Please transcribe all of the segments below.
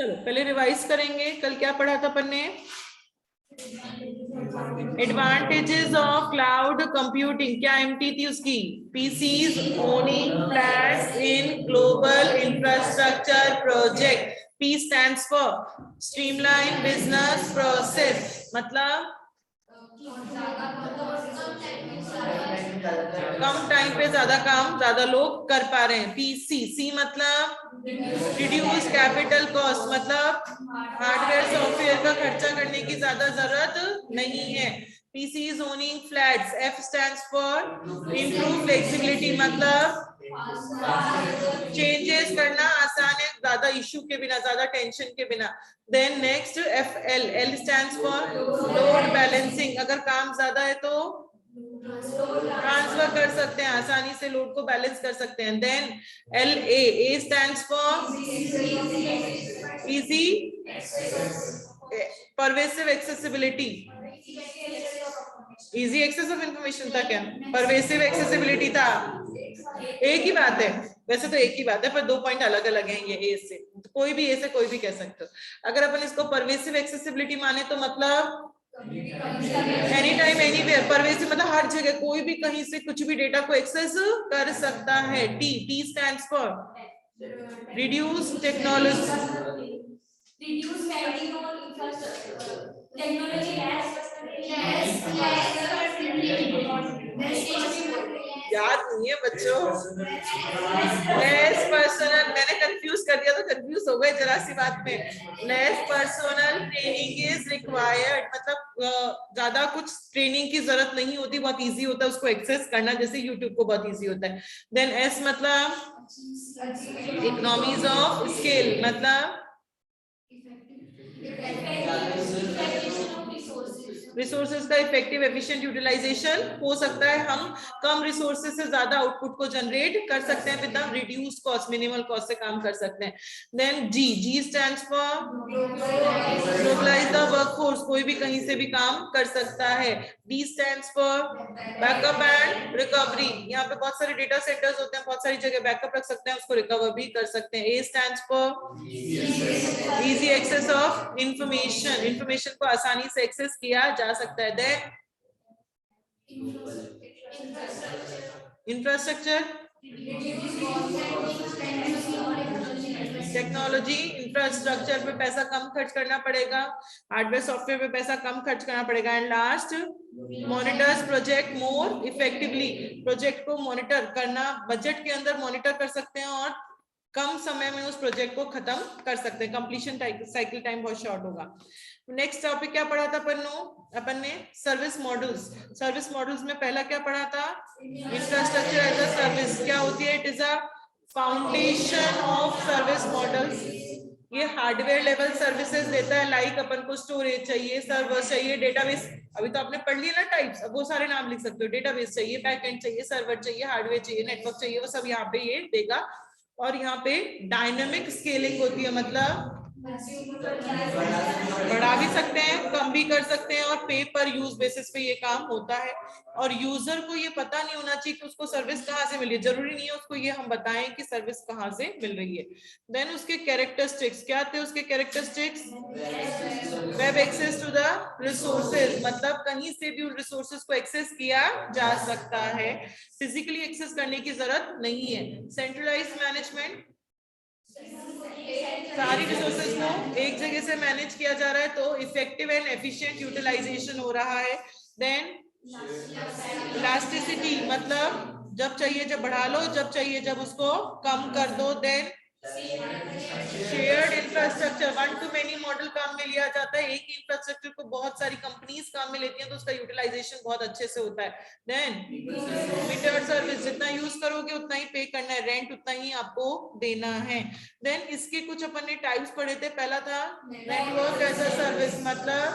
चलो पहले रिवाइज करेंगे, कल क्या पढ़ा था अपन ने? एडवांटेजेस ऑफ क्लाउड कंप्यूटिंग, क्या एमटी थी उसकी? PCs owning flats in global infrastructure project. P stands for streamline business process, मतलब कम टाइम पे ज्यादा काम ज्यादा लोग कर पा रहे हैं। पीसी सी मतलब रिड्यूस कैपिटल कॉस्ट, मतलब हार्डवेयर सॉफ्टवेयर का खर्चा करने की ज्यादा जरूरत नहीं है। PC is owning flats, F stands for improve flexibility, मतलब चेंजेस करना आसान है ज्यादा इश्यू के बिना, ज्यादा टेंशन के बिना। Then next F L, L stands for load balancing, अगर काम ज्यादा है तो ट्रांसफर कर सकते हैं, आसानी से लोड को बैलेंस कर सकते हैं। Then L A stands for easy pervasive accessibility, easy access of information था क्या? परवेसिव एक्सेसिबिलिटी था, एक ही बात है वैसे तो, एक ही बात है पर दो पॉइंट अलग अलग हैं। ये ए से कोई भी, ए से कोई भी कह सकते हो। अगर अपन इसको परवेसिव एक्सेसिबिलिटी माने तो मतलब एनी टाइम एनीवेयर, परवेसिव मतलब हर जगह कोई भी कहीं से कुछ भी डेटा को एक्सेस कर सकता है। T, T stands for reduce technology, याद नहीं है बच्चों, लेस पर्सनल, मैंने कंफ्यूज कर दिया तो कंफ्यूज हो गए जरा सी बात में। Less personal training is required, मतलब ज्यादा कुछ ट्रेनिंग की जरूरत नहीं होती, बहुत इजी होता है उसको एक्सेस करना, जैसे यूट्यूब को बहुत इजी होता है। देन एस मतलब इकोनॉमीज ऑफ स्केल, मतलब रिसोर्सेज का इफेक्टिव एफिशिएंट यूटिलाइजेशन हो सकता है, हम कम रिसोर्सेज से ज्यादा आउटपुट को जनरेट कर सकते हैं, with reduce cost, minimal cost से काम कर सकते हैं। Then G, G stands for globalize the workforce, कोई भी कहीं से भी काम कर सकता है। B stands for backup and recovery, यहाँ पे बहुत सारे डेटा सेंटर्स होते हैं, बहुत सारी जगह बैकअप रख सकते हैं, उसको रिकवर भी कर सकते हैं। A stands for easy access of information, information को आसानी से एक्सेस किया जा सकता है। देन इंफ्रास्ट्रक्चर, टेक्नोलॉजी, इंफ्रास्ट्रक्चर पे पैसा कम खर्च करना पड़ेगा, हार्डवेयर सॉफ्टवेयर पे पैसा कम खर्च करना पड़ेगा। And last monitors project more effectively, project को मॉनिटर करना, बजट के अंदर मॉनिटर कर सकते हैं और कम समय में उस प्रोजेक्ट को खत्म कर सकते हैं, कंप्लीशन साइकिल टाइम बहुत शॉर्ट होगा। नेक्स्ट टॉपिक क्या पढ़ा था अपन ने? Service models. सर्विस मॉडल्स में पहला क्या पढ़ा था? इंफ्रास्ट्रक्चर एज अ सर्विस क्या होती है? It is a foundation of service models. ये हार्डवेयर लेवल सर्विसेज देता है, लाइक अपन को स्टोरेज चाहिए, सर्वर चाहिए, डेटाबेस, अभी तो आपने पढ़ लिया ना टाइप्स, अब वो सारे नाम लिख सकते हो, डेटाबेस चाहिए, बैकएंड चाहिए, सर्वर चाहिए, हार्डवेयर चाहिए, नेटवर्क चाहिए, वो सब यहाँ पे ये देगा। और यहाँ पे डायनामिक स्केलिंग होती है, मतलब बढ़ा भी सकते हैं, कम भी कर सकते हैं, और पे पर यूज बेसिस पे ये काम होता है। और यूजर को ये पता नहीं होना चाहिए कि उसको सर्विस कहाँ से मिली है, जरूरी नहीं है उसको ये हम बताएं कि सर्विस कहाँ से मिल रही है। देन उसके कैरेक्टरिस्टिक्स क्या थे? उसके characteristics web access to the resources, मतलब कहीं से भी उन रिसोर्सेज को एक्सेस किया जा सकता है, फिजिकली एक्सेस करने की जरूरत नहीं है। सेंट्रलाइज मैनेजमेंट, सारी रिसोर्सेज को एक जगह से मैनेज किया जा रहा है तो इफेक्टिव एंड एफिशिएंट यूटिलाइजेशन हो रहा है। देन इलास्टिसिटी, मतलब जब चाहिए जब बढ़ा लो, जब चाहिए जब उसको कम कर दो। Then shared infrastructure, one to many model काम में लिया जाता है, एक ही इंफ्रास्ट्रक्चर को बहुत सारी कंपनीज काम में लेती हैं तो उसका यूटिलाइजेशन बहुत अच्छे से होता है। देन मीटर्ड सर्विस, जितना यूज करोगे उतना ही पे करना है, रेंट उतना ही आपको देना है। देन इसके कुछ अपन ने टाइप्स पढ़े थे, पहला था नेटवर्क एज अ सर्विस, मतलब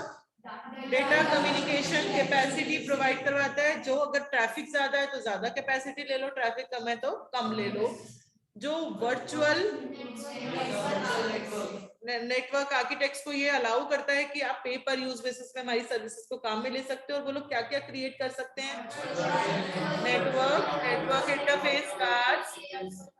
डेटा कम्युनिकेशन कैपेसिटी प्रोवाइड करवाता है, जो अगर ट्रैफिक ज्यादा है तो ज्यादा कैपेसिटी ले लो, ट्रैफिक कम है तो कम ले लो। जो वर्चुअल नेटवर्क आर्किटेक्ट्स को ये अलाउ करता है कि आप पे पर यूज बेसिस पे हमारी सर्विसेज को काम में ले सकते हो, और वो लोग क्या क्या क्रिएट कर सकते हैं? Network interface cards,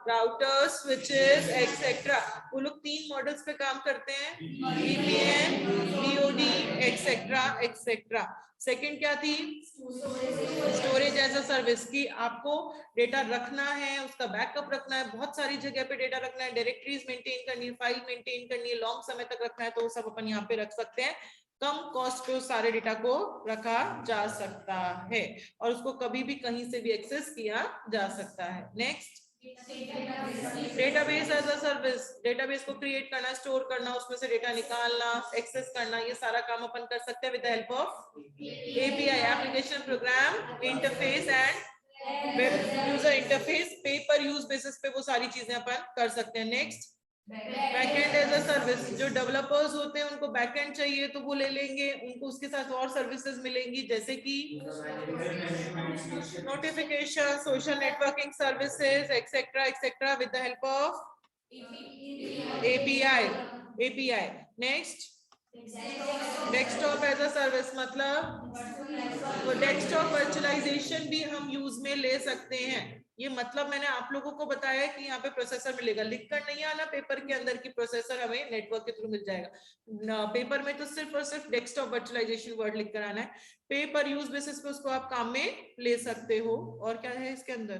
routers, switches etcetera. वो लोग 3 मॉडल्स पे काम करते हैं, VPN, VOD etcetera etcetera. Second क्या थी? स्टोरेज एज अ सर्विस, की आपको डेटा रखना है, उसका बैकअप रखना है, बहुत सारी जगह पे डेटा रखना है, डायरेक्टरीज मेंटेन करनी है, फाइल मेंटेन करनी है, लॉन्ग समय तक रखना है, तो वो सब अपन यहाँ पे रख सकते हैं। कम कॉस्ट पे उस सारे डेटा को रखा जा सकता है और उसको कभी भी कहीं से भी एक्सेस किया जा सकता है। Next, database as a service, database को क्रिएट करना, स्टोर करना, उसमें से डेटा निकालना, एक्सेस करना, ये सारा काम अपन कर सकते हैं with the help of API, application program interface and web user interface. पे पर यूज बेसिस पे वो सारी चीजें अपन कर सकते हैं। Next, backend as a service, जो डेवलपर्स होते हैं उनको बैकएंड चाहिए तो वो ले लेंगे, उनको उसके साथ और सर्विसेज मिलेंगी जैसे कि notification, social networking services etcetera etcetera with the help of API। Next, desktop as a service, मतलब वो डेस्कटॉप वर्चुअलाइजेशन भी हम यूज में ले सकते हैं। ये मतलब मैंने आप लोगों को बताया कि यहाँ पे प्रोसेसर मिलेगा, लिखकर नहीं आना पेपर के अंदर की प्रोसेसर हमें नेटवर्क के थ्रू मिल जाएगा। पेपर में तो सिर्फ और सिर्फ डेस्कटॉप वर्चुअलाइजेशन वर्ड लिखकर आना है, पे पर यूज बेसिस पे उसको आप काम में ले सकते हो। और क्या है इसके अंदर?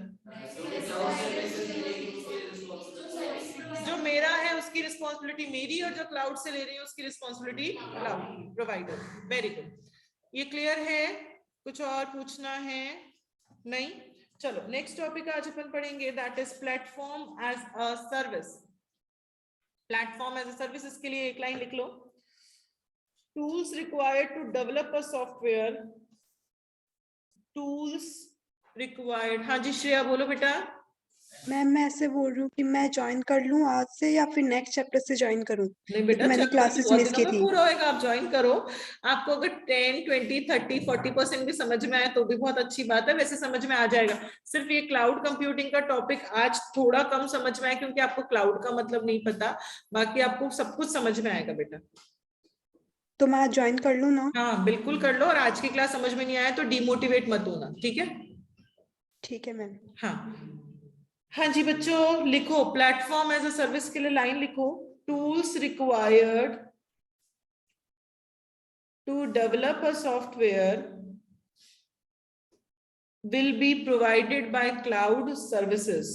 जो मेरा है उसकी रिस्पॉन्सिबिलिटी मेरी और जो क्लाउड से ले रही है उसकी responsibility cloud provider. Very good, ये क्लियर है? कुछ और पूछना है? नहीं? चलो नेक्स्ट टॉपिक आज अपन पढ़ेंगे, that is platform as a service. Platform as a service, इसके लिए एक लाइन लिख लो, tools required to develop a software, tools required. हाँ जी श्रेया बोलो बेटा। मैम मैं ऐसे बोल रही हूँ कि मैं ज्वाइन कर लूँ आज से या फिर नेक्स्ट चैप्टर से ज्वाइन करूँ? नहीं बेटा, मैंने क्लासेस बहुत मिस दिनों की में थी। पूरा होएगा, आप ज्वाइन करो। आपको अगर 10, 20, 30, 40% भी समझ में आए तो भी बहुत अच्छी बात है, वैसे समझ में आ जाएगा। सिर्फ ये क्लाउड कंप्यूटिंग का टॉपिक आज थोड़ा कम समझ में आया क्योंकि आपको क्लाउड का मतलब नहीं पता, बाकी आपको सब कुछ समझ में आएगा बेटा। तो मैं आज ज्वाइन कर लूँ ना? हाँ बिल्कुल कर लो, और आज की क्लास समझ में नहीं आया तो डिमोटिवेट मत होना, ठीक है? ठीक है मैम। हाँ हाँ जी बच्चों, लिखो प्लेटफॉर्म एज अ सर्विस के लिए लाइन लिखो, tools required to develop a software will be provided by cloud services,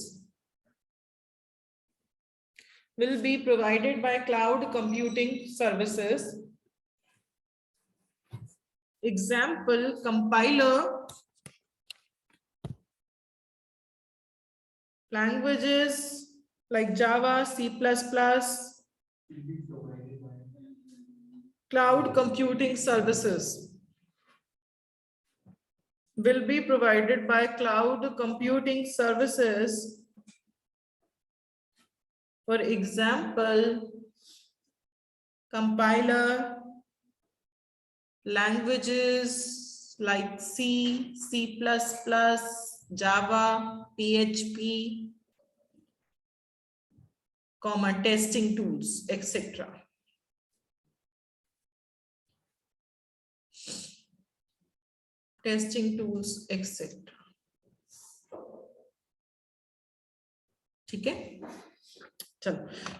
will be provided by cloud computing services. Example, compiler, languages like Java, C++, cloud computing services will be provided by cloud computing services. For example, compiler, languages like C, C++, Java, PHP, comma, testing tools, etc. Testing tools, etc. ठीक है, चलो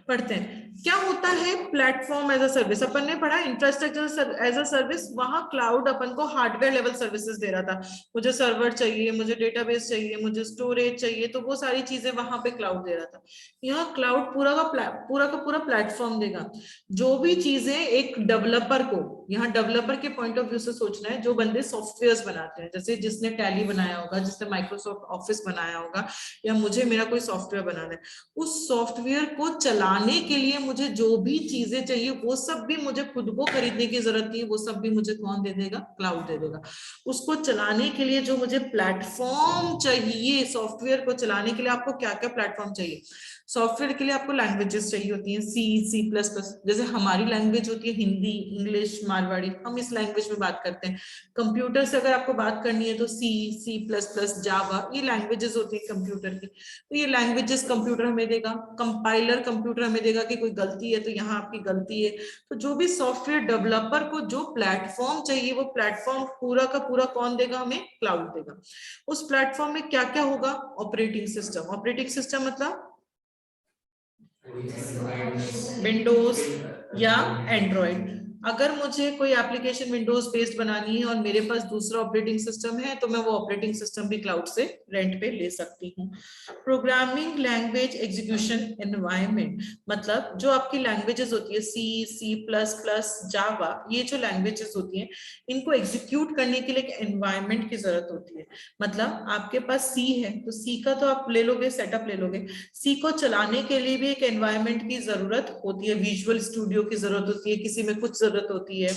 पढ़ते हैं। क्या होता है platform as a service? अपन ने पढ़ा इंफ्रास्ट्रक्चर एज अ सर्विस, वहां क्लाउड अपन को हार्डवेयर लेवल सर्विसेज दे रहा था, मुझे सर्वर चाहिए, मुझे डेटाबेस चाहिए, मुझे स्टोरेज चाहिए, तो वो सारी चीजें वहां पे क्लाउड दे रहा था। यहाँ क्लाउड पूरा का पूरा प्लेटफॉर्म देगा। जो भी चीजें एक डेवलपर को, यहाँ डेवलपर के पॉइंट ऑफ व्यू से सोचना है, जो बंदे सॉफ्टवेयर बनाते हैं, जैसे जिसने टैली बनाया होगा, जिसने माइक्रोसॉफ्ट ऑफिस बनाया होगा, या मुझे मेरा कोई सॉफ्टवेयर बनाना है, उस सॉफ्टवेयर को चलाने के लिए मुझे जो भी चीजें चाहिए वो सब भी मुझे खुद को खरीदने की जरूरत नहीं है, वो सब भी मुझे कौन दे देगा? क्लाउड दे देगा। उसको चलाने के लिए जो मुझे प्लेटफॉर्म चाहिए, सॉफ्टवेयर को चलाने के लिए आपको क्या क्या प्लेटफॉर्म चाहिए? सॉफ्टवेयर के लिए आपको लैंग्वेजेस चाहिए होती हैं, C++, जैसे हमारी लैंग्वेज होती है हिंदी, इंग्लिश, मारवाड़ी, हम इस लैंग्वेज में बात करते हैं। कंप्यूटर से अगर आपको बात करनी है तो C++, जावा, ये लैंग्वेजेस होती है कंप्यूटर की, तो ये लैंग्वेजेस कंप्यूटर हमें देगा। कंपाइलर कंप्यूटर हमें देगा कि कोई गलती है तो यहाँ आपकी गलती है। तो जो भी सॉफ्टवेयर डेवलपर को जो प्लेटफॉर्म चाहिए, वो प्लेटफॉर्म पूरा का पूरा कौन देगा? हमें क्लाउड देगा। उस प्लेटफॉर्म में क्या क्या होगा? Operating system. ऑपरेटिंग सिस्टम मतलब विंडोज या एंड्रॉइड। अगर मुझे कोई एप्लीकेशन विंडोज बेस्ड बनानी है और मेरे पास दूसरा ऑपरेटिंग सिस्टम है तो मैं वो ऑपरेटिंग सिस्टम भी क्लाउड से रेंट पे ले सकती हूँ। प्रोग्रामिंग लैंग्वेज एग्जीक्यूशन एनवायरनमेंट, मतलब जो आपकी लैंग्वेजेस होती है सी, सी प्लस प्लस, जावा, ये जो लैंग्वेजेस होती हैं इनको एग्जीक्यूट करने के लिए एक एनवायरनमेंट की जरूरत होती है। मतलब आपके पास सी है तो सी का तो आप ले लोगे, सेटअप ले लोगे, सी को चलाने के लिए भी एक एनवायरनमेंट की जरूरत होती है, विजुअल स्टूडियो की जरूरत होती है, किसी में कुछ जरूरत होती है,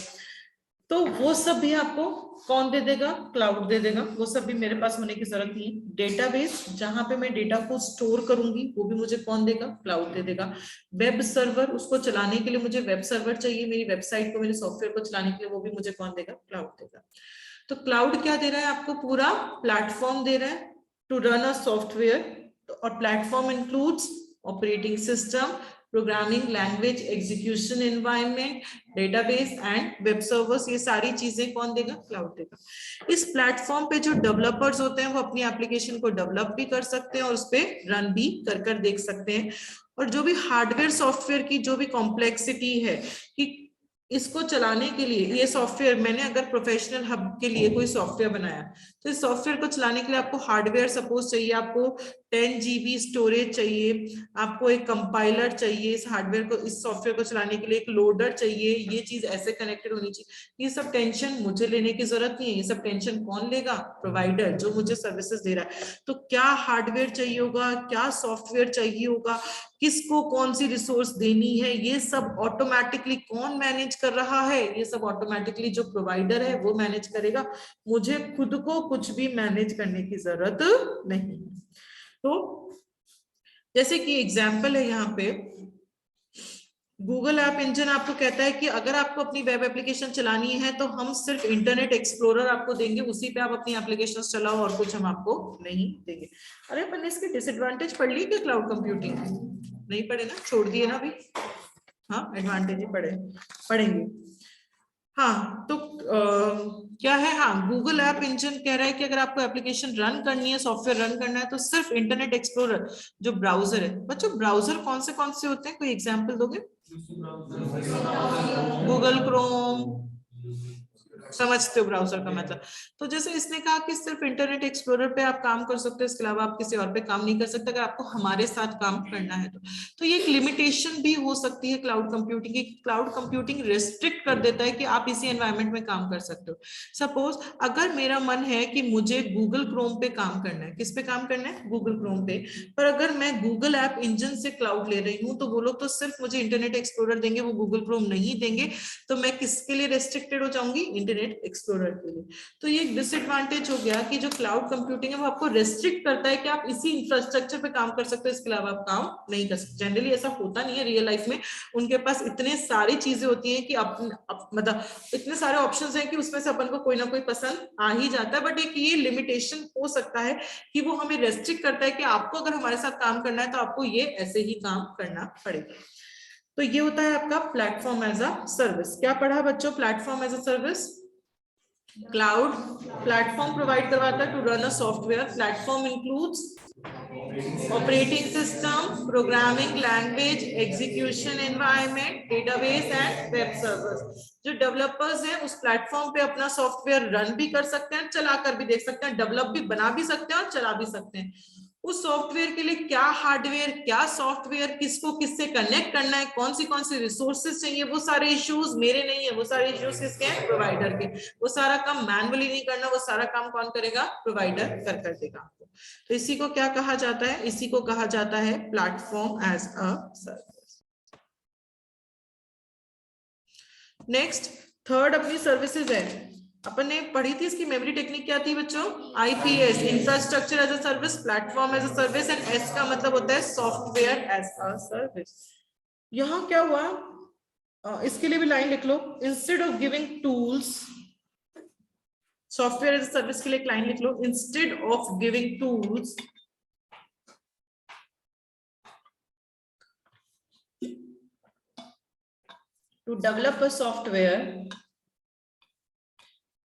तो वो सब भी आपको कौन दे देगा? क्लाउड दे देगा। वो सब भी मेरे पास होने की जरूरत नहीं है। डेटाबेस, जहां पे मैं डेटा को स्टोर करूंगी वो भी मुझे कौन देगा? क्लाउड दे देगा। वेब सर्वर, उसको चलाने के लिए मुझे वेब सर्वर चाहिए, मेरी वेबसाइट को, मेरे सॉफ्टवेयर को चलाने के लिए, वो भी मुझे कौन देगा? क्लाउड देगा। तो क्लाउड क्या दे रहा है आपको? पूरा प्लेटफॉर्म दे रहा है टू रन अ सॉफ्टवेयर, और platform includes operating system, programming language execution environment, database and web servers. ये सारी चीजें कौन देगा? क्लाउड देगा। इस प्लेटफॉर्म पे जो डेवलपर्स होते हैं वो अपनी एप्लीकेशन को डेवलप भी कर सकते हैं और उस पर रन भी कर देख सकते हैं। और जो भी हार्डवेयर सॉफ्टवेयर की जो भी कॉम्प्लेक्सिटी है कि इसको चलाने के लिए, ये सॉफ्टवेयर मैंने अगर प्रोफेशनल हब के लिए कोई सॉफ्टवेयर बनाया तो इस सॉफ्टवेयर को चलाने के लिए आपको हार्डवेयर सपोज चाहिए, आपको 10 GB स्टोरेज चाहिए, आपको एक कंपाइलर चाहिए, इस हार्डवेयर को, इस सॉफ्टवेयर को चलाने के लिए एक लोडर चाहिए, ये चीज ऐसे कनेक्टेड होनी चाहिए। ये सब टेंशन मुझे लेने की जरूरत नहीं है। ये सब टेंशन कौन लेगा? प्रोवाइडर, जो मुझे सर्विसेज दे रहा है। तो क्या हार्डवेयर चाहिए होगा, क्या सॉफ्टवेयर चाहिए होगा, किसको कौन सी रिसोर्स देनी है, ये सब ऑटोमेटिकली कौन मैनेज कर रहा है? ये सब ऑटोमेटिकली जो प्रोवाइडर है वो मैनेज करेगा। मुझे खुद को कुछ भी मैनेज करने की जरूरत नहीं। तो जैसे कि एग्जांपल है यहाँ पे, गूगल ऐप इंजन आपको कहता है कि अगर आपको अपनी वेब एप्लीकेशन चलानी है तो हम सिर्फ इंटरनेट एक्सप्लोरर आपको देंगे, उसी पे आप अपनी एप्लीकेशन चलाओ और कुछ हम आपको नहीं देंगे। अरे अपन ने इसके डिसएडवांटेज पढ़ ली क्या? क्लाउड कंप्यूटिंग नहीं पढ़े ना, छोड़ दिए ना अभी? हाँ, एडवांटेज ही पढ़ेंगे। हाँ, तो क्या है, हाँ, गूगल ऐप इंजन कह रहा है कि अगर आपको एप्लीकेशन रन करनी है, सॉफ्टवेयर रन करना है तो सिर्फ इंटरनेट एक्सप्लोरर जो ब्राउजर है। बच्चों ब्राउजर कौन से होते हैं? कोई एग्जांपल दोगे? गूगल क्रोम, समझते हो ब्राउजर का मतलब? तो जैसे इसने कहा कि सिर्फ इंटरनेट एक्सप्लोरर पे आप काम कर सकते हो, इसके अलावा आप किसी और पे काम नहीं कर सकते अगर आपको हमारे साथ काम करना है तो ये एक लिमिटेशन भी हो सकती है क्लाउड कंप्यूटिंग की। क्लाउड कंप्यूटिंग रेस्ट्रिक्ट कर देता है कि आप इसी एनवायरनमेंट में काम कर सकते हो। सपोज अगर मेरा मन है कि मुझे गूगल क्रोम पे काम करना है, किस पे काम करना है? गूगल क्रोम पे। पर अगर मैं गूगल ऐप इंजन से क्लाउड ले रही हूँ तो वो लोग तो सिर्फ मुझे इंटरनेट एक्सप्लोरर देंगे, वो गूगल क्रोम नहीं देंगे, तो मैं किसके लिए रेस्ट्रिक्टेड हो जाऊंगी? इंटरनेट एक्सप्लोरर के लिए। तो ये एक डिसएडवांटेज हो गया कि जो क्लाउड कंप्यूटिंग है वो आपको रेस्ट्रिक्ट करता है कि आप इसी इंफ्रास्ट्रक्चर पे काम कर सकते हो, इसके अलावा आप काम नहीं कर सकते। जनरली ऐसा होता नहीं है रियल लाइफ में, उनके पास इतने सारी चीजें होती हैं कि मतलब इतने सारे ऑप्शंस हैं कि उसमें से अपन को कोई ना कोई पसंद आ ही जाता है। बट एक ये लिमिटेशन हो सकता है कि वो हमें रेस्ट्रिक्ट करता है कि आपको अगर हमारे साथ काम करना है तो आपको ये ऐसे ही काम करना पड़ेगा। तो ये होता है आपका प्लेटफॉर्म एज अ सर्विस। क्या पढ़ा बच्चों? Platform as a service. Cloud platform provide करवाता है to run a software. Platform includes operating system, programming language, execution environment, database and web servers. जो डेवलपर्स हैं उस प्लेटफॉर्म पे अपना सॉफ्टवेयर रन भी कर सकते हैं, चलाकर भी देख सकते हैं, डेवलप भी, बना भी सकते हैं और चला भी सकते हैं। उस सॉफ्टवेयर के लिए क्या हार्डवेयर, क्या सॉफ्टवेयर, किसको किससे कनेक्ट करना है, कौन सी रिसोर्सेज चाहिए, वो सारे इश्यूज मेरे नहीं है, वो सारे इश्यूज किसके हैं? प्रोवाइडर के। वो सारा काम मैनुअली नहीं करना, वो सारा काम कौन करेगा? प्रोवाइडर कर देगा आपको। तो इसी को क्या कहा जाता है? इसी को कहा जाता है platform as a service. Next, third अपनी सर्विसेज है। अपन ने पढ़ी थी इसकी मेमोरी टेक्निक क्या थी बच्चों? IPS, infrastructure as a service, platform as a service, and S का मतलब होता है सॉफ्टवेयर एज अ सर्विस। यहां क्या हुआ? इसके लिए भी लाइन लिख लो। Instead of giving tools, software as a service के लिए एक लाइन लिख लो। Instead of giving tools to develop a software,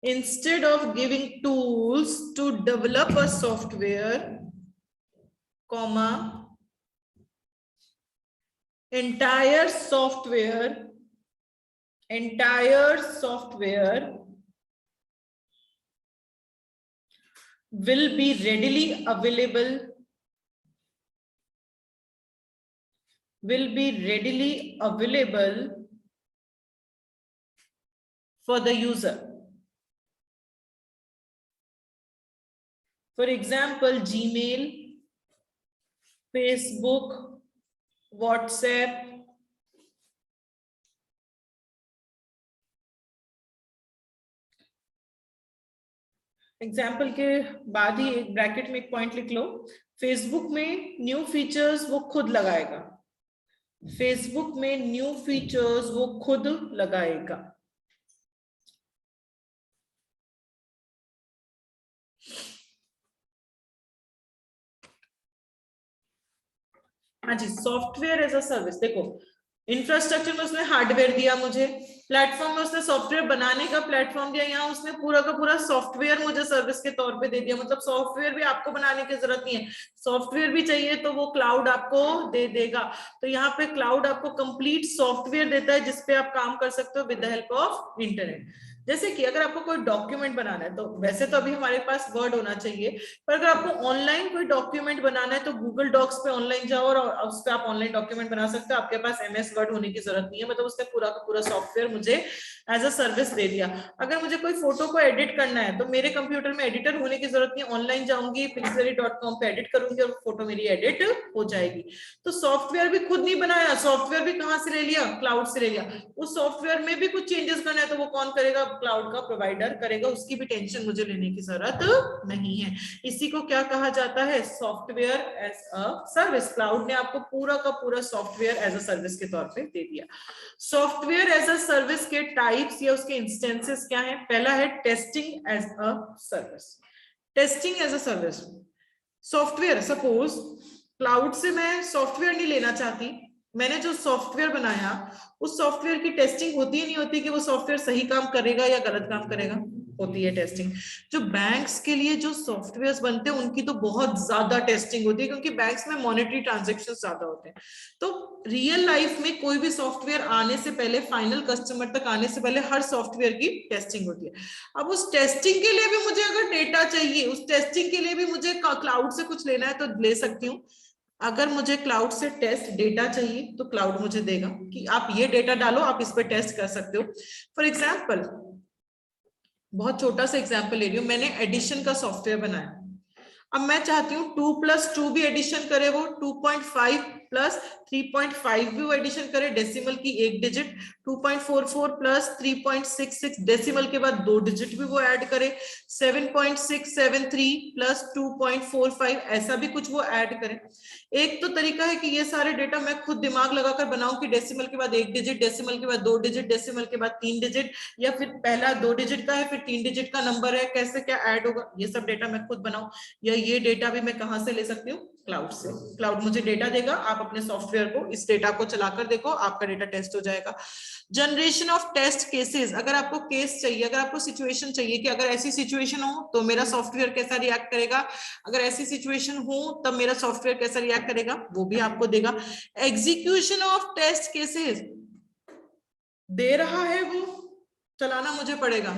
instead of giving tools to develop a software, comma, entire software will be readily available for the user. For example, Gmail, Facebook, WhatsApp, example के बाद ही एक bracket में एक point लिख लो, Facebook में new features वो खुद लगाएगा, फेसबुक में न्यू फीचर्स वो खुद लगाएगा। हाँ जी, सॉफ्टवेयर एज अ सर्विस, देखो इंफ्रास्ट्रक्चर में उसने हार्डवेयर दिया मुझे, प्लेटफॉर्म में उसने सॉफ्टवेयर बनाने का प्लेटफॉर्म दिया, यहाँ उसने पूरा का पूरा सॉफ्टवेयर मुझे सर्विस के तौर पे दे दिया। मतलब सॉफ्टवेयर भी आपको बनाने की जरूरत नहीं है, सॉफ्टवेयर भी चाहिए तो वो क्लाउड आपको दे देगा। तो यहाँ पे क्लाउड आपको कंप्लीट सॉफ्टवेयर देता है जिसपे आप काम कर सकते हो with the help of internet. जैसे कि अगर आपको कोई डॉक्यूमेंट बनाना है, तो वैसे तो अभी हमारे पास वर्ड होना चाहिए, पर अगर आपको ऑनलाइन कोई डॉक्यूमेंट बनाना है तो गूगल डॉक्स पे ऑनलाइन जाओ और उस पर आप ऑनलाइन डॉक्यूमेंट बना सकते हो। आपके पास MS वर्ड होने की जरूरत नहीं है, मतलब उसने पूरा का पूरा सॉफ्टवेयर मुझे एज अ सर्विस दे दिया। अगर मुझे कोई फोटो को एडिट करना है तो मेरे कंप्यूटर में एडिटर होने की जरूरत नहीं, ऑनलाइन जाऊंगी pixely.com पे एडिट करूंगी और फोटो मेरी एडिट हो जाएगी। तो सॉफ्टवेयर भी खुद नहीं बनाया, सॉफ्टवेयर भी कहां से ले लिया, क्लाउड से ले लिया। उस सॉफ्टवेयर में भी कुछ चेंजेस करना है तो वो कौन करेगा, क्लाउड का प्रोवाइडर करेगा, उसकी भी टेंशन मुझे लेने की जरूरत नहीं है। इसी को क्या कहा जाता है, software as a service. Cloud ने आपको पूरा का पूरा सॉफ्टवेयर एज अ सर्विस के तौर पे दे दिया। सॉफ्टवेयर एज अ सर्विस के टाइप्स या उसके इंस्टेंसेस क्या है, पहला है testing as a service. Testing as a service, software, suppose cloud से मैं सॉफ्टवेयर नहीं लेना चाहती, मैंने जो सॉफ्टवेयर बनाया उस सॉफ्टवेयर की टेस्टिंग होती ही नहीं होती कि वो सॉफ्टवेयर सही काम करेगा या गलत काम करेगा, होती है टेस्टिंग। जो बैंक्स के लिए जो सॉफ्टवेयर्स बनते हैं उनकी तो बहुत ज्यादा टेस्टिंग होती है, क्योंकि बैंक्स में मॉनेटरी ट्रांजैक्शंस ज्यादा होते हैं। तो रियल लाइफ में कोई भी सॉफ्टवेयर आने से पहले, फाइनल कस्टमर तक आने से पहले हर सॉफ्टवेयर की टेस्टिंग होती है। अब उस टेस्टिंग के लिए भी मुझे अगर डेटा चाहिए, उस टेस्टिंग के लिए भी मुझे क्लाउड से कुछ लेना है तो ले सकती हूँ। अगर मुझे क्लाउड से टेस्ट डेटा चाहिए तो क्लाउड मुझे देगा कि आप ये डेटा डालो, आप इस पर टेस्ट कर सकते हो। फॉर एग्जाम्पल, बहुत छोटा सा एग्जाम्पल ले रही हूँ, मैंने एडिशन का सॉफ्टवेयर बनाया। अब मैं चाहती हूँ 2+2 भी एडिशन करे, वो 2.5 + 3.5 भी वो एडिशन करे, डेसिमल की एक डिजिट, 2.44 + 3.66 डेसिमल के बाद 2 डिजिट भी वो ऐड करे, 7.673 + 2.45 ऐसा भी कुछ वो ऐड करे। एक तो तरीका है कि ये सारे डेटा मैं खुद दिमाग लगाकर बनाऊं कि डेसिमल के बाद 1 डिजिट, डेसिमल के बाद 2 डिजिट, डेसिमल के बाद 3 डिजिट, या फिर पहला 2 डिजिट का है फिर 3 डिजिट का नंबर है, कैसे क्या ऐड होगा, ये सब डेटा मैं खुद बनाऊं। या ये डेटा भी मैं कहां से ले सकती हूँ, क्लाउड से। क्लाउड मुझे डेटा देगा, आप अपने सॉफ्टवेयर को, इस डेटा को चलाकर देखो, आपका डेटा टेस्ट हो जाएगा। जनरेशन ऑफ टेस्ट केसेस, अगर आपको केस चाहिए, अगर आपको सिचुएशन चाहिए कि अगर ऐसी सिचुएशन हो तो मेरा सॉफ्टवेयर कैसा रिएक्ट करेगा, अगर ऐसी सिचुएशन हो तब मेरा सॉफ्टवेयर कैसा रिएक्ट करेगा, वो भी आपको देगा। एग्जीक्यूशन ऑफ टेस्ट केसेस दे रहा है, वो चलाना मुझे पड़ेगा,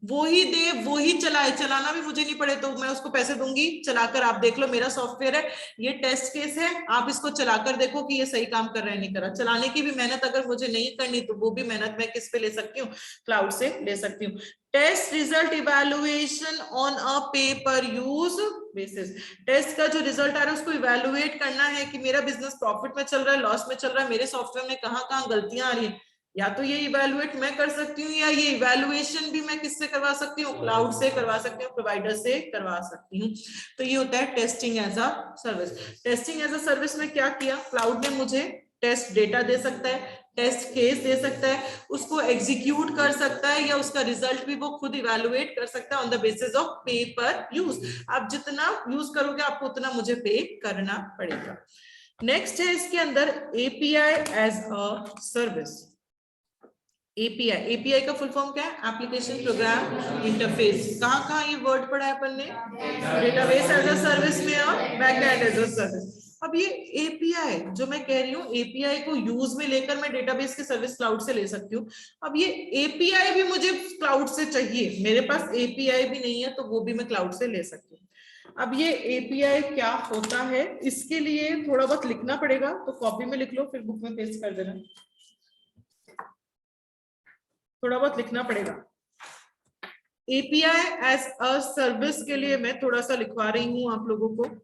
वो ही दे वो ही चलाए, चलाना भी मुझे नहीं पड़े तो मैं उसको पैसे दूंगी, चलाकर आप देख लो मेरा सॉफ्टवेयर है, ये टेस्ट केस है, आप इसको चलाकर देखो कि ये सही काम कर रहा है नहीं कर रहा। चलाने की भी मेहनत अगर मुझे नहीं करनी तो वो भी मेहनत मैं किस पे ले सकती हूँ, क्लाउड से ले सकती हूँ। Test result evaluation on a pay per use basis, test का जो रिजल्ट आ रहा है उसको इवैल्यूएट करना है कि मेरा बिजनेस प्रॉफिट में चल रहा है, लॉस में चल रहा है, मेरे सॉफ्टवेयर में कहाँ गलतियां आ रही है। या तो ये इवैल्यूएट मैं कर सकती हूँ, या ये इवैल्यूएशन भी मैं किससे करवा सकती हूँ, क्लाउड से करवा सकती हूँ, प्रोवाइडर से करवा सकती हूँ। तो ये होता है testing as a service. Testing as a service में क्या किया, क्लाउड ने मुझे टेस्ट डेटा दे सकता है, टेस्ट केस दे सकता है, उसको एग्जीक्यूट कर सकता है, या उसका रिजल्ट भी वो खुद इवैल्यूएट कर सकता है ऑन द बेसिस ऑफ पे पर यूज। आप जितना यूज करोगे आपको उतना मुझे पे करना पड़ेगा। नेक्स्ट है इसके अंदर API as a service. API, API का फुल फॉर्म क्या है, एप्लीकेशन प्रोग्राम इंटरफेस। कहाँ ये वर्ड पढ़ा है अपन ने, डेटाबेस एज अ सर्विस में और बैकएंड एज अ सर्विस। अब ये एपीआई जो मैं कह रही हूँ, एपीआई को यूज में लेकर मैं डेटाबेस के सर्विस क्लाउड से ले सकती हूँ। अब ये एपीआई भी मुझे क्लाउड से चाहिए, मेरे पास एपीआई भी नहीं है तो वो भी मैं क्लाउड से ले सकती हूँ। अब ये एपीआई क्या होता है, इसके लिए थोड़ा बहुत लिखना पड़ेगा, तो कॉपी में लिख लो, फिर बुक में पेस्ट कर देना। थोड़ा बहुत लिखना पड़ेगा। एपीआई एज अ सर्विस के लिए मैं थोड़ा सा लिखवा रही हूं आप लोगों को।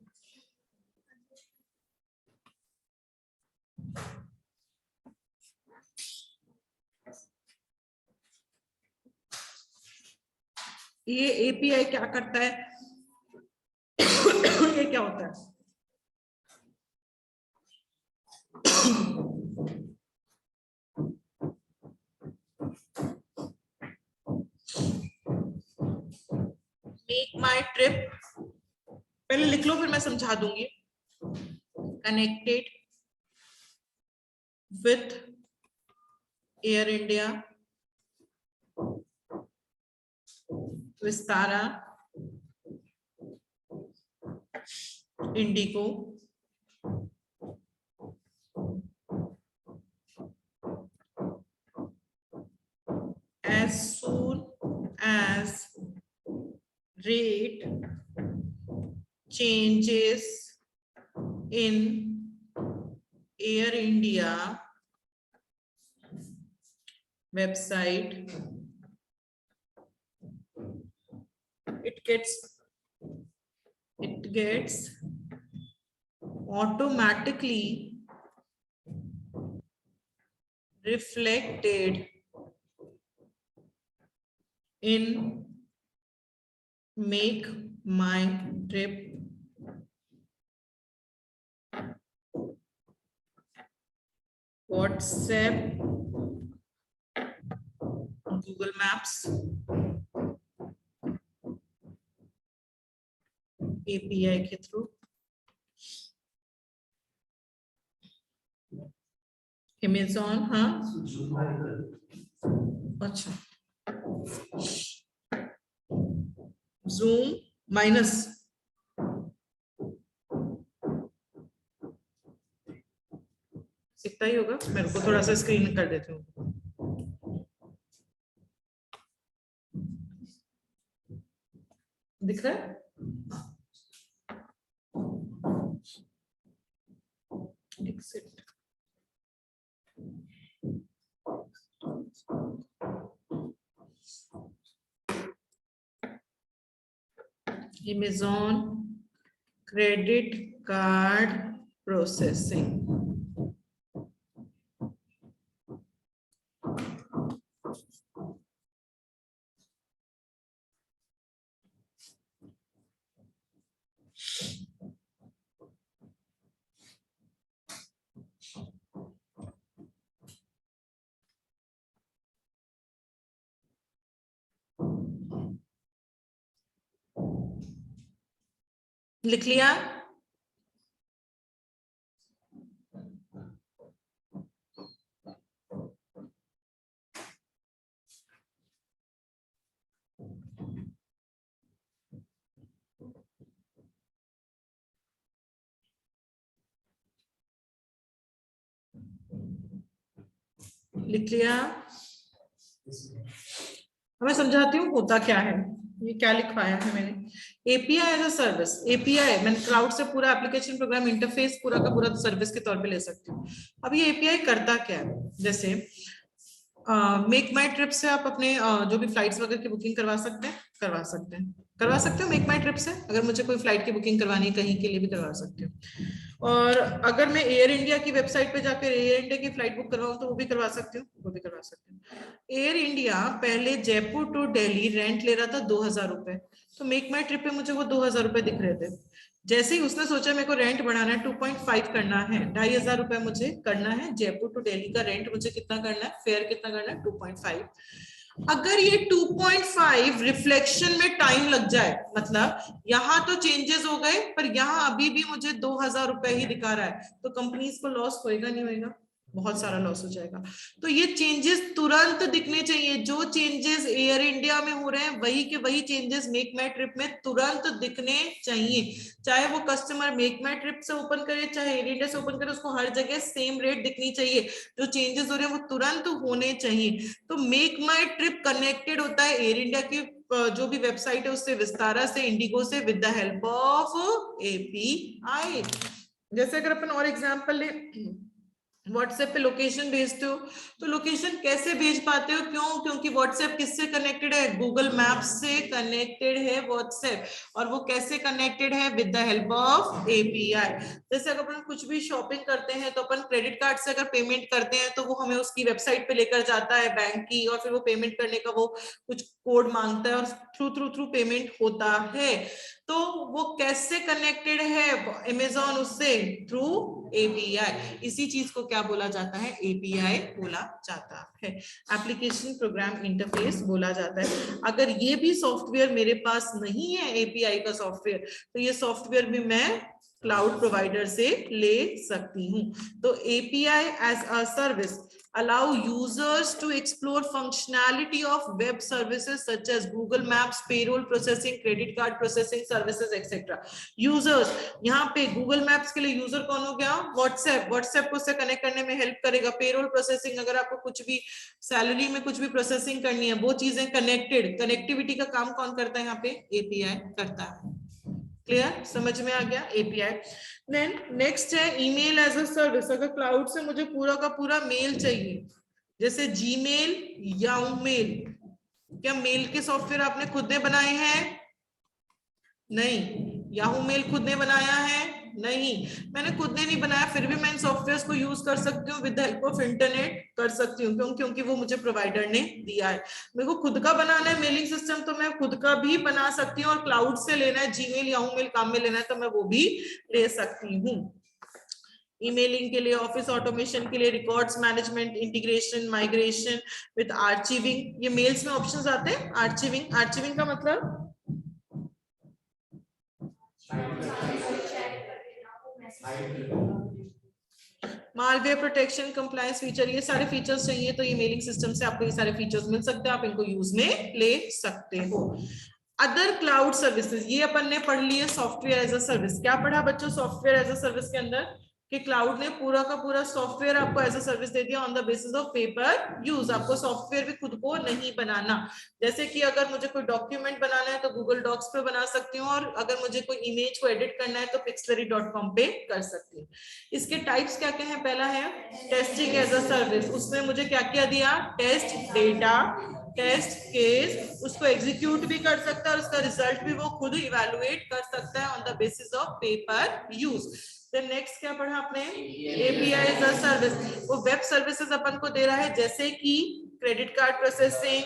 ये एपीआई क्या करता है ये क्या होता है? मेक माई ट्रिप, पहले लिख लो फिर मैं समझा दूंगी। Connected with air India, Vistara, Indigo, as soon as rate changes in Air India website, it gets automatically reflected in Make My Trip WhatsApp, Google Maps, API के थ्रू, Amazon, हाँ अच्छा, Zoom माइनस, इतना ही होगा। मेरे को थोड़ा सा स्क्रीन कर देती हूँ। दिख रहा है? Exit. Amazon credit card processing. लिख लिया? लिख लिया? मैं समझाती हूँ होता क्या है। ये क्या लिखवाया है मैंने, API as a service. API मैंने क्लाउड से पूरा एप्लीकेशन प्रोग्राम इंटरफेस पूरा का पूरा सर्विस के तौर पे ले सकती हूँ। अब ये एपीआई करता क्या है, जैसे मेक माई ट्रिप से आप अपने जो भी फ्लाइट्स वगैरह की बुकिंग करवा सकते हो मेक माई ट्रिप से। अगर मुझे कोई फ्लाइट की बुकिंग करवानी है कहीं के लिए भी करवा सकती हूँ। और अगर मैं एयर इंडिया की वेबसाइट पे जाकर एयर इंडिया की फ्लाइट बुक करवाऊँ तो वो भी करवा सकती हूँ। एयर इंडिया पहले जयपुर टू दिल्ली रेंट ले रहा था 2000 रुपए, तो मेक माई ट्रिप पे मुझे वो 2000 रुपए दिख रहे थे। जैसे ही उसने सोचा मेरे को रेंट बढ़ाना है, 2.5 करना है, 2500 रुपए मुझे करना है, जयपुर टू दिल्ली का रेंट मुझे कितना करना है, फेयर कितना करना है, 2.5। अगर ये 2.5 रिफ्लेक्शन में टाइम लग जाए, मतलब यहाँ तो चेंजेस हो गए पर यहाँ अभी भी मुझे 2000 रुपए ही दिखा रहा है, तो कंपनीज को लॉस होएगा नहीं होएगा? बहुत सारा लॉस हो जाएगा। तो ये चेंजेस तुरंत दिखने चाहिए, जो चेंजेस एयर इंडिया में हो रहे हैं वही के वही चेंजेस मेक माई ट्रिप में तुरंत दिखने चाहिए। चाहे वो कस्टमर मेक माई ट्रिप से ओपन करे चाहे एयर इंडिया से ओपन करे, उसको हर जगह सेम रेट दिखनी चाहिए। जो चेंजेस हो रहे हैं वो तुरंत होने चाहिए। तो मेक माई ट्रिप कनेक्टेड होता है एयर इंडिया की जो भी वेबसाइट है उससे, विस्तारा से, इंडिगो से, with the help of API. जैसे अगर अपन और एग्जांपल ले, व्हाट्सएप पे लोकेशन भेजते हो तो लोकेशन कैसे भेज पाते हो? क्यों? क्योंकि व्हाट्सएप किससे कनेक्टेड है? गूगल मैप्स से कनेक्टेड है व्हाट्सएप। और वो कैसे कनेक्टेड है? With the help of API. जैसे अगर अपन कुछ भी शॉपिंग करते हैं तो अपन क्रेडिट कार्ड से अगर पेमेंट करते हैं तो वो हमें उसकी वेबसाइट पे लेकर जाता है बैंक की, और फिर वो पेमेंट करने का वो कुछ कोड मांगता है और थ्रू पेमेंट होता है। तो वो कैसे कनेक्टेड है अमेजॉन उससे? Through API. इसी चीज को क्या बोला जाता है? एपीआई बोला जाता है, एप्लीकेशन प्रोग्राम इंटरफेस बोला जाता है। अगर ये भी सॉफ्टवेयर मेरे पास नहीं है एपीआई का सॉफ्टवेयर, तो ये सॉफ्टवेयर भी मैं क्लाउड प्रोवाइडर से ले सकती हूँ। तो API as a service allow users to explore functionality of web services such as Google Maps, payroll processing, credit card processing services, etc. Users, यहाँ पे Google Maps के लिए यूजर कौन हो गया? व्हाट्सएप को उससे कनेक्ट करने में हेल्प करेगा। पेरोल प्रोसेसिंग, अगर आपको कुछ भी सैलरी में कुछ भी प्रोसेसिंग करनी है, वो चीजें कनेक्टिविटी का काम कौन करता है? यहाँ पे एपीआई करता है। क्लियर? समझ में आ गया? एपीआई। देन नेक्स्ट है ईमेल एज अ सर्विस। अगर क्लाउड से मुझे पूरा का पूरा मेल चाहिए, जैसे जीमेल, याहू मेल, क्या मेल के सॉफ्टवेयर आपने खुद ने बनाए हैं? नहीं। याहू मेल खुद ने बनाया है? नहीं। मैंने खुद ने नहीं बनाया, फिर भी मैं इन सॉफ्टवेयर्स को यूज कर सकती हूँ, विद हेल्प ऑफ इंटरनेट कर सकती हूँ। क्यों? क्योंकि वो मुझे प्रोवाइडर ने दिया है। मेरे को खुद का बनाना है मेलिंग सिस्टम, तो मैं खुद का भी बना सकती हूँ। और क्लाउड से लेना है जीमेल, याहू मेल काम में लेना है, तो मैं वो भी ले सकती हूँ। ईमेलिंग के लिए, ऑफिस ऑटोमेशन के लिए, records management, integration, migration with archiving, ये मेल्स में ऑप्शंस आते हैं। आर्चिविंग का मतलब मालवेयर प्रोटेक्शन, कंप्लायंस फीचर, ये सारे फीचर्स चाहिए तो ईमेलिंग सिस्टम से आपको ये सारे फीचर्स मिल सकते हैं, आप इनको यूज में ले सकते हो। अदर क्लाउड सर्विसेज, ये अपन ने पढ़ लिए सॉफ्टवेयर एज अ सर्विस। क्या पढ़ा बच्चों सॉफ्टवेयर एज अ सर्विस के अंदर? कि क्लाउड ने पूरा का पूरा सॉफ्टवेयर आपको एज अ सर्विस दे दिया on the basis of paper use. आपको सॉफ्टवेयर भी खुद को नहीं बनाना। जैसे कि अगर मुझे कोई डॉक्यूमेंट बनाना है तो गूगल डॉक्स पे बना सकती हूँ, और अगर मुझे कोई इमेज को एडिट करना है तो pixlary.com पे कर सकती हूँ। इसके टाइप्स क्या क्या है? पहला है टेस्टिंग एज अ सर्विस। उसमें मुझे क्या क्या दिया? टेस्ट डेटा, टेस्ट केस, उसको एग्जीक्यूट भी कर सकता है और उसका रिजल्ट भी वो खुद इवैल्यूएट कर सकता है on the basis of paper use. Then next क्या पढ़ा आपने? API as a service. वो वेब सर्विसेज अपन को दे रहा है, जैसे कि credit card processing,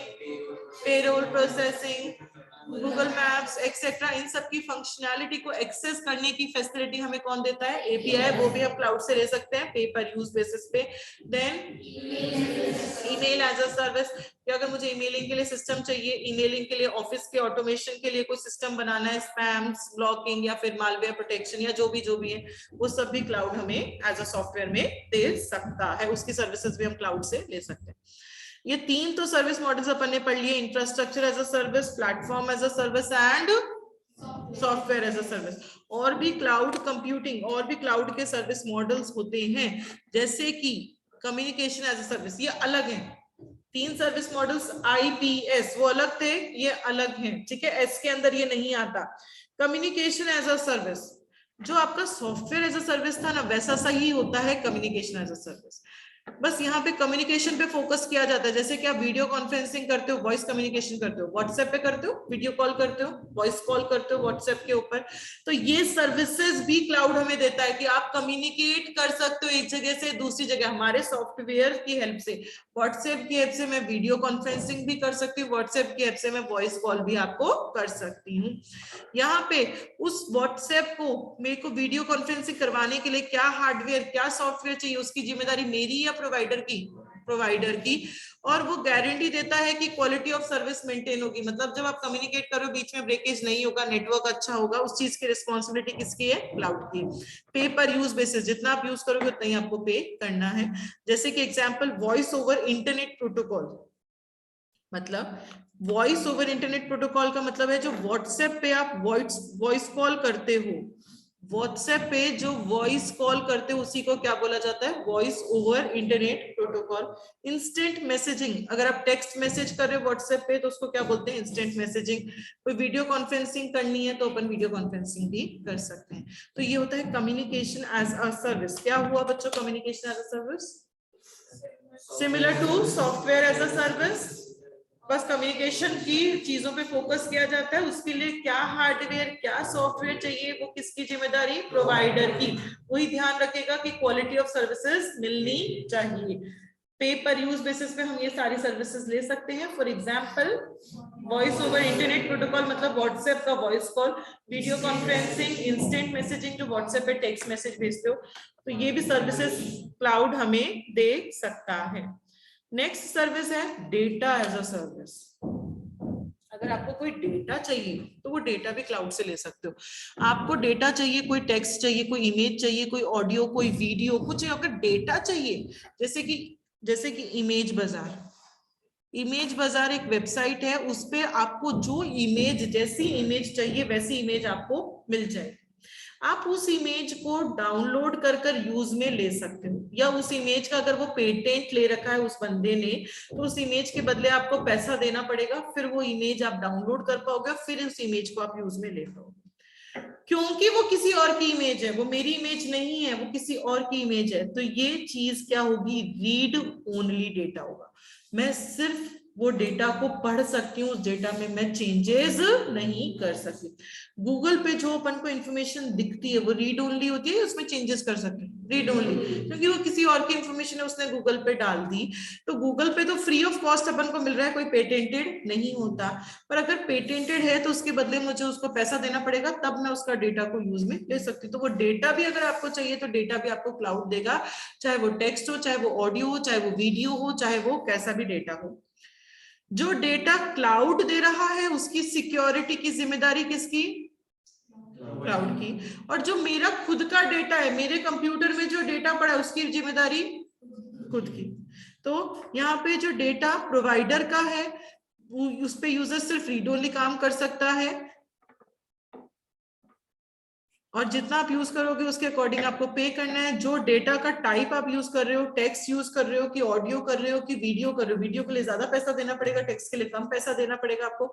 payroll processing, Google maps etcetera. इन सब की फंक्शनैलिटी को एक्सेस करने की फैसिलिटी हमें कौन देता है? एपीआई। वो भी हम क्लाउड से ले सकते हैं पेपर यूज बेसिस पे। Then email as a service, कि अगर मुझे ईमेलिंग के लिए सिस्टम चाहिए, ईमेलिंग के लिए, ऑफिस के ऑटोमेशन के लिए कोई सिस्टम बनाना है, स्पैम्स ब्लॉकिंग या फिर मालवेयर प्रोटेक्शन या जो भी है, वो सब भी क्लाउड हमें एज अ सॉफ्टवेयर में दे सकता है। उसकी सर्विसेज भी हम क्लाउड से ले सकते हैं। ये तीन तो सर्विस मॉडल्स अपन ने पढ़ लिए, infrastructure as a service, platform as a service and software as a service. और भी क्लाउड कंप्यूटिंग, और भी क्लाउड के सर्विस मॉडल्स होते हैं, जैसे कि कम्युनिकेशन एज अ सर्विस, ये अलग है। तीन सर्विस मॉडल्स आईपीएस वो अलग थे, ये अलग हैं, ठीक है। एस के अंदर ये नहीं आता। कम्युनिकेशन एज अ सर्विस, जो आपका सॉफ्टवेयर एज अ सर्विस था ना, वैसा सही होता है कम्युनिकेशन एज अ सर्विस। बस यहाँ पे कम्युनिकेशन पे फोकस किया जाता है। जैसे कि आप वीडियो कॉन्फ्रेंसिंग करते हो, वॉइस कम्युनिकेशन करते हो, व्हाट्सएप पे करते हो, वीडियो कॉल करते हो, वॉइस कॉल करते हो व्हाट्सएप के ऊपर, तो ये सर्विसेज भी क्लाउड हमें देता है कि आप कम्युनिकेट कर सकते हो एक जगह से दूसरी जगह हमारे सॉफ्टवेयर की हेल्प से। व्हाट्सएप की हेल्प से मैं वीडियो कॉन्फ्रेंसिंग भी कर सकती हूँ, व्हाट्सएप की हेल्प से मैं वॉइस कॉल भी आपको कर सकती हूँ। यहाँ पे उस व्हाट्सएप को मेरे को वीडियो कॉन्फ्रेंसिंग करवाने के लिए क्या हार्डवेयर, क्या सॉफ्टवेयर चाहिए, उसकी जिम्मेदारी मेरी या प्रोवाइडर की? प्रोवाइडर की, और वो गारंटी देता है कि क्वालिटी ऑफ सर्विस मेंटेन होगी। मतलब जब आप कम्युनिकेट करो बीच में ब्रेकेज नहीं होगा, नेटवर्क अच्छा होगा, उस चीज की रिस्पॉन्सिबिलिटी किसकी है? क्लाउड की। पे पर यूज बेसिस, जितना आप यूज करोगे उतना ही आपको पे करना है। जैसे कि example voice over internet protocol, मतलब वॉइस ओवर इंटरनेट प्रोटोकॉल का मतलब है जो व्हाट्सएप पे आप वॉइस कॉल करते हो, व्हाट्सएप पे जो वॉइस कॉल करते हो उसी को क्या बोला जाता है? Voice over internet protocol. Instant messaging, अगर आप टेक्स्ट मैसेज कर रहे हो व्हाट्सएप पे तो उसको क्या बोलते हैं? Instant messaging. कोई वीडियो कॉन्फ्रेंसिंग करनी है तो अपन वीडियो कॉन्फ्रेंसिंग भी कर सकते हैं। तो ये होता है कम्युनिकेशन एज अ सर्विस। क्या हुआ बच्चों? Communication as a service similar to software as a service. बस कम्युनिकेशन की चीजों पे फोकस किया जाता है, उसके लिए क्या हार्डवेयर क्या सॉफ्टवेयर चाहिए वो किसकी जिम्मेदारी? प्रोवाइडर की। वही ध्यान रखेगा कि क्वालिटी ऑफ सर्विसेज मिलनी चाहिए। पे पर यूज बेसिस पे हम ये सारी सर्विसेज ले सकते हैं। For example voice over internet protocol मतलब व्हाट्सएप का voice call, video conferencing, instant messaging जो व्हाट्सएप पे टेक्स्ट मैसेज भेजते हो, तो ये भी सर्विसेज क्लाउड हमें दे सकता है। नेक्स्ट सर्विस है डेटा एज अ सर्विस। अगर आपको कोई डेटा चाहिए तो वो डेटा भी क्लाउड से ले सकते हो। आपको डेटा चाहिए, कोई टेक्स्ट चाहिए, कोई इमेज चाहिए, कोई ऑडियो, कोई वीडियो, कुछ अगर डेटा चाहिए, जैसे कि इमेज बाजार। इमेज बाजार एक वेबसाइट है, उस पे आपको जो इमेज, जैसी इमेज चाहिए वैसी इमेज आपको मिल जाएगी। आप उस इमेज को डाउनलोड कर यूज में ले सकते हो, या उस इमेज का अगर वो पेटेंट ले रखा है उस बंदे ने तो उस इमेज के बदले आपको पैसा देना पड़ेगा, फिर वो इमेज आप डाउनलोड कर पाओगे, फिर उस इमेज को आप यूज में ले पाओगे। क्योंकि वो किसी और की इमेज है, वो मेरी इमेज नहीं है, वो किसी और की इमेज है। तो ये चीज क्या होगी? रीड ओनली डेटा होगा। मैं सिर्फ वो डेटा को पढ़ सकती हूँ, उस डेटा में मैं चेंजेस नहीं कर सकती। गूगल पे जो अपन को इंफॉर्मेशन दिखती है वो रीड ओनली होती है, उसमें चेंजेस कर सकते हैं, रीड ओनली, क्योंकि वो किसी और की इंफॉर्मेशन है उसने गूगल पे डाल दी। तो गूगल पे तो फ्री ऑफ कॉस्ट अपन को मिल रहा है, कोई पेटेंटेड नहीं होता। पर अगर पेटेंटेड है तो उसके बदले मुझे उसको पैसा देना पड़ेगा, तब मैं उसका डेटा को यूज में ले सकती हूँ। तो वो डेटा भी अगर आपको चाहिए तो डेटा भी आपको क्लाउड देगा, चाहे वो टेक्स्ट हो, चाहे वो ऑडियो हो, चाहे वो वीडियो हो, चाहे वो कैसा भी डेटा हो। जो डेटा क्लाउड दे रहा है उसकी सिक्योरिटी की जिम्मेदारी किसकी? क्लाउड की। और जो मेरा खुद का डेटा है, मेरे कंप्यूटर में जो डेटा पड़ा है उसकी जिम्मेदारी खुद की। तो यहाँ पे जो डेटा प्रोवाइडर का है उस पे यूजर सिर्फ रीड ओनली काम कर सकता है, और जितना आप यूज करोगे उसके अकॉर्डिंग आपको पे करना है। जो डेटा का टाइप आप यूज कर रहे हो, टेक्स्ट यूज कर रहे हो कि ऑडियो कर रहे हो कि वीडियो कर रहे हो, वीडियो के लिए ज्यादा पैसा देना पड़ेगा, टेक्स्ट के लिए कम पैसा देना पड़ेगा आपको।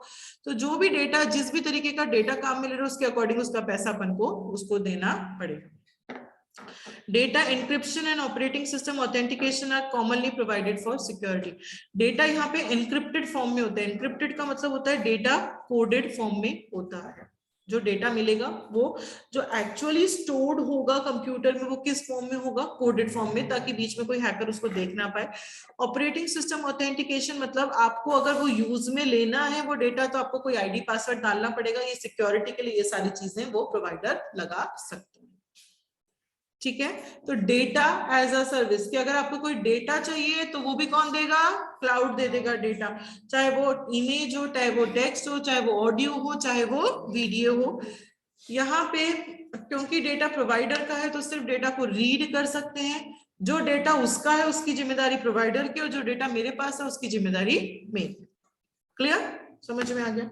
तो जो भी डेटा, जिस भी तरीके का डेटा काम में ले रहे हो उसके अकॉर्डिंग उसका पैसा अपन को उसको देना पड़ेगा। Data encryption and operating system authentication are commonly provided for security. Data यहाँ पे एनक्रिप्टेड फॉर्म में होता है। एनक्रिप्टेड का मतलब होता है डेटा कोडेड फॉर्म में होता है। जो डेटा मिलेगा वो जो एक्चुअली स्टोर्ड होगा कंप्यूटर में वो किस फॉर्म में होगा? कोडेड फॉर्म में, ताकि बीच में कोई हैकर उसको देख ना पाए। ऑपरेटिंग सिस्टम ऑथेंटिकेशन मतलब आपको अगर वो यूज में लेना है वो डेटा तो आपको कोई आईडी पासवर्ड डालना पड़ेगा। ये सिक्योरिटी के लिए ये सारी चीजें वो प्रोवाइडर लगा सकते हैं। ठीक है, तो डेटा एज अ सर्विस कि अगर आपको कोई डेटा चाहिए तो वो भी कौन देगा? क्लाउड दे देगा डेटा। चाहे वो इमेज हो, चाहे वो टेक्स्ट हो, चाहे वो ऑडियो हो, चाहे वो वीडियो हो। यहाँ पे क्योंकि डेटा प्रोवाइडर का है तो सिर्फ डेटा को रीड कर सकते हैं। जो डेटा उसका है उसकी जिम्मेदारी प्रोवाइडर की, और जो डेटा मेरे पास है उसकी जिम्मेदारी मेरी। क्लियर? समझ में आ गया?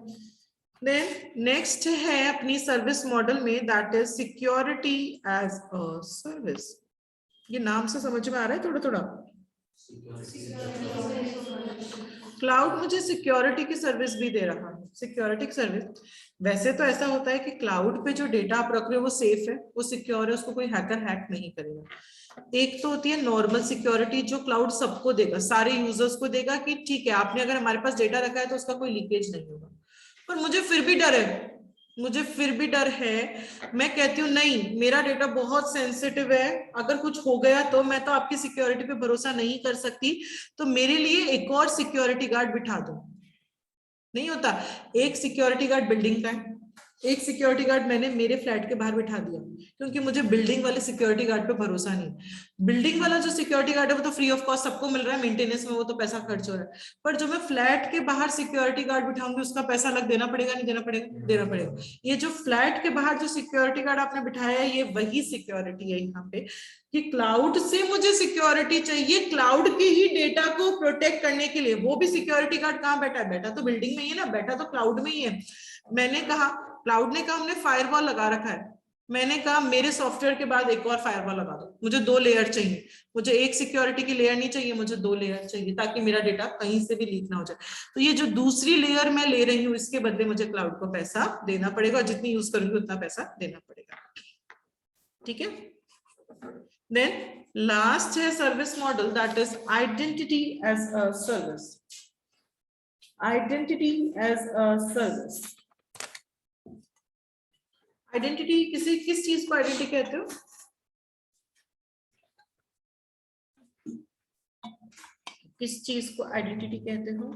देन नेक्स्ट है अपनी सर्विस मॉडल में, that is security as a service. ये नाम से समझ में आ रहा है थोड़ा थोड़ा? क्लाउड मुझे सिक्योरिटी की सर्विस भी दे रहा है। सिक्योरिटी की सर्विस वैसे तो ऐसा होता है कि क्लाउड पे जो डेटा आप रख रहे हो वो सेफ है, वो सिक्योर है, उसको कोई हैकर हैक नहीं करेगा। एक तो होती है नॉर्मल सिक्योरिटी जो क्लाउड सबको देगा, सारे यूजर्स को देगा कि ठीक है आपने अगर हमारे पास डेटा रखा है तो उसका कोई लीकेज नहीं होगा। पर मुझे फिर भी डर है, मैं कहती हूँ नहीं मेरा डेटा बहुत सेंसिटिव है, अगर कुछ हो गया तो मैं तो आपकी सिक्योरिटी पे भरोसा नहीं कर सकती, तो मेरे लिए एक और सिक्योरिटी गार्ड बिठा दो। नहीं होता, एक सिक्योरिटी गार्ड बिल्डिंग का है, एक सिक्योरिटी गार्ड मैंने मेरे फ्लैट के बाहर बिठा दिया, क्योंकि मुझे बिल्डिंग वाले सिक्योरिटी गार्ड पे भरोसा नहीं। बिल्डिंग वाला जो सिक्योरिटी गार्ड है वो तो फ्री ऑफ कॉस्ट सबको मिल रहा है, मेंटेनेंस में वो तो पैसा खर्च हो रहा है, पर जो मैं फ्लैट के बाहर सिक्योरिटी गार्ड बिठाऊंगी उसका पैसा अलग देना पड़ेगा, नहीं देना पड़ेगा? देना पड़ेगा। ये जो फ्लैट के बाहर जो सिक्योरिटी गार्ड आपने बिठाया है, ये वही सिक्योरिटी है यहाँ पे, कि क्लाउड से मुझे सिक्योरिटी चाहिए, क्लाउड के ही डेटा को प्रोटेक्ट करने के लिए। वो भी सिक्योरिटी गार्ड कहाँ बैठा है? बैठा तो बिल्डिंग में ही है ना, बैठा तो क्लाउड में ही है। मैंने कहा, क्लाउड ने कहा हमने फायरवॉल लगा रखा है, मैंने कहा मेरे सॉफ्टवेयर के बाद एक और फायरवॉल लगा दो, मुझे 2 लेयर चाहिए, मुझे एक सिक्योरिटी की लेयर नहीं चाहिए, मुझे 2 लेयर चाहिए, ताकि मेरा डेटा कहीं से भी लीक ना हो जाए। तो ये जो दूसरी लेयर मैं ले रही हूँ, इसके बदले मुझे क्लाउड को पैसा देना पड़ेगा, और जितनी यूज करूंगी उतना पैसा देना पड़ेगा। ठीक है। देन लास्ट है service model, that is identity as a service. Identity as a service. Identity किस चीज को आइडेंटिटी कहते हो? किस चीज को आइडेंटिटी कहते हो?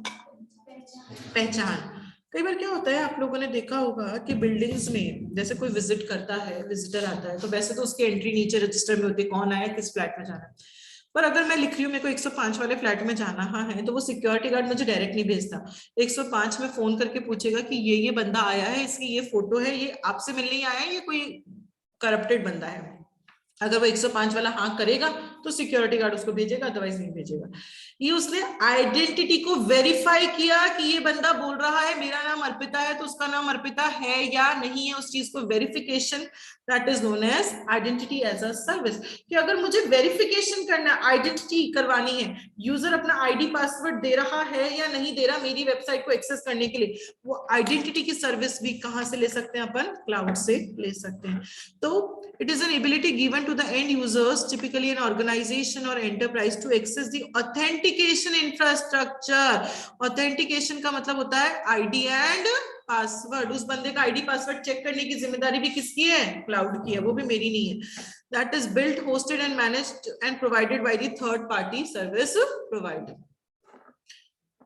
पहचान। कई बार क्या होता है, आप लोगों ने देखा होगा कि बिल्डिंग्स में जैसे कोई विजिट करता है, विजिटर आता है, तो वैसे तो उसकी एंट्री नीचे रजिस्टर में होती है, कौन आया, किस फ्लैट में जाना है। पर अगर मैं लिख रही हूँ मेरे को 105 वाले फ्लैट में जाना है, तो वो सिक्योरिटी गार्ड मुझे डायरेक्ट नहीं भेजता, 105 में फोन करके पूछेगा कि ये बंदा आया है, इसकी ये फोटो है, ये आपसे मिलने ही आया है, ये कोई करप्टेड बंदा है। अगर वो 105 वाला हाँ करेगा तो सिक्योरिटी गार्ड उसको भेजेगा, अदरवाइज नहीं भेजेगा। ये उसने आइडेंटिटी को वेरीफाई किया कि ये बंदा बोल रहा है मेरा नाम अर्पिता है, तो उसका नाम अर्पिता है या नहीं है, उस चीज को verification, that is known as identity as a service. कि अगर मुझे वेरिफिकेशन करना, आइडेंटिटी करवानी है, यूजर अपना आईडी पासवर्ड दे रहा है या नहीं दे रहा मेरी वेबसाइट को एक्सेस करने के लिए, वो आइडेंटिटी की सर्विस भी कहां से ले सकते हैं? अपन क्लाउड से ले सकते हैं। तो it is an ability given to the end users, typically an organization or enterprise, to access the authentication infrastructure. Authentication का मतलब होता है ID and पासवर्ड। उस बंदे का ID पासवर्ड चेक करने की जिम्मेदारी भी किसकी है? क्लाउड की है, वो भी मेरी नहीं है। That is built, hosted and managed and provided by the third party service provider.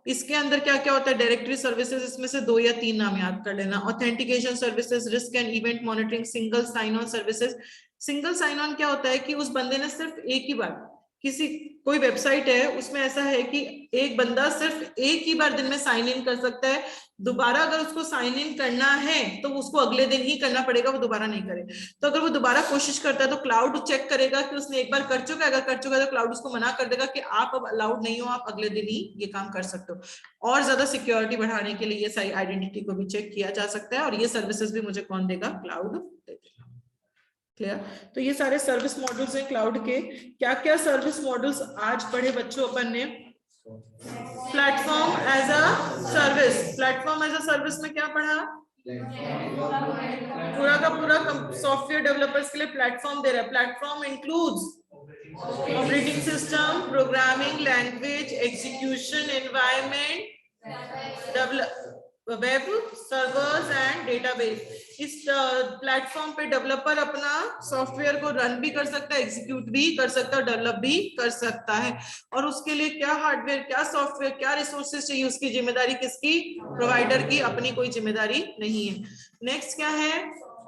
इसके अंदर क्या क्या होता है? डायरेक्टरी सर्विसेज, इसमें से 2 या 3 नाम याद कर लेना। Authentication services, risk and event monitoring, single sign on services. Single sign on क्या होता है कि उस बंदे ने सिर्फ एक ही बार, किसी कोई वेबसाइट है उसमें ऐसा है कि एक बंदा सिर्फ एक ही बार दिन में साइन इन कर सकता है, दोबारा अगर उसको साइन इन करना है तो उसको अगले दिन ही करना पड़ेगा, वो दोबारा नहीं करे। तो अगर वो दोबारा कोशिश करता है तो क्लाउड चेक करेगा कि उसने एक बार कर चुका है, अगर कर चुका है तो क्लाउड उसको मना कर देगा कि आप अब अलाउड नहीं हो, आप अगले दिन ही ये काम कर सकते हो। और ज्यादा सिक्योरिटी बढ़ाने के लिए ये सारी आइडेंटिटी को भी चेक किया जा सकता है, और ये सर्विसेज भी मुझे कौन देगा? क्लाउड देगा। क्लियर? तो ये सारे सर्विस मॉडल्स हैं क्लाउड के। क्या क्या सर्विस मॉडल्स आज पढ़े बच्चों अपन ने? Platform as a service. Platform as a service में क्या पढ़ा? पूरा का पूरा सॉफ्टवेयर डेवलपर्स के लिए प्लेटफॉर्म दे रहा है। Platform includes operating system, programming language, execution environment, web servers and database. इस प्लेटफॉर्म पे डेवलपर अपना सॉफ्टवेयर को रन भी कर सकता है, एग्जीक्यूट भी कर सकता है, डेवलप भी कर सकता है। और उसके लिए क्या हार्डवेयर, क्या सॉफ्टवेयर, क्या रिसोर्सेज चाहिए, उसकी जिम्मेदारी किसकी? प्रोवाइडर की, अपनी कोई जिम्मेदारी नहीं है। नेक्स्ट क्या है?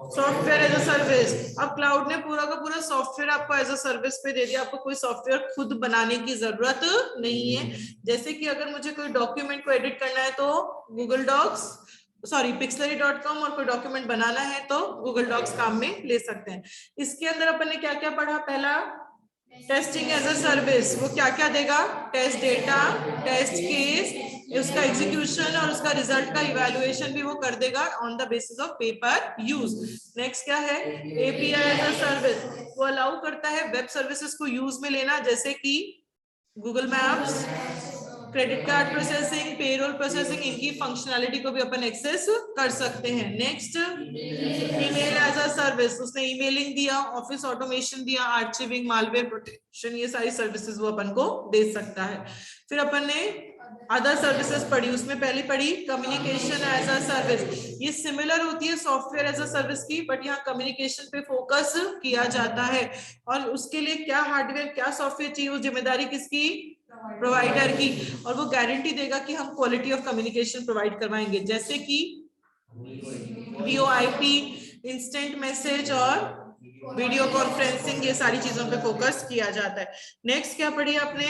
Software as a service. अब क्लाउड ने पूरा का पूरा सॉफ्टवेयर आपको एज अ सर्विस पे दे दिया, आपको कोई सॉफ्टवेयर खुद बनाने की जरूरत नहीं है। जैसे कि अगर मुझे कोई डॉक्यूमेंट को एडिट करना है तो गूगल डॉक्स, सॉरी pixlary.com, और कोई डॉक्यूमेंट बनाना है तो गूगल डॉक्स काम में ले सकते हैं। इसके अंदर अपन ने क्या क्या पढ़ा? पहला, टेस्टिंग एज अ सर्विस। वो क्या क्या देगा? टेस्ट डेटा, टेस्ट केस, उसका एग्जीक्यूशन और उसका रिजल्ट का इवैल्यूएशन भी वो कर देगा on the basis of paper use. Next क्या है? API as a service. वो अलाउ करता है वेब सर्विसेज को यूज में लेना, जैसे कि Google Maps, credit card processing, payroll processing, इनकी फंक्शनैलिटी को भी अपन एक्सेस कर सकते हैं। Next, email as a service. उसने ईमेलिंग दिया, ऑफिस ऑटोमेशन दिया, आर्चिविंग, मालवेयर प्रोटेक्शन, ये सारी सर्विसेज वो अपन को दे सकता है। फिर अपन ने अदर सर्विसेज पढ़ी, उसमें पहली पढ़ी कम्युनिकेशन एज अ सर्विस। ये सिमिलर होती है सॉफ्टवेयर एज अ सर्विस की, बट यहाँ कम्युनिकेशन पे फोकस किया जाता है। और उसके लिए क्या हार्डवेयर, क्या सॉफ्टवेयर चाहिए, वो जिम्मेदारी किसकी? प्रोवाइडर की। और वो गारंटी देगा कि हम क्वालिटी ऑफ कम्युनिकेशन प्रोवाइड करवाएंगे, जैसे कि VoIP, इंस्टेंट मैसेज और वीडियो कॉन्फ्रेंसिंग, ये सारी चीजों पे फोकस किया जाता है। नेक्स्ट क्या पढ़ी आपने?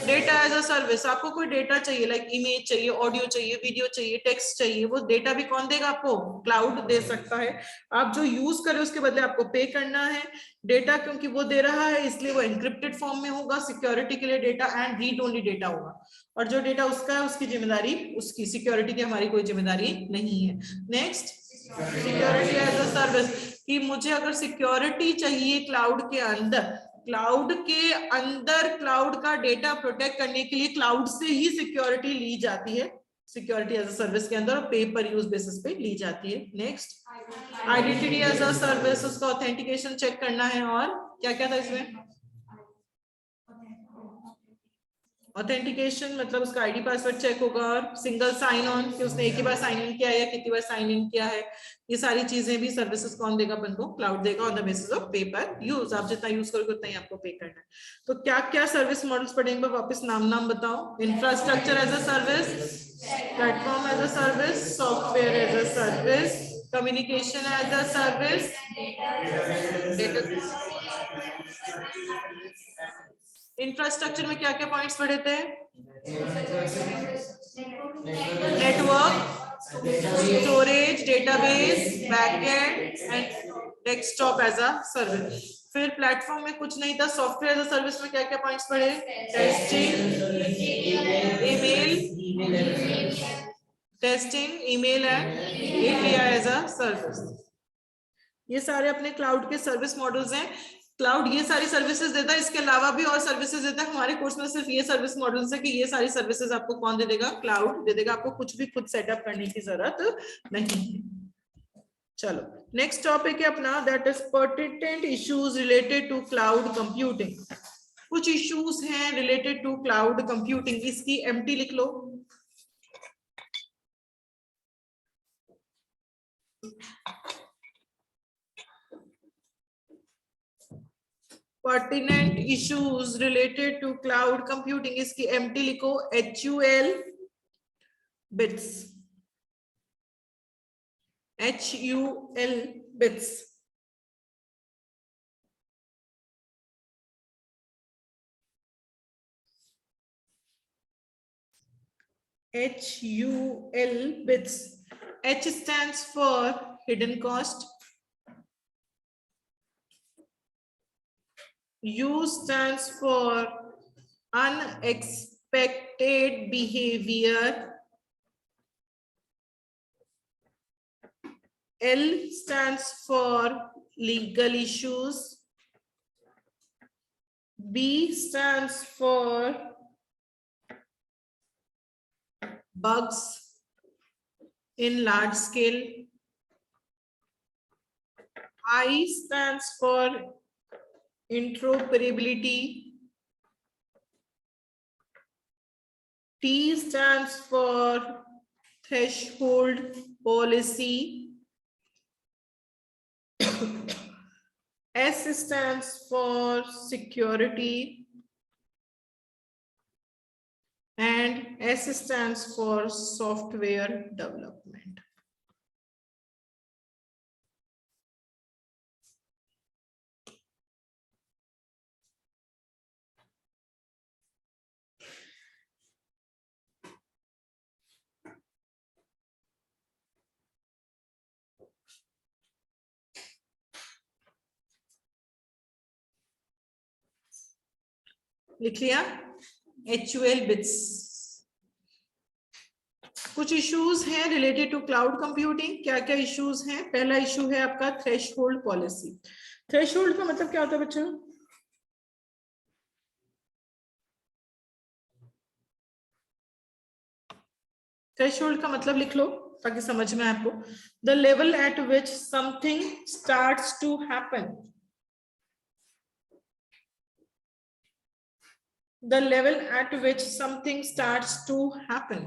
Data as a service. आपको कोई डेटा चाहिए, लाइक इमेज चाहिए, ऑडियो चाहिए, वीडियो चाहिए, टेक्स्ट चाहिए, वो डेटा भी कौन देगा आपको? क्लाउड दे सकता है। आप जो यूज करें उसके बदले आपको पे करना है। डेटा क्योंकि वो दे रहा है इसलिए वो एनक्रिप्टेड फॉर्म में होगा, सिक्योरिटी के लिए data and read only data होगा, और जो डेटा उसका है उसकी जिम्मेदारी उसकी, सिक्योरिटी की हमारी कोई जिम्मेदारी नहीं है। Next, security as a service, कि मुझे अगर सिक्योरिटी चाहिए क्लाउड के अंदर, क्लाउड का डेटा प्रोटेक्ट करने के लिए क्लाउड से ही सिक्योरिटी ली जाती है, सिक्योरिटी एज अ सर्विस के अंदर, और पे पर यूज बेसिस पे ली जाती है। Next, identity as a service, उसका ऑथेंटिकेशन चेक करना है, और क्या क्या था इसमें? ऑथेंटिकेशन मतलब उसका आईडी पासवर्ड चेक होगा, और सिंगल साइन ऑन कि उसने एक ही बार साइन इन किया है या कितनी बार साइन इन किया है। ये सारी चीजें भी सर्विसेज कौन देगा अपन को? क्लाउड देगा, ऑन द बेसिस ऑफ पे पर यूज। आप जितना यूज करोगे उतना ही आपको पे करना है। तो क्या क्या सर्विस मॉडल्स पढ़ेंगे, वापस नाम बताओ। Infrastructure as a service, platform as a service, software as a service, communication as a service, infrastructure में क्या क्या पॉइंट्स पढ़े थे? Network, storage, database, backend and desktop as a service. फिर प्लेटफॉर्म में कुछ नहीं था। सॉफ्टवेयर एज अ सर्विस में क्या क्या पॉइंट्स पढ़े? Testing, email and API as a service. ये सारे अपने क्लाउड के सर्विस मॉडल्स हैं। क्लाउड ये सारी सर्विसेज देता है, इसके अलावा भी और सर्विसेज देता है। हमारे कोर्स में सिर्फ ये सर्विस मॉडल्स है कि ये सारी सर्विसेज आपको कौन दे देगा? क्लाउड दे देगा। आपको कुछ भी खुद सेटअप करने की जरूरत नहीं है। चलो, नेक्स्ट टॉपिक है अपना, that is pertinent issues related to cloud computing. कुछ इश्यूज हैं रिलेटेड टू क्लाउड कंप्यूटिंग, इसकी एमटी लिख लो। Pertinent issues related to cloud computing, इसकी एमटी लिखो HUL bits, HUL bits. HUL bits. H stands for hidden cost. U stands for unexpected behavior. L stands for legal issues. B stands for bugs in large scale. I stands for interoperability. T stands for threshold policy. S stands for security. And S stands for software development. लिख लिया? HUL bits. कुछ issues हैं related to cloud computing. क्या क्या issues हैं? पहला issue है आपका थ्रेशहोल्ड पॉलिसी। थ्रेशहोल्ड का मतलब क्या होता है बच्चों? थ्रेशहोल्ड का मतलब लिख लो ताकि समझ में आपको। The level at which something starts to happen. The level at which something starts to happen.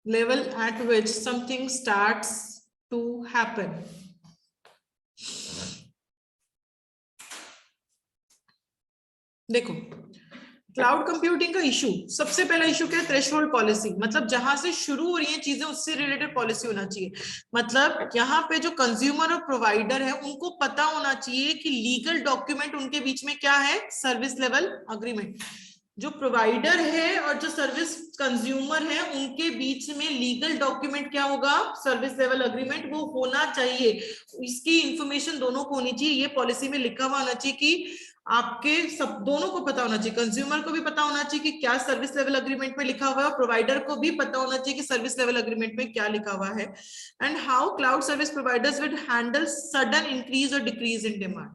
Level at which something starts to happen. देखो, क्लाउड कंप्यूटिंग का इशू, सबसे पहला इशू क्या है? थ्रेशोल्ड पॉलिसी, मतलब जहां से शुरू हो रही है चीजें उससे रिलेटेड पॉलिसी होना चाहिए। मतलब यहाँ पे जो कंज्यूमर और प्रोवाइडर है उनको पता होना चाहिए कि लीगल डॉक्यूमेंट उनके बीच में क्या है, सर्विस लेवल अग्रीमेंट। जो प्रोवाइडर है और जो सर्विस कंज्यूमर है उनके बीच में लीगल डॉक्यूमेंट क्या होगा, सर्विस लेवल अग्रीमेंट, वो होना चाहिए। इसकी इंफॉर्मेशन दोनों को होनी चाहिए, ये पॉलिसी में लिखा हुआ होना चाहिए कि आपके सब दोनों को पता होना चाहिए, कंज्यूमर को भी पता होना चाहिए कि क्या सर्विस लेवल अग्रीमेंट में लिखा हुआ है, प्रोवाइडर को भी पता होना चाहिए कि सर्विस लेवल अग्रीमेंट में क्या लिखा हुआ है। And how cloud service providers will handle sudden increase और डिक्रीज इन डिमांड,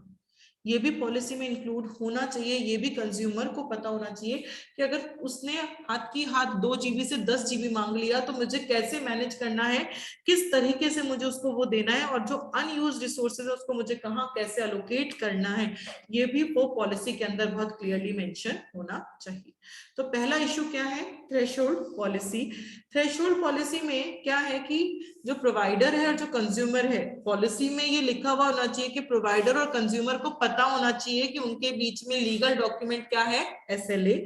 ये भी पॉलिसी में इंक्लूड होना चाहिए। ये भी कंज्यूमर को पता होना चाहिए कि अगर उसने हाथ की हाथ 2 GB से 10 GB मांग लिया तो मुझे कैसे मैनेज करना है, किस तरीके से मुझे उसको वो देना है, और जो अनयूज्ड रिसोर्सेज है उसको मुझे कहाँ कैसे एलोकेट करना है, ये भी वो पॉलिसी के अंदर बहुत क्लियरली मेंशन होना चाहिए। तो पहला इशू क्या है, थ्रेशोल्ड पॉलिसी। थ्रेशोल्ड पॉलिसी में क्या है कि जो प्रोवाइडर है और जो कंज्यूमर है, पॉलिसी में ये लिखा हुआ होना चाहिए कि प्रोवाइडर और कंज्यूमर को पता होना चाहिए कि उनके बीच में लीगल डॉक्यूमेंट क्या है, SLA।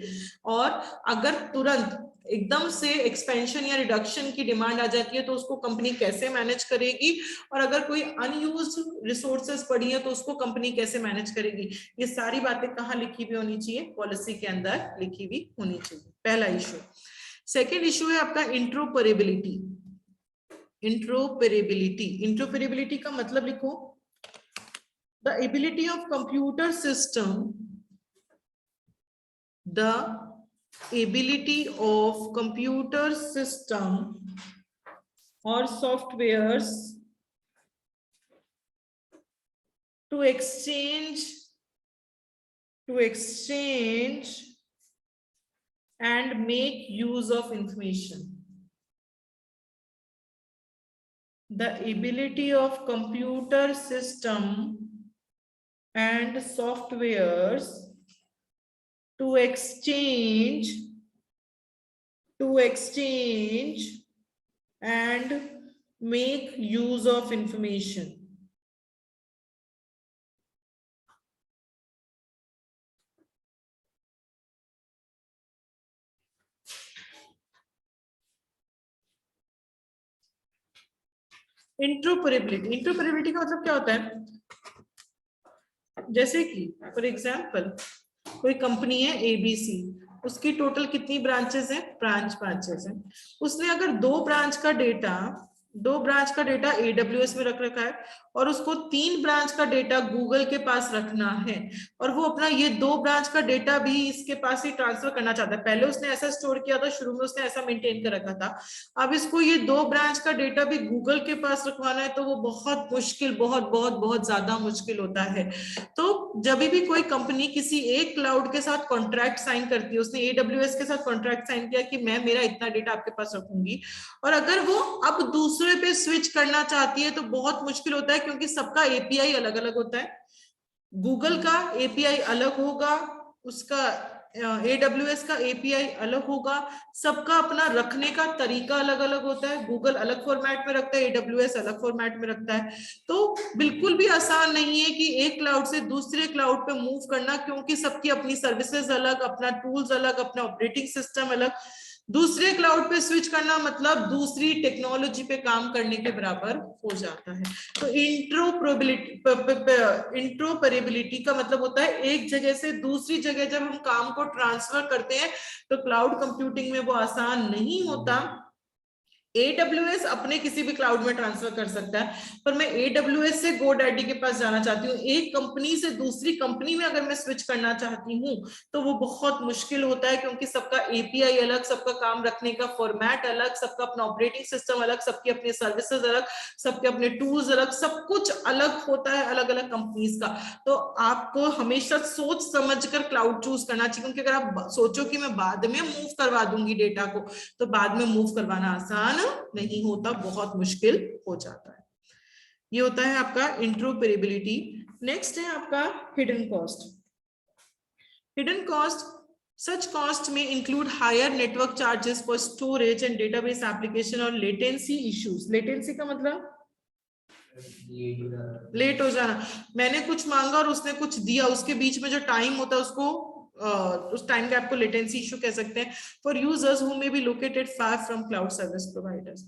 और अगर तुरंत एकदम से एक्सपेंशन या रिडक्शन की डिमांड आ जाती है तो उसको कंपनी कैसे मैनेज करेगी, और अगर कोई अनयूज्ड रिसोर्सेज पड़ी है तो उसको कंपनी कैसे मैनेज करेगी, ये सारी बातें कहाँ लिखी हुई होनी चाहिए, पॉलिसी के अंदर लिखी हुई होनी चाहिए। पहला इशू। सेकेंड इशू है आपका इंट्रोपरेबिलिटी। इंट्रोपरेबिलिटी, इंट्रोपरेबिलिटी का मतलब लिखो, the ability of computer system, the ability of computer system और softwares to exchange and make use of information. The ability of computer system and softwares to exchange and make use of information. इंट्रोपरेबिलिटी का मतलब क्या होता है, जैसे कि for example कोई company है ABC, उसकी टोटल कितनी ब्रांचेस हैं, ब्रांचेस हैं। उसने अगर दो ब्रांच का डेटा AWS में रख रखा है और उसको 3 ब्रांच का डेटा गूगल के पास रखना है, और वो अपना ये 2 ब्रांच का डेटा भी इसके पास ही ट्रांसफर करना चाहता है। पहले उसने ऐसा स्टोर किया था, शुरू में उसने ऐसा मेंटेन कर रखा था, अब इसको ये 2 ब्रांच का डेटा भी गूगल के पास रखवाना है, तो वो बहुत मुश्किल, बहुत ज्यादा मुश्किल होता है। तो जब भी कोई कंपनी किसी एक क्लाउड के साथ कॉन्ट्रैक्ट साइन करती है, उसने AWS के साथ कॉन्ट्रैक्ट साइन किया कि मैं मेरा इतना डेटा आपके पास रखूंगी, और अगर वो अब दूसरे पे स्विच करना चाहती है तो बहुत मुश्किल होता है, क्योंकि सबका API अलग अलग होता है। गूगल का API अलग होगा, उसका AWS का API अलग होगा, सबका अपना रखने का तरीका अलग अलग होता है। गूगल अलग फॉर्मेट में रखता है, AWS अलग फॉर्मेट में रखता है। तो बिल्कुल भी आसान नहीं है कि एक क्लाउड से दूसरे क्लाउड पे मूव करना, क्योंकि सबकी अपनी सर्विसेज अलग, अपना टूल्स अलग, अपना ऑपरेटिंग सिस्टम अलग। दूसरे क्लाउड पे स्विच करना मतलब दूसरी टेक्नोलॉजी पे काम करने के बराबर हो जाता है। तो इंट्रोपरेबिलिटी का मतलब होता है एक जगह से दूसरी जगह जब हम काम को ट्रांसफर करते हैं, तो क्लाउड कंप्यूटिंग में वो आसान नहीं होता। AWS अपने किसी भी क्लाउड में ट्रांसफर कर सकता है, पर मैं AWS से GoDaddy के पास जाना चाहती हूँ, एक कंपनी से दूसरी कंपनी में अगर मैं स्विच करना चाहती हूँ तो वो बहुत मुश्किल होता है, क्योंकि सबका API अलग, सबका काम रखने का फॉर्मेट अलग, सबका अपना ऑपरेटिंग सिस्टम अलग, सबकी अपनी सर्विसेज अलग, सबके अपने टूल्स अलग, सब कुछ अलग होता है अलग अलग कंपनीज का। तो आपको हमेशा सोच समझ कर क्लाउड चूज करना चाहिए, क्योंकि अगर आप सोचो कि मैं बाद में मूव करवा दूंगी डेटा को, तो बाद में मूव करवाना आसान नहीं होता, बहुत मुश्किल हो जाता है। ये होता है आपका इंट्रोपरेबिलिटी। नेक्स्ट है आपका hidden cost. Hidden cost, such cost may include higher network charges for storage and database application और latency issues। latency का मतलब लेट हो जाना। मैंने कुछ मांगा और उसने कुछ दिया, उसके बीच में जो टाइम होता है उसको उस टाइम गैप को लेटेंसी इशू कह सकते हैं for users who may be located far from cloud service providers.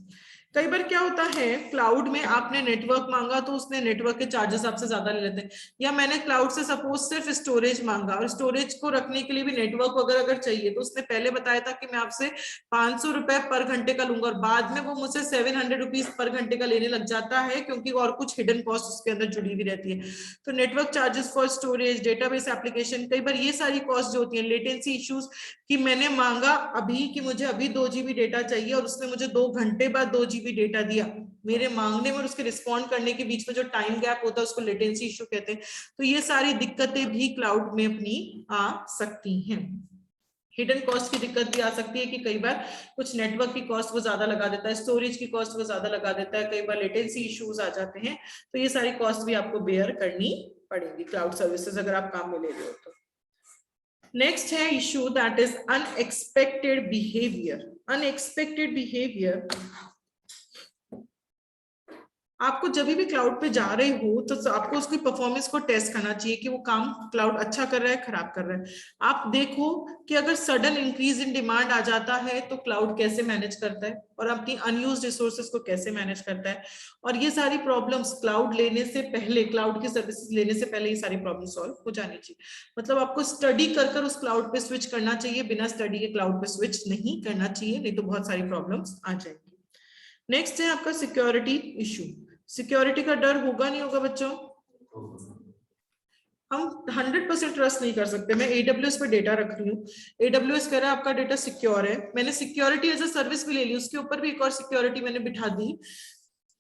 कई बार क्या होता है, क्लाउड में आपने नेटवर्क मांगा तो उसने नेटवर्क के चार्जेस आपसे ज्यादा ले लेते हैं, या मैंने क्लाउड से सपोज सिर्फ स्टोरेज मांगा और स्टोरेज को रखने के लिए भी नेटवर्क वगैरह अगर चाहिए, तो उसने पहले बताया था कि मैं आपसे 500 रुपए पर घंटे का लूंगा और बाद में वो मुझसे 700 रुपीज पर घंटे का लेने लग जाता है, क्योंकि और कुछ हिडन कॉस्ट उसके अंदर जुड़ी हुई रहती है। तो network charges for storage, database application, कई बार ये सारी कॉस्ट जो होती है, लेटेंसी इश्यूज कि मैंने मांगा अभी कि मुझे अभी 2 GB डेटा चाहिए और उसने मुझे 2 घंटे बाद 2 GB डेटा दिया, मेरे मांगने में और उसके रिस्पॉन्ड करने के बीच में जो टाइम गैप होता है उसको लेटेंसी इशू कहते हैं। तो ये सारी दिक्कतें भी क्लाउड में अपनी आ सकती हैं। हिडन कॉस्ट की दिक्कत भी आ सकती है कि कई बार कुछ नेटवर्क की कॉस्ट वो ज्यादा लगा देता है, स्टोरेज की कॉस्ट वो ज्यादा लगा देता है, कई बार लेटेंसी इश्यूज आ जाते हैं, तो ये सारी कॉस्ट भी आपको बेयर करनी पड़ेगी क्लाउड सर्विसेज अगर आप काम में ले रहे हो तो। नेक्स्ट है issue that is unexpected behaviour. Unexpected behaviour, आपको जब भी क्लाउड पे जा रहे हो तो आपको उसकी परफॉर्मेंस को टेस्ट करना चाहिए कि वो काम क्लाउड अच्छा कर रहा है, खराब कर रहा है। आप देखो कि अगर सडन इंक्रीज इन डिमांड आ जाता है तो क्लाउड कैसे मैनेज करता है और अपनी अनयूज्ड रिसोर्सेज को कैसे मैनेज करता है, और ये सारी प्रॉब्लम्स क्लाउड लेने से पहले, क्लाउड की सर्विसेज लेने से पहले ये सारी प्रॉब्लम सॉल्व हो जानी चाहिए। मतलब आपको स्टडी कर उस क्लाउड पे स्विच करना चाहिए, बिना स्टडी के क्लाउड पे स्विच नहीं करना चाहिए, नहीं तो बहुत सारी प्रॉब्लम्स आ जाएंगी। नेक्स्ट है आपका सिक्योरिटी इशू। सिक्योरिटी का डर होगा नहीं होगा बच्चों? हम 100% ट्रस्ट नहीं कर सकते। मैं AWS पे डेटा रख रही हूँ, AWS कह रहा है आपका डेटा सिक्योर है, मैंने सिक्योरिटी एज अ सर्विस भी ले ली, उसके ऊपर भी एक और सिक्योरिटी मैंने बिठा दी,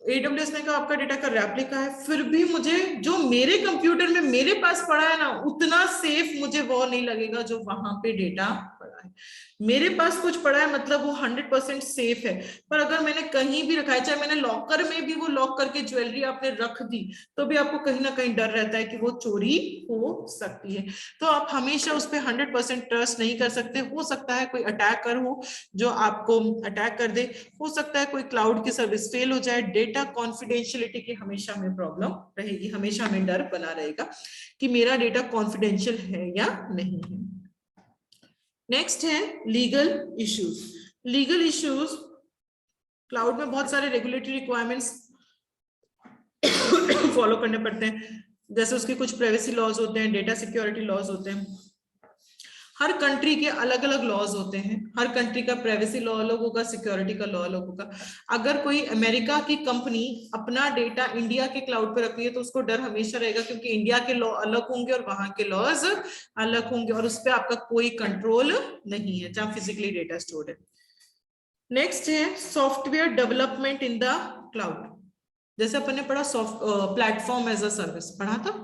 AWS ने कहा आपका डेटा का रेप्लिका है, फिर भी मुझे जो मेरे कंप्यूटर में मेरे पास पड़ा है ना, उतना सेफ मुझे वो नहीं लगेगा जो वहां पे डेटा पड़ा है। मेरे पास कुछ पड़ा है मतलब वो 100% सेफ है, पर अगर मैंने कहीं भी रखा है, चाहे मैंने लॉकर में भी वो लॉक करके ज्वेलरी आपने रख दी, तो भी आपको कहीं ना कहीं डर रहता है कि वो चोरी हो सकती है। तो आप हमेशा उस पर 100% ट्रस्ट नहीं कर सकते। हो सकता है कोई अटैकर हो जो आपको अटैक कर दे, हो सकता है कोई क्लाउड की सर्विस फेल हो जाए, डेटा कॉन्फिडेंशियलिटी की हमेशा में प्रॉब्लम रहेगी, हमेशा में डर बना रहेगा कि मेरा डेटा कॉन्फिडेंशियल है या नहीं है। नेक्स्ट है legal issues. Legal issues, cloud में बहुत सारे रेगुलेटरी रिक्वायरमेंट्स फॉलो करने पड़ते हैं, जैसे उसके कुछ प्राइवेसी लॉज होते हैं, डेटा सिक्योरिटी लॉज होते हैं, हर कंट्री के अलग अलग लॉज होते हैं, हर कंट्री का प्राइवेसी लॉ अलग होगा, सिक्योरिटी का लॉ अलग होगा। अगर कोई अमेरिका की कंपनी अपना डेटा इंडिया के क्लाउड पे रख रही है तो उसको डर हमेशा रहेगा, क्योंकि इंडिया के लॉ अलग होंगे और वहां के लॉज अलग होंगे और उस पर आपका कोई कंट्रोल नहीं है जहां फिजिकली डेटा स्टोर्ड है। नेक्स्ट है software development in the cloud. जैसे अपन ने पढ़ा प्लेटफॉर्म एज अ सर्विस पढ़ा था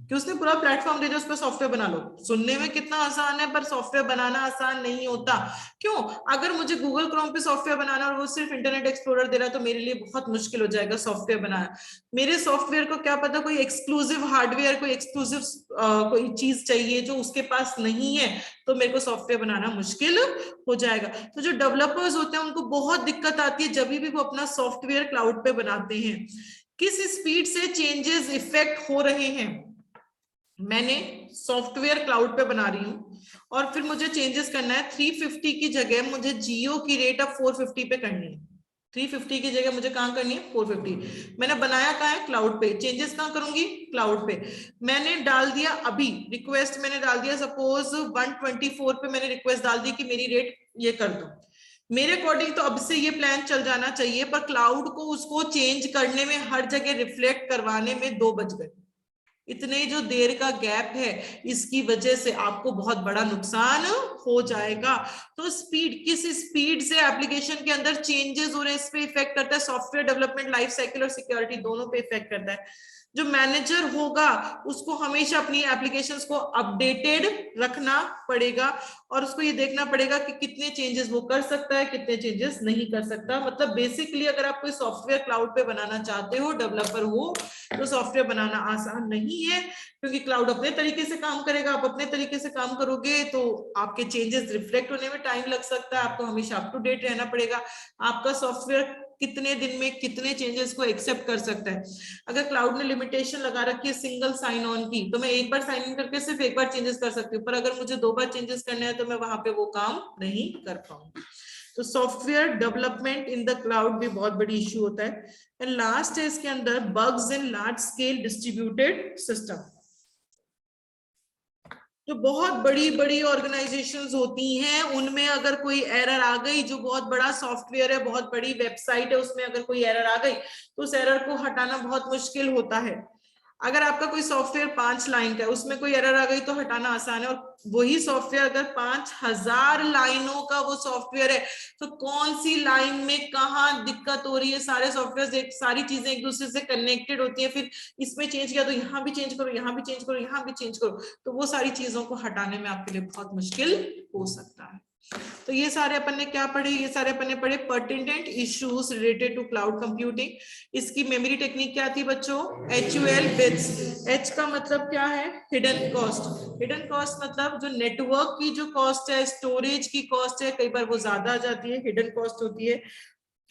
कि उसने पूरा प्लेटफॉर्म दे दिया, उस पर सॉफ्टवेयर बना लो। सुनने में कितना आसान है, पर सॉफ्टवेयर बनाना आसान नहीं होता। क्यों? अगर मुझे गूगल क्रोम पे सॉफ्टवेयर बनाना और वो सिर्फ इंटरनेट एक्सप्लोरर दे रहा है तो मेरे लिए बहुत मुश्किल हो जाएगा सॉफ्टवेयर बनाना। मेरे सॉफ्टवेयर को क्या पता कोई एक्सक्लूसिव हार्डवेयर, कोई एक्सक्लूसिव कोई चीज चाहिए जो उसके पास नहीं है, तो मेरे को सॉफ्टवेयर बनाना मुश्किल हो जाएगा। तो जो डेवलपर्स होते हैं उनको बहुत दिक्कत आती है जब भी वो अपना सॉफ्टवेयर क्लाउड पे बनाते हैं। किस स्पीड से चेंजेस इफेक्ट हो रहे हैं। मैंने सॉफ्टवेयर क्लाउड पे बना रही हूं और फिर मुझे चेंजेस करना है, 350 की जगह मुझे जियो की रेट अब 450 पे करनी है। 350 की जगह मुझे कहां करनी है? 450। मैंने बनाया कहां है? क्लाउड पे। चेंजेस कहां करूंगी? क्लाउड पे। मैंने डाल दिया अभी रिक्वेस्ट, मैंने डाल दिया सपोज 124 पे मैंने रिक्वेस्ट डाल दी कि मेरी रेट ये कर दो। मेरे अकॉर्डिंग तो अब से ये प्लान चल जाना चाहिए, पर क्लाउड को उसको चेंज करने में, हर जगह रिफ्लेक्ट करवाने में 2 बज गए। इतने जो देर का गैप है इसकी वजह से आपको बहुत बड़ा नुकसान हो जाएगा। तो स्पीड, किस स्पीड से एप्लीकेशन के अंदर चेंजेस हो रहे हैं इस पे इफेक्ट करता है। सॉफ्टवेयर डेवलपमेंट लाइफ साइकिल और सिक्योरिटी दोनों पे इफेक्ट करता है। जो मैनेजर होगा उसको हमेशा अपनी एप्लीकेशंस को अपडेटेड रखना पड़ेगा और उसको ये देखना पड़ेगा कि कितने चेंजेस वो कर सकता है, कितने चेंजेस नहीं कर सकता। मतलब बेसिकली अगर आप कोई सॉफ्टवेयर क्लाउड पे बनाना चाहते हो, डेवलपर हो, तो सॉफ्टवेयर बनाना आसान नहीं है, क्योंकि क्लाउड अपने तरीके से काम करेगा, आप अपने तरीके से काम करोगे तो आपके चेंजेस रिफ्लेक्ट होने में टाइम लग सकता है। आपको हमेशा अप टू डेट रहना पड़ेगा। आपका सॉफ्टवेयर कितने दिन में कितने चेंजेस को एक्सेप्ट कर सकता है। अगर क्लाउड ने लिमिटेशन लगा रखी है सिंगल साइन ऑन की, तो मैं एक बार साइन इन करके सिर्फ एक बार चेंजेस कर सकती हूँ, पर अगर मुझे 2 बार चेंजेस करने हैं तो मैं वहां पे वो काम नहीं कर पाऊंगी। तो software development in the cloud भी बहुत बड़ी इश्यू होता है। एंड लास्ट है इसके अंदर bugs in large scale distributed system. जो बहुत बड़ी बड़ी ऑर्गेनाइजेशंस होती हैं उनमें अगर कोई एरर आ गई, जो बहुत बड़ा सॉफ्टवेयर है, बहुत बड़ी वेबसाइट है, उसमें अगर कोई एरर आ गई तो उस एरर को हटाना बहुत मुश्किल होता है। अगर आपका कोई सॉफ्टवेयर 5 लाइन का है, उसमें कोई एरर आ गई तो हटाना आसान है, और वही सॉफ्टवेयर अगर 5000 लाइनों का वो सॉफ्टवेयर है तो कौन सी लाइन में कहाँ दिक्कत हो रही है, सारे सॉफ्टवेयर सारी चीजें एक दूसरे से कनेक्टेड होती है, फिर इसमें चेंज किया तो यहाँ भी चेंज करो, यहाँ भी चेंज करो, यहाँ भी चेंज करो, तो वो सारी चीजों को हटाने में आपके लिए बहुत मुश्किल हो सकता है। तो ये सारे अपन ने क्या पढ़े, ये सारे अपन ने पढ़े pertinent issues related to cloud computing. इसकी मेमोरी टेक्निक क्या थी बच्चों, HUL बिट्स। H का मतलब क्या है, हिडन कॉस्ट। हिडन कॉस्ट मतलब जो नेटवर्क की जो कॉस्ट है, स्टोरेज की कॉस्ट है, कई बार वो ज्यादा आ जाती है, हिडन कॉस्ट होती है।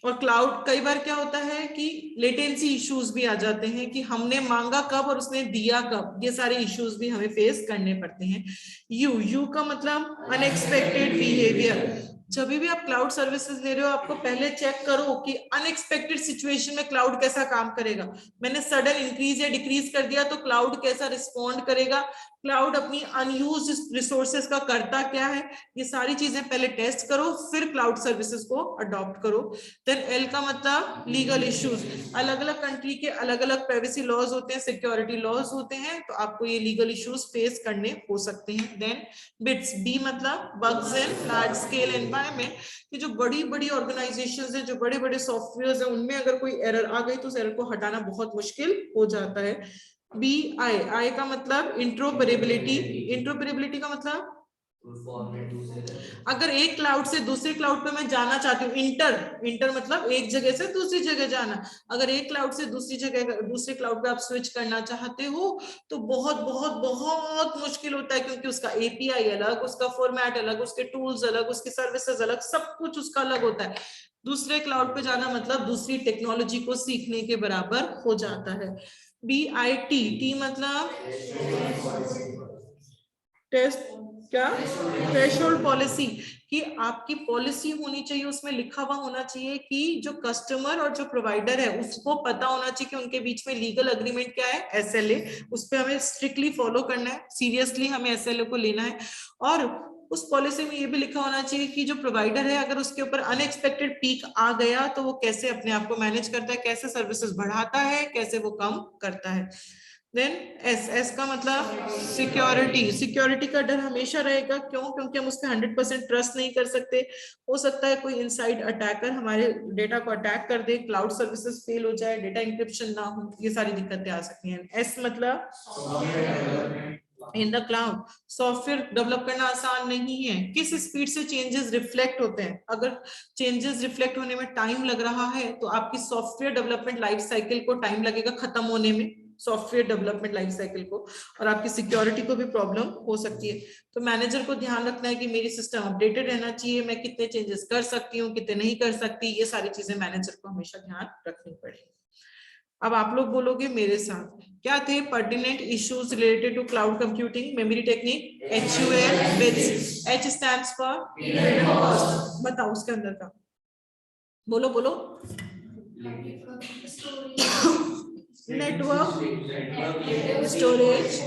और क्लाउड कई बार क्या होता है कि लेटेंसी इश्यूज भी आ जाते हैं कि हमने मांगा कब और उसने दिया कब, ये सारे इश्यूज भी हमें फेस करने पड़ते हैं। यू का मतलब अनएक्सपेक्टेड बिहेवियर। जब भी आप क्लाउड सर्विसेज ले रहे हो आपको पहले चेक करो कि अनएक्सपेक्टेड सिचुएशन में क्लाउड कैसा काम करेगा। मैंने सडन इंक्रीज या डिक्रीज कर दिया तो क्लाउड कैसा रिस्पॉन्ड करेगा, क्लाउड अपनी अनयूज्ड रिसोर्सेज का करता क्या है, ये सारी चीजें पहले टेस्ट करो, फिर क्लाउड सर्विसेज को अडॉप्ट करो। देन एल का मतलब लीगल इश्यूज। अलग अलग कंट्री के अलग अलग प्राइवेसी लॉज होते हैं, सिक्योरिटी लॉज होते हैं, तो आपको ये लीगल इश्यूज फेस करने हो सकते हैं। देन बिट्स, बी मतलब bugs in large scale environment. ये जो बड़ी बड़ी ऑर्गेनाइजेशंस है, जो बड़े बड़े सॉफ्टवेयर है, उनमें अगर कोई एरर आ गई तो उस एरर को हटाना बहुत मुश्किल हो जाता है। बी आई, आई का मतलब इंट्रोपरेबिलिटी। इंट्रोपरेबिलिटी का मतलब अगर एक क्लाउड से दूसरे क्लाउड पे मैं जाना चाहती हूँ, इंटर मतलब एक जगह से दूसरी जगह जाना, अगर एक क्लाउड से दूसरी जगह दूसरे क्लाउड पे आप स्विच करना चाहते हो तो बहुत बहुत बहुत मुश्किल होता है, क्योंकि उसका एपीआई अलग, उसका फॉर्मेट अलग, उसके टूल्स अलग, उसकी सर्विसेज अलग, सब कुछ उसका अलग होता है। दूसरे क्लाउड पे जाना मतलब दूसरी टेक्नोलॉजी को सीखने के बराबर हो जाता है। BIT, टी मतलब टेस्ट, क्या, थ्रेशोल्ड पॉलिसी, कि आपकी पॉलिसी होनी चाहिए, उसमें लिखा हुआ होना चाहिए कि जो कस्टमर और जो प्रोवाइडर है उसको पता होना चाहिए कि उनके बीच में लीगल एग्रीमेंट क्या है, SLA, उस पर हमें स्ट्रिक्टली फॉलो करना है, सीरियसली हमें SLA को लेना है। और उस पॉलिसी में ये भी लिखा होना चाहिए कि जो प्रोवाइडर है अगर उसके ऊपर अनएक्सपेक्टेड पीक आ गया तो वो कैसे अपने आप को मैनेज करता है, कैसे सर्विसेज बढ़ाता है, कैसे वो कम करता है। देन एस का मतलब सिक्योरिटी। सिक्योरिटी का डर हमेशा रहेगा, क्यों, क्योंकि हम उस पर 100% ट्रस्ट नहीं कर सकते। हो सकता है कोई इनसाइड अटैकर हमारे डेटा को अटैक कर दे, क्लाउड सर्विसेज फेल हो जाए, डेटा इंक्रिप्शन ना हो, ये सारी दिक्कतें आ सकती हैं। एस मतलब in the cloud, software develop करना आसान नहीं है। किस स्पीड से चेंजेस रिफ्लेक्ट होते हैं, अगर चेंजेस रिफ्लेक्ट होने में टाइम लग रहा है तो आपकी सॉफ्टवेयर डेवलपमेंट लाइफ साइकिल को टाइम लगेगा खत्म होने में, सॉफ्टवेयर डेवलपमेंट लाइफ साइकिल को, और आपकी सिक्योरिटी को भी प्रॉब्लम हो सकती है। तो मैनेजर को ध्यान रखना है कि मेरी सिस्टम अपडेटेड रहना चाहिए, मैं कितने चेंजेस कर सकती हूँ, कितने नहीं कर सकती, ये सारी चीजें मैनेजर को हमेशा ध्यान रखनी पड़ेगी। अब आप लोग बोलोगे मेरे साथ, क्या थे pertinent issues related to cloud computing, memory technique, HUL bits. H stands for, बताओ उसके अंदर का, बोलो बोलो। Network, storage,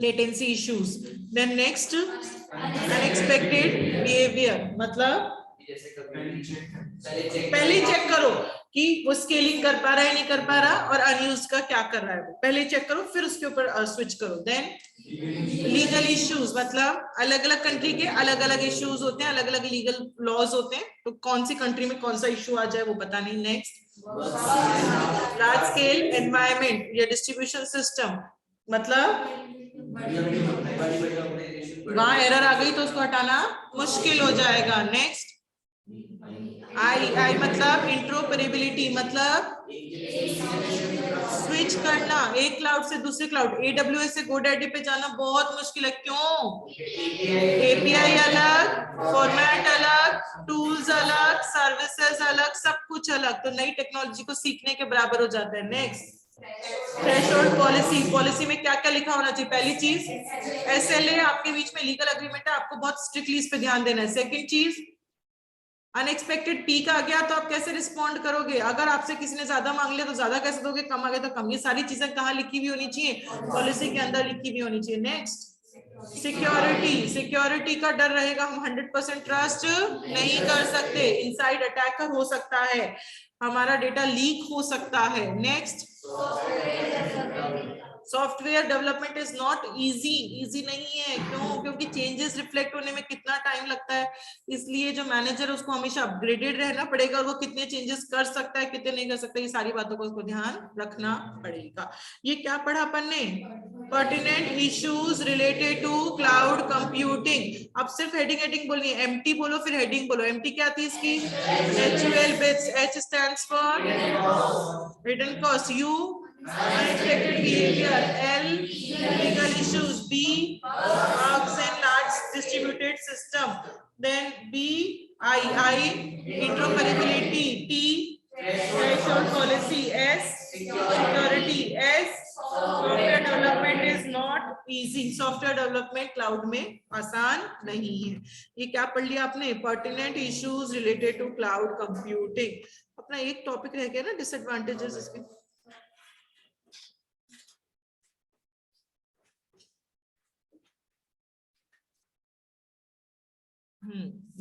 latency issues. Then next unexpected behaviour, मतलब पहले चेक करो कि वो स्केलिंग कर पा रहा है नहीं कर पा रहा, और अनयूज का क्या कर रहा है, वो पहले चेक करो फिर उसके ऊपर स्विच करो। देन लीगल इश्यूज, मतलब अलग अलग कंट्री के अलग अलग इश्यूज होते हैं, अलग अलग लीगल लॉज होते हैं, तो कौन सी कंट्री में कौन सा इश्यू आ जाए वो पता नहीं। नेक्स्ट लार्ज स्केल एनवायरनमेंट या डिस्ट्रीब्यूशन सिस्टम, मतलब वहां एरर आ गई तो उसको हटाना मुश्किल हो जाएगा। नेक्स्ट आई मतलब इंट्रोपरेबिलिटी, मतलब स्विच करना एक क्लाउड से दूसरे क्लाउड, AWS से GoDaddy पे जाना बहुत मुश्किल है। क्यों? API अलग, फॉर्मेट अलग, टूल्स अलग, सर्विसेज अलग, सब कुछ अलग, तो नई टेक्नोलॉजी को सीखने के बराबर हो जाता है। नेक्स्ट, थ्रेशोल्ड पॉलिसी, पॉलिसी में क्या क्या लिखा होना चाहिए? पहली चीज SLA, आपके बीच में लीगल एग्रीमेंट है, आपको बहुत स्ट्रिक्टली इस पे ध्यान देना है। सेकंड चीज, अनएक्सपेक्टेड पीक आ गया तो आप कैसे रिस्पॉन्ड करोगे? अगर आपसे किसी ने ज्यादा मांग लिया तो ज्यादा कैसे दोगे, कम आ गया तो कम। ये सारी चीजें कहाँ लिखी हुई होनी चाहिए? पॉलिसी के अंदर लिखी हुई होनी चाहिए। नेक्स्ट, सिक्योरिटी, सिक्योरिटी का डर रहेगा, हम 100% ट्रस्ट नहीं कर सकते, इनसाइड अटैकर हो सकता है, हमारा डेटा लीक हो सकता है। Next, software development is not easy, easy नहीं है। क्यों? क्योंकि चेंजेस रिफ्लेक्ट होने में कितना टाइम लगता है, इसलिए जो मैनेजर उसको हमेशा अपग्रेडेड रहना पड़ेगा, और वो कितने चेंजेस कर सकता है, कितने नहीं कर सकता, ये सारी बातों को उसको ध्यान रखना पड़ेगा। ये क्या पढ़ा अपन ने? Pertinent issues related to cloud computing. अब सिर्फ हेडिंग बोलनी है, एमटी बोलो फिर हेडिंग बोलो। एमटी क्या थी इसकी? HUL bits, H stands for hidden cost, U unexpected behavior, L legal issues, B bugs and large distributed system, then I interoperability, T threshold policy, S security, S software development is not easy, software development cloud में आसान नहीं है। ये क्या पढ़ लिया आपने? pertinent issues related to cloud computing। अपना एक टॉपिक रह गया ना, डिसएडवांटेजेस इसके।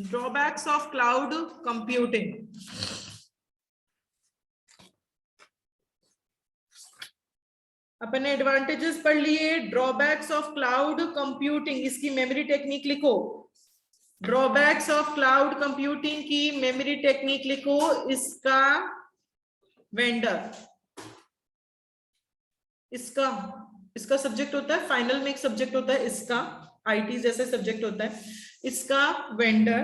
Drawbacks of cloud computing. अपन ने एडवांटेजेस पढ़ लिए, ड्रॉबैक्स ऑफ क्लाउड कंप्यूटिंग, इसकी मेमोरी टेक्निक लिखो। ड्रॉबैक्स ऑफ क्लाउड कंप्यूटिंग की मेमोरी टेक्निक लिखो। इसका वेंडर, इसका सब्जेक्ट होता है, फाइनल में एक सब्जेक्ट होता है इसका, IT जैसे सब्जेक्ट होता है। इसका वेंडर,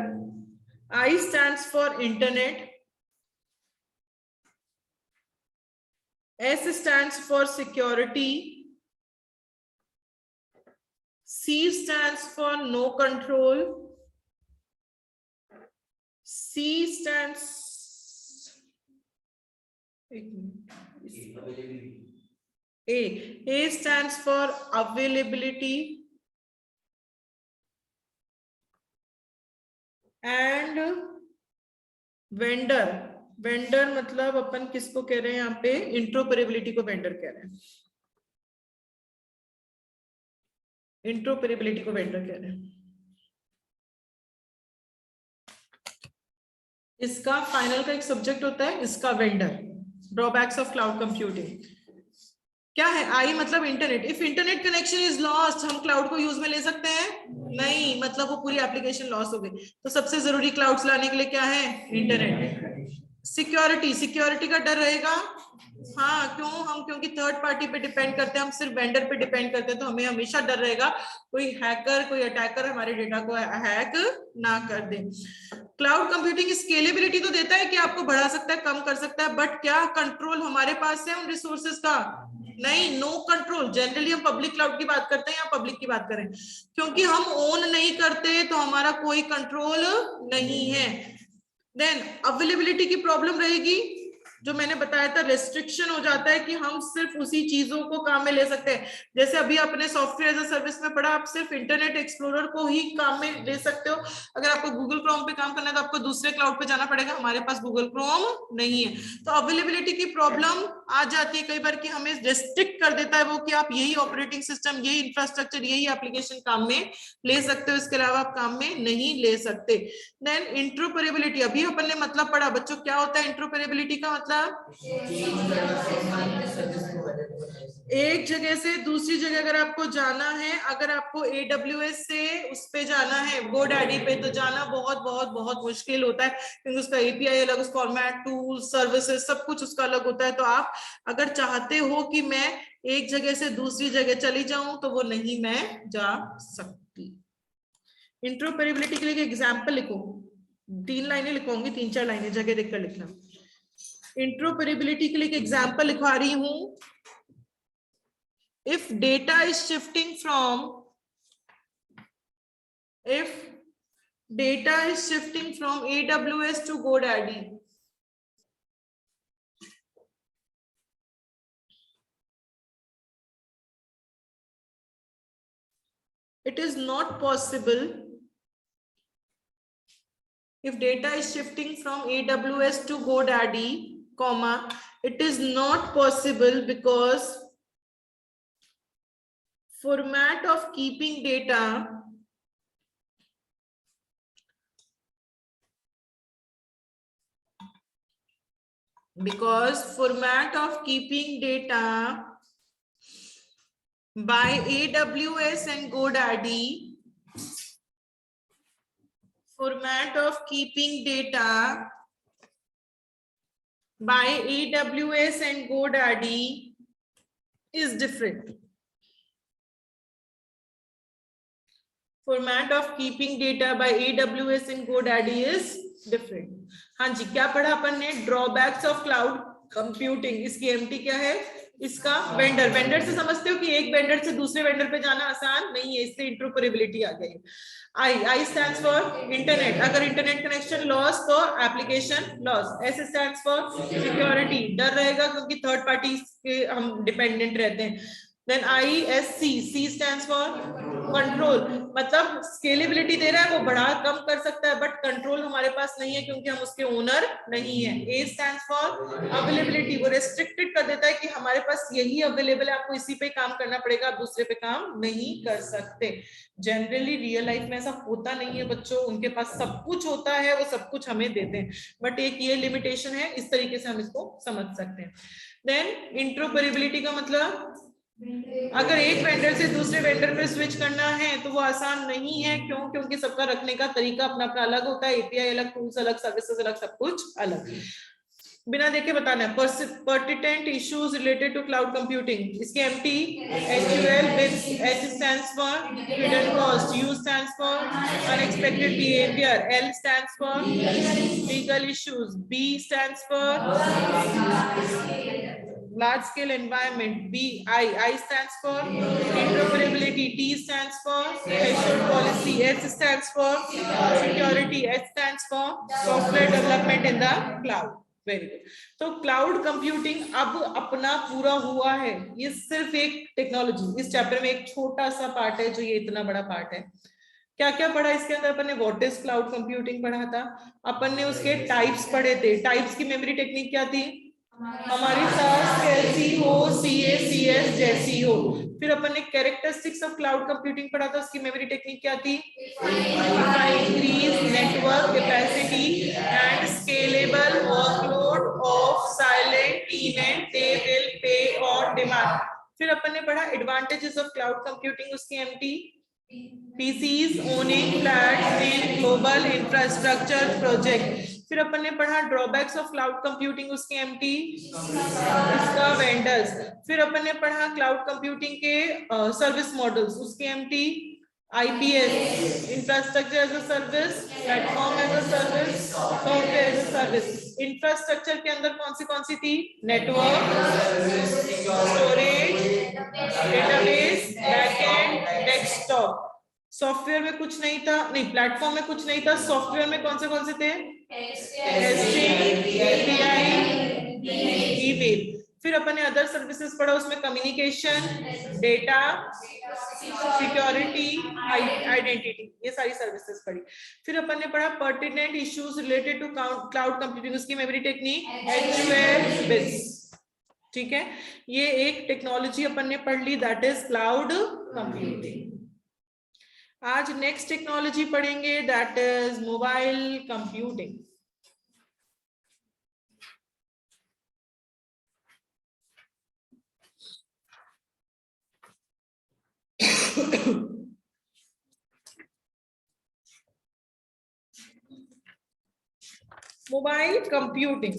I stands for internet, S stands for security, C stands for no control, C stands A stands for availability, and vendor, vendor मतलब अपन किसको कह रहे हैं यहाँ पे? इंट्रोपरेबिलिटी को वेंडर कह रहे हैं, इंट्रोपरेबिलिटी को वेंडर कह रहे हैं। इसका फाइनल का एक सब्जेक्ट होता है, इसका vendor. Drawbacks of cloud computing क्या है? आई मतलब internet. If internet connection is lost, हम क्लाउड को यूज में ले सकते हैं? नहीं, मतलब वो पूरी एप्लीकेशन लॉस हो गई। तो सबसे जरूरी क्लाउड्स लाने के लिए क्या है? इंटरनेट। सिक्योरिटी, सिक्योरिटी का डर रहेगा। हाँ, क्यों? हम क्योंकि थर्ड पार्टी पे डिपेंड करते हैं, हम सिर्फ वेंडर पे डिपेंड करते हैं, तो हमें हमेशा डर रहेगा कोई हैकर, कोई अटैकर हमारे डेटा को हैक ना कर दे। क्लाउड कंप्यूटिंग स्केलेबिलिटी तो देता है कि आपको बढ़ा सकता है, कम कर सकता है, बट क्या कंट्रोल हमारे पास है उन रिसोर्सेज का? नहीं, नो कंट्रोल। जनरली हम पब्लिक क्लाउड की बात करते हैं या पब्लिक की बात करें, क्योंकि हम ओन नहीं करते तो हमारा कोई कंट्रोल नहीं है। देन अवेलेबिलिटी की प्रॉब्लम रहेगी, जो मैंने बताया था, रेस्ट्रिक्शन हो जाता है कि हम सिर्फ उसी चीजों को काम में ले सकते हैं। जैसे अभी अपने सॉफ्टवेयर एज अ सर्विस में पढ़ा, आप सिर्फ इंटरनेट एक्सप्लोरर को ही काम में ले सकते हो। अगर आपको गूगल क्रोम पे काम करना है तो आपको दूसरे क्लाउड पे जाना पड़ेगा, हमारे पास गूगल क्रोम नहीं है। तो अवेलेबिलिटी की प्रॉब्लम आ जाती है कई बार कि हमें रेस्ट्रिक्ट कर देता है वो कि आप यही ऑपरेटिंग सिस्टम, यही इंफ्रास्ट्रक्चर, यही एप्लीकेशन काम में ले सकते हो, इसके अलावा आप काम में नहीं ले सकते। देन इंट्रोपरेबिलिटी, अभी अपन ने मतलब पढ़ा बच्चों, क्या होता है इंट्रोपरेबिलिटी का मतलब? एक जगह से दूसरी जगह अगर आपको जाना है, अगर आपको AWS से उस पे जाना है, GoDaddy पे, तो जाना बहुत बहुत बहुत मुश्किल होता है, क्योंकि उसका API अलग, उसका फॉर्मेट, टूल, सर्विसेज, सब कुछ उसका अलग होता है। तो आप अगर चाहते हो कि मैं एक जगह से दूसरी जगह चली जाऊं, तो वो नहीं मैं जा सकती। इंट्रोपरेबिलिटी के लिए एग्जाम्पल लिखो, 3 लाइनें लिखूंगी, 3-4 लाइनें, जगह देखकर लिखना। इंट्रोपरेबिलिटी के लिए एग्जाम्पल लिखवा रही हूं, if data is shifting from AWS to GoDaddy, it is not possible. If data is shifting from AWS to GoDaddy, comma, it is not possible because format of keeping data by AWS and GoDaddy, format of keeping data by AWS and GoDaddy is different. Format of keeping data by AWS and GoDaddy is different. हाँ जी, क्या पढ़ा अपन ने? Drawbacks of cloud computing. इसकी MT क्या है? इसका vendor से समझते हो कि एक वेंडर से दूसरे वेंडर पे जाना आसान नहीं है, इससे इंटरऑपरेबिलिटी आ गई. आई स्टैंड्स फॉर इंटरनेट. अगर इंटरनेट कनेक्शन लॉस तो application loss. S stands for security. डर रहेगा क्योंकि थर्ड पार्टी के हम डिपेंडेंट रहते हैं. Then ISC, C stands for control. मतलब स्केलेबिलिटी दे रहा है, वो बढ़ा कम कर सकता है, बट कंट्रोल हमारे पास नहीं है क्योंकि हम उसके ओनर नहीं है. A stands for availability. वो रेस्ट्रिक्टेड कर देता है कि हमारे पास यही अवेलेबल है, आपको इसी पे काम करना पड़ेगा, आप दूसरे पे काम नहीं कर सकते. जनरली रियल लाइफ में ऐसा होता नहीं है बच्चों. उनके पास सब कुछ होता है, वो सब कुछ हमें देते हैं, बट एक ये लिमिटेशन है. इस तरीके से हम इसको समझ सकते हैं. देन इंटरऑपरेबिलिटी का मतलब अगर एक वेंडर से दूसरे वेंडर पे स्विच करना है तो वो आसान नहीं है. क्यों? क्योंकि सबका रखने का तरीका अपना अपना अलग होता है. एपीआई अलग, टूल्स अलग, सर्विसेज अलग, सब कुछ अलग. बिना देखे बताना है. Pertinent issues related to cloud computing. इसके MT HUL bits. H stands for hidden cost. U stands for unexpected behaviour. L stands for legal issues. B stands for large scale environment. I stands for interoperability. T stands for threshold policy. S stands for security. S stands for software development in the cloud. Very good. तो cloud computing अब अपना पूरा हुआ है. ये सिर्फ एक technology. इस चैप्टर में एक छोटा सा पार्ट है जो ये इतना बड़ा पार्ट है. क्या क्या पढ़ा इसके अंदर? अपन ने व्हाट इज क्लाउड कंप्यूटिंग पढ़ा था. अपन ने उसके टाइप्स पढ़े थे. टाइप्स की मेमोरी टेक्निक क्या थी? हमारी सास कैसी हो, CACS जैसी हो. फिर अपन ने कैरेक्टरिस्टिक्स ऑफ क्लाउड कंप्यूटिंग पढ़ा था. उसकी मेमोरी टेक्निक क्या थी? Increase network capacity and scalable workload of silent tenant, they will pay on demand. फिर अपन ने पढ़ा एडवांटेजेस ऑफ क्लाउड कंप्यूटिंग. उसकी MT PCs owning flats in global infrastructure project. फिर अपन ने पढ़ा ड्रॉबैक्स ऑफ क्लाउड कंप्यूटिंग. उसकी एमटी इसका वेंडर्स. फिर अपन ने पढ़ा क्लाउड कंप्यूटिंग के सर्विस मॉडल्स. उसकी MT IPS, infrastructure as a service, platform as a service, software as a service. Infrastructure के अंदर कौन सी थी? Network, storage, database, backend, desktop. Software में कुछ नहीं था, नहीं प्लेटफॉर्म में कुछ नहीं था. सॉफ्टवेयर में कौन से थे? API, email. फिर अपन ने अदर सर्विसेज पढ़ा. उसमें कम्युनिकेशन, डेटा, सिक्योरिटी, आइडेंटिटी, ये सारी सर्विसेज पढ़ी. फिर अपन ने पढ़ा pertinent issues related to cloud computing. उसकी मेमोरी टेक्निक HUL बिट्स. ठीक है, ये एक टेक्नोलॉजी अपन ने पढ़ ली, दैट इज क्लाउड कंप्यूटिंग. आज नेक्स्ट टेक्नोलॉजी पढ़ेंगे, that is mobile computing. Mobile computing.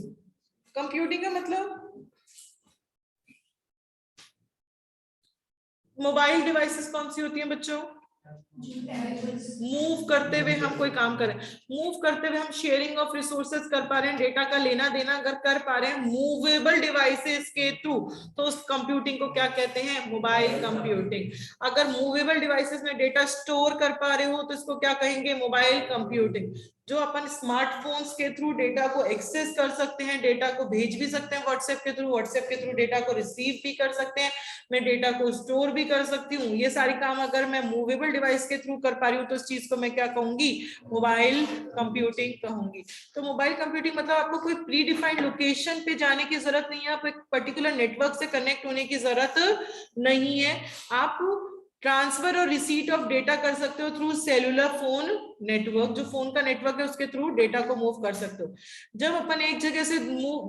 Computing का मतलब मोबाइल डिवाइसेस कौन सी होती हैं बच्चों? मूव करते हुए हम कोई काम करें, मूव करते हुए हम शेयरिंग ऑफ रिसोर्सेज कर पा रहे हैं, डेटा का लेना देना अगर कर पा रहे हैं मूवेबल डिवाइसेस के थ्रू, तो उस कंप्यूटिंग को क्या कहते हैं? Mobile computing. अगर मूवेबल डिवाइसेस में डेटा स्टोर कर पा रहे हो तो इसको क्या कहेंगे? Mobile computing. जो अपन स्मार्टफोन्स के थ्रू डेटा को एक्सेस कर सकते हैं, डेटा को भेज भी सकते हैं व्हाट्सएप के थ्रू, व्हाट्सएप के थ्रू डेटा को रिसीव भी कर सकते हैं, मैं डेटा को स्टोर भी कर सकती हूँ। ये सारी काम अगर मैं मूवेबल डिवाइस के थ्रू कर पा रही हूँ तो इस चीज को मैं क्या कहूंगी? मोबाइल कंप्यूटिंग कहूंगी। तो मोबाइल कंप्यूटिंग मतलब आपको कोई प्री डिफाइंड लोकेशन पे जाने की जरूरत नहीं है, आप एक पर्टिकुलर नेटवर्क से कनेक्ट होने की जरूरत नहीं है, आप ट्रांसफर और रिसीट ऑफ डेटा कर सकते हो थ्रू सेलुलर फोन नेटवर्क। जो फोन का नेटवर्क है उसके थ्रू डेटा को मूव कर सकते हो। जब अपन एक जगह से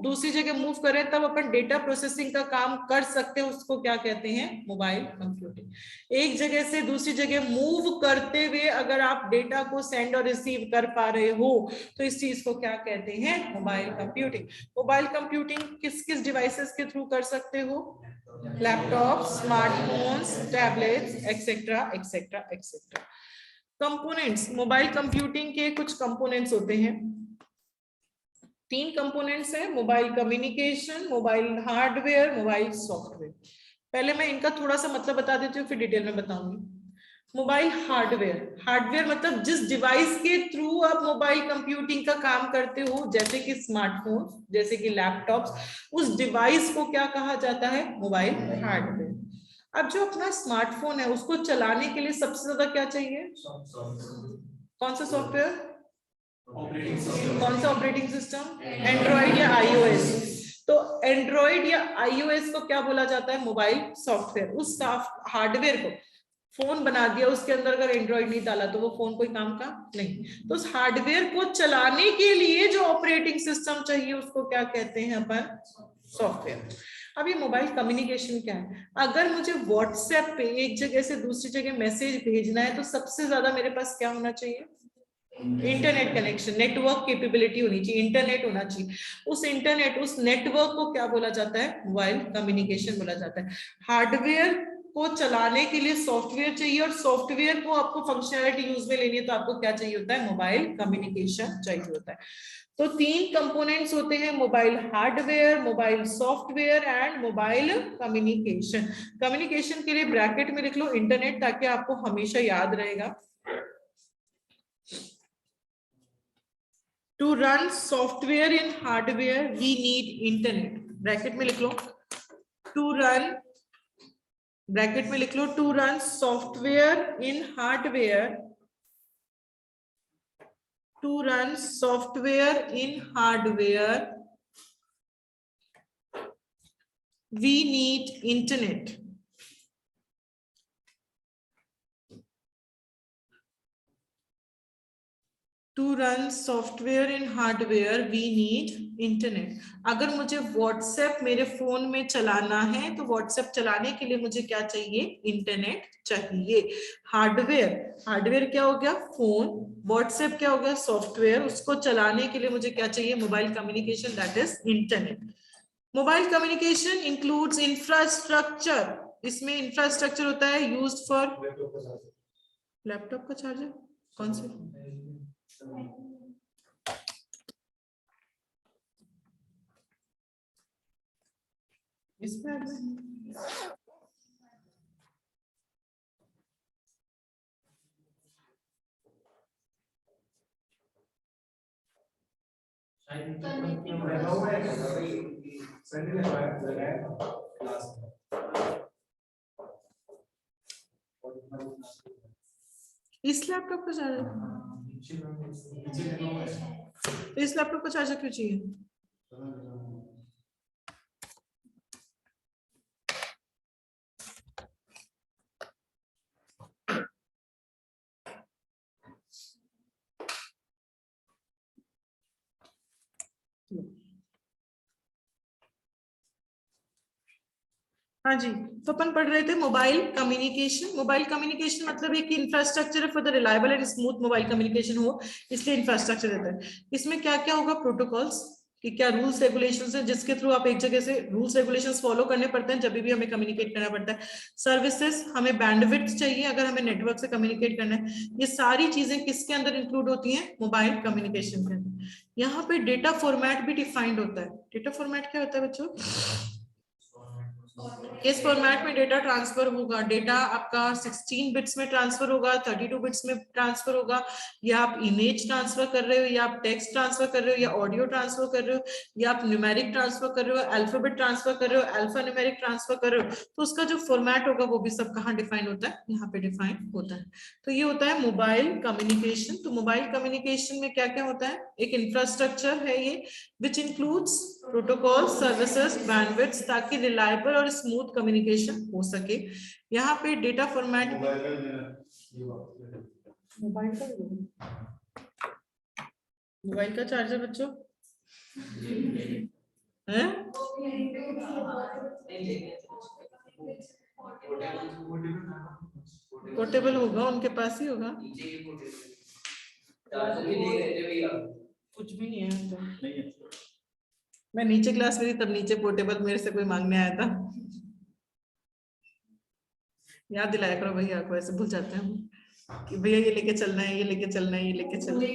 दूसरी जगह मूव करें तब अपन डेटा प्रोसेसिंग का काम कर सकते हैं, उसको क्या कहते हैं? Mobile computing. एक जगह से दूसरी जगह मूव करते हुए अगर आप डेटा को सेंड और रिसीव कर पा रहे हो तो इस चीज को क्या कहते हैं? Mobile computing. मोबाइल कंप्यूटिंग किस किस डिवाइसेस के थ्रू कर सकते हो? Laptop, smartphones, tablets, etcetera etcetera etcetera. Components, mobile computing के कुछ कंपोनेंट्स होते हैं, 3 कंपोनेंट्स हैं, mobile communication, mobile hardware, mobile software. पहले मैं इनका थोड़ा सा मतलब बता देती हूँ, फिर डिटेल में बताऊंगी। मोबाइल हार्डवेयर, हार्डवेयर मतलब जिस डिवाइस के थ्रू आप मोबाइल कंप्यूटिंग का काम करते हो, जैसे कि स्मार्टफोन, जैसे कि लैपटॉप्स, उस डिवाइस को क्या कहा जाता है? Mobile hardware. अब जो अपना स्मार्टफोन है उसको चलाने के लिए सबसे ज्यादा क्या चाहिए? कौन सा सॉफ्टवेयर? कौन सा ऑपरेटिंग सिस्टम? एंड्रॉइड या आईओएस? तो एंड्रॉइड या आईओएस को क्या बोला जाता है? Mobile software. उस हार्डवेयर को, फोन बना दिया उसके अंदर अगर एंड्रॉइड नहीं डाला तो वो फोन कोई काम का नहीं। तो उस हार्डवेयर को चलाने के लिए जो ऑपरेटिंग सिस्टम चाहिए उसको क्या कहते हैं अपन? सॉफ्टवेयर। अब ये मोबाइल कम्युनिकेशन क्या है? अगर मुझे व्हाट्सएप पे एक जगह से दूसरी जगह मैसेज भेजना है तो सबसे ज्यादा मेरे पास क्या होना चाहिए? इंटरनेट कनेक्शन, नेटवर्क कैपेबिलिटी होनी चाहिए, इंटरनेट होना चाहिए। उस इंटरनेट, उस नेटवर्क को क्या बोला जाता है? मोबाइल कम्युनिकेशन बोला जाता है। हार्डवेयर को चलाने के लिए सॉफ्टवेयर चाहिए और सॉफ्टवेयर को आपको फंक्शनैलिटी यूज में लेनी है तो आपको क्या चाहिए होता है? मोबाइल कम्युनिकेशन चाहिए होता है। तो 3 कंपोनेंट्स होते हैं, mobile hardware, mobile software and mobile communication. Communication के लिए ब्रैकेट में लिख लो इंटरनेट, ताकि आपको हमेशा याद रहेगा। To run software in hardware, we need internet. Bracket में लिख लो to run, ब्रैकेट में लिख लो to run software in hardware, to run software in hardware, we need internet. To run software in hardware, we need internet. अगर मुझे WhatsApp मेरे phone में चलाना है तो WhatsApp चलाने के लिए मुझे क्या चाहिए? इंटरनेट चाहिए। हार्डवेयर, हार्डवेयर क्या हो गया? फोन। WhatsApp क्या हो गया? सॉफ्टवेयर। उसको चलाने के लिए मुझे क्या चाहिए? Mobile communication, that is internet. Mobile communication includes infrastructure. इसमें इंफ्रास्ट्रक्चर होता है यूज्ड फॉर लैपटॉप का चार्जर। कौन से? इसमें इस लैपटॉप का चार्जर, इस लैपटॉप का चार्जर क्यों चाहिए? हाँ जी, तो अपन पढ़ रहे थे मोबाइल कम्युनिकेशन। मोबाइल कम्युनिकेशन मतलब एक infrastructure for the reliable and smooth mobile communication हो, इसलिए इंफ्रास्ट्रक्चर देता है। इसमें क्या क्या होगा? प्रोटोकॉल्स, कि क्या रूल्स रेगुलेशंस है जिसके थ्रू आप एक जगह से रूल्स रेगुलेशंस फॉलो करने पड़ते हैं जब भी हमें कम्युनिकेट करना पड़ता है। सर्विसेज, हमें बैंडविड्थ चाहिए अगर हमें नेटवर्क से कम्युनिकेट करना है। ये सारी चीजें किसके अंदर इंक्लूड होती हैं? मोबाइल कम्युनिकेशन के अंदर। यहाँ पे डेटा फॉर्मेट भी डिफाइंड होता है। डेटा फॉर्मेट क्या होता है बच्चों? किस फॉर्मेट में डेटा ट्रांसफर होगा? डेटा आपका 16 बिट्स में ट्रांसफर होगा, 32 बिट्स में ट्रांसफर होगा, या आप इमेज ट्रांसफर कर रहे हो, या आप टेक्स्ट ट्रांसफर कर रहे हो, या ऑडियो ट्रांसफर कर रहे हो, या आप न्यूमेरिक ट्रांसफर कर रहे हो, अल्फाबेट ट्रांसफर कर रहे हो, अल्फा न्यूमेरिक ट्रांसफर कर रहे हो, तो उसका जो फॉर्मेट होगा वो भी सब कहाँ डिफाइन होता है? यहाँ पे डिफाइन होता है। तो ये होता है मोबाइल कम्युनिकेशन। तो मोबाइल कम्युनिकेशन में क्या क्या होता है? एक इंफ्रास्ट्रक्चर है ये which includes protocol services bandwidth ताकि रिलायबल और स्मूथ कम्युनिकेशन हो सके। यहाँ पे डेटा फॉर्मेट मोबाइल का चार्जर बच्चों है? पोर्टेबल होगा, उनके पास ही होगा। कुछ भी नहीं है तो। मैं नीचे क्लास में थी तब नीचे पोर्टेबल मेरे से कोई मांगने आया था। याद दिलाया करो भैया को, ऐसे भूल जाते हैं कि भैया ये लेके चलना है, ये लेके चलना है, ये लेके चलना है,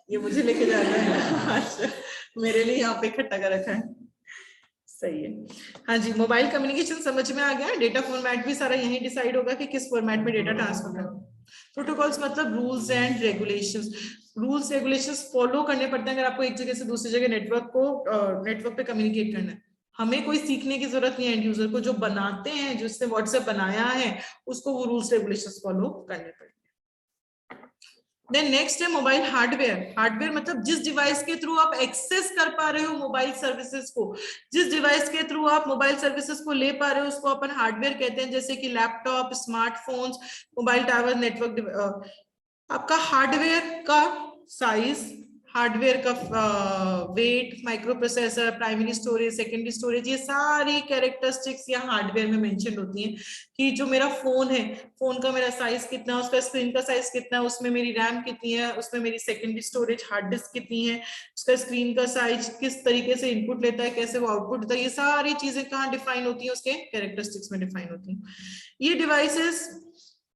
ये मुझे लेके जाना है। अच्छा, मेरे लिए यहाँ पे इकट्ठा कर रखा है। सही है। हाँ जी, मोबाइल कम्युनिकेशन समझ में आ गया। डेटा फॉर्मेट भी सारा यही डिसाइड होगा कि किस फॉर्मेट में डेटा ट्रांसफर करना। प्रोटोकॉल्स मतलब rules and regulations. Rules regulations follow करने पड़ते हैं अगर आपको एक जगह से दूसरी जगह नेटवर्क पे कम्युनिकेट करना है। हमें कोई सीखने की जरूरत नहीं है। एंड यूजर को जो बनाते हैं, जिसने व्हाट्सएप बनाया है, उसको वो रूल्स रेगुलेशंस फॉलो करने पड़ेंगे। देन नेक्स्ट है मोबाइल हार्डवेयर। हार्डवेयर मतलब जिस डिवाइस के थ्रू आप एक्सेस कर पा रहे हो मोबाइल सर्विसेज को, जिस डिवाइस के थ्रू आप मोबाइल सर्विसेज को ले पा रहे हो, उसको अपन हार्डवेयर कहते हैं। जैसे कि laptop, smartphones, mobile tower, network. आपका हार्डवेयर का साइज, हार्डवेयर का weight, micro processor, primary storage, secondary storage, ये सारी कैरेक्टरिस्टिक्स यहाँ हार्डवेयर में मेंशन होती हैं कि जो मेरा फोन है, फोन का मेरा साइज कितना है, उसका स्क्रीन का साइज कितना है, उसमें मेरी रैम कितनी है, उसमें मेरी सेकेंडरी स्टोरेज हार्ड डिस्क कितनी है, उसका स्क्रीन का साइज किस तरीके से इनपुट लेता है, कैसे वो आउटपुट देता है, ये सारी चीजें कहाँ डिफाइन होती है? उसके कैरेक्टरिस्टिक्स में डिफाइन होती है। ये डिवाइसेस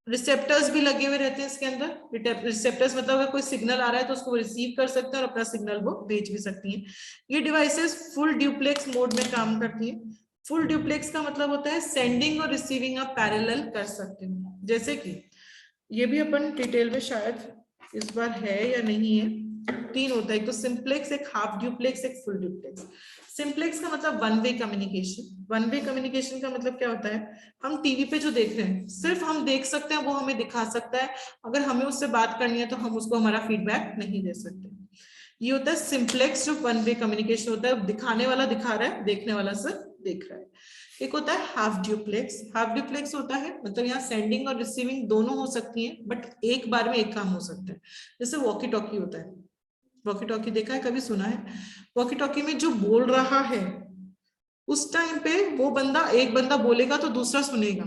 रिसेप्टर्स भी लगे हुए रहते हैं इसके अंदर। रिसेप्टर्स मतलब अगर कोई सिग्नल आ रहा है तो उसको रिसीव कर सकते हैं और अपना सिग्नल वो भेज भी सकती हैं। ये डिवाइसेस फुल ड्यूप्लेक्स मोड में काम करती हैं। फुल ड्यूप्लेक्स का मतलब होता है सेंडिंग और रिसीविंग आप पैरेलल कर सकते हो। जैसे कि ये भी अपन डिटेल में शायद इस बार है या नहीं है, 3 होता है। एक तो सिंप्लेक्स, एक हाफ ड्यूप्लेक्स, एक फुल ड्यूप्लेक्स। सिंप्लेक्स का मतलब one way communication. One way communication का मतलब क्या होता है? हम टीवी पे जो देख रहे हैं सिर्फ हम देख सकते हैं, वो हमें दिखा सकता है। अगर हमें उससे बात करनी है तो हम उसको हमारा फीडबैक नहीं दे सकते। ये होता है सिंप्लेक्स, जो वन वे कम्युनिकेशन होता है। दिखाने वाला दिखा रहा है, देखने वाला सिर्फ देख रहा है। एक होता है हाफ ड्यूप्लेक्स। हाफ ड्यूप्लेक्स होता है मतलब यहाँ सेंडिंग और रिसीविंग दोनों हो सकती है, बट एक बार में एक काम हो सकता है। जैसे वॉकी टॉकी होता है। वॉकी टॉकी देखा है, कभी सुना है? वॉकी टॉकी में जो बोल रहा है उस टाइम पे वो बंदा, एक बंदा बोलेगा तो दूसरा सुनेगा।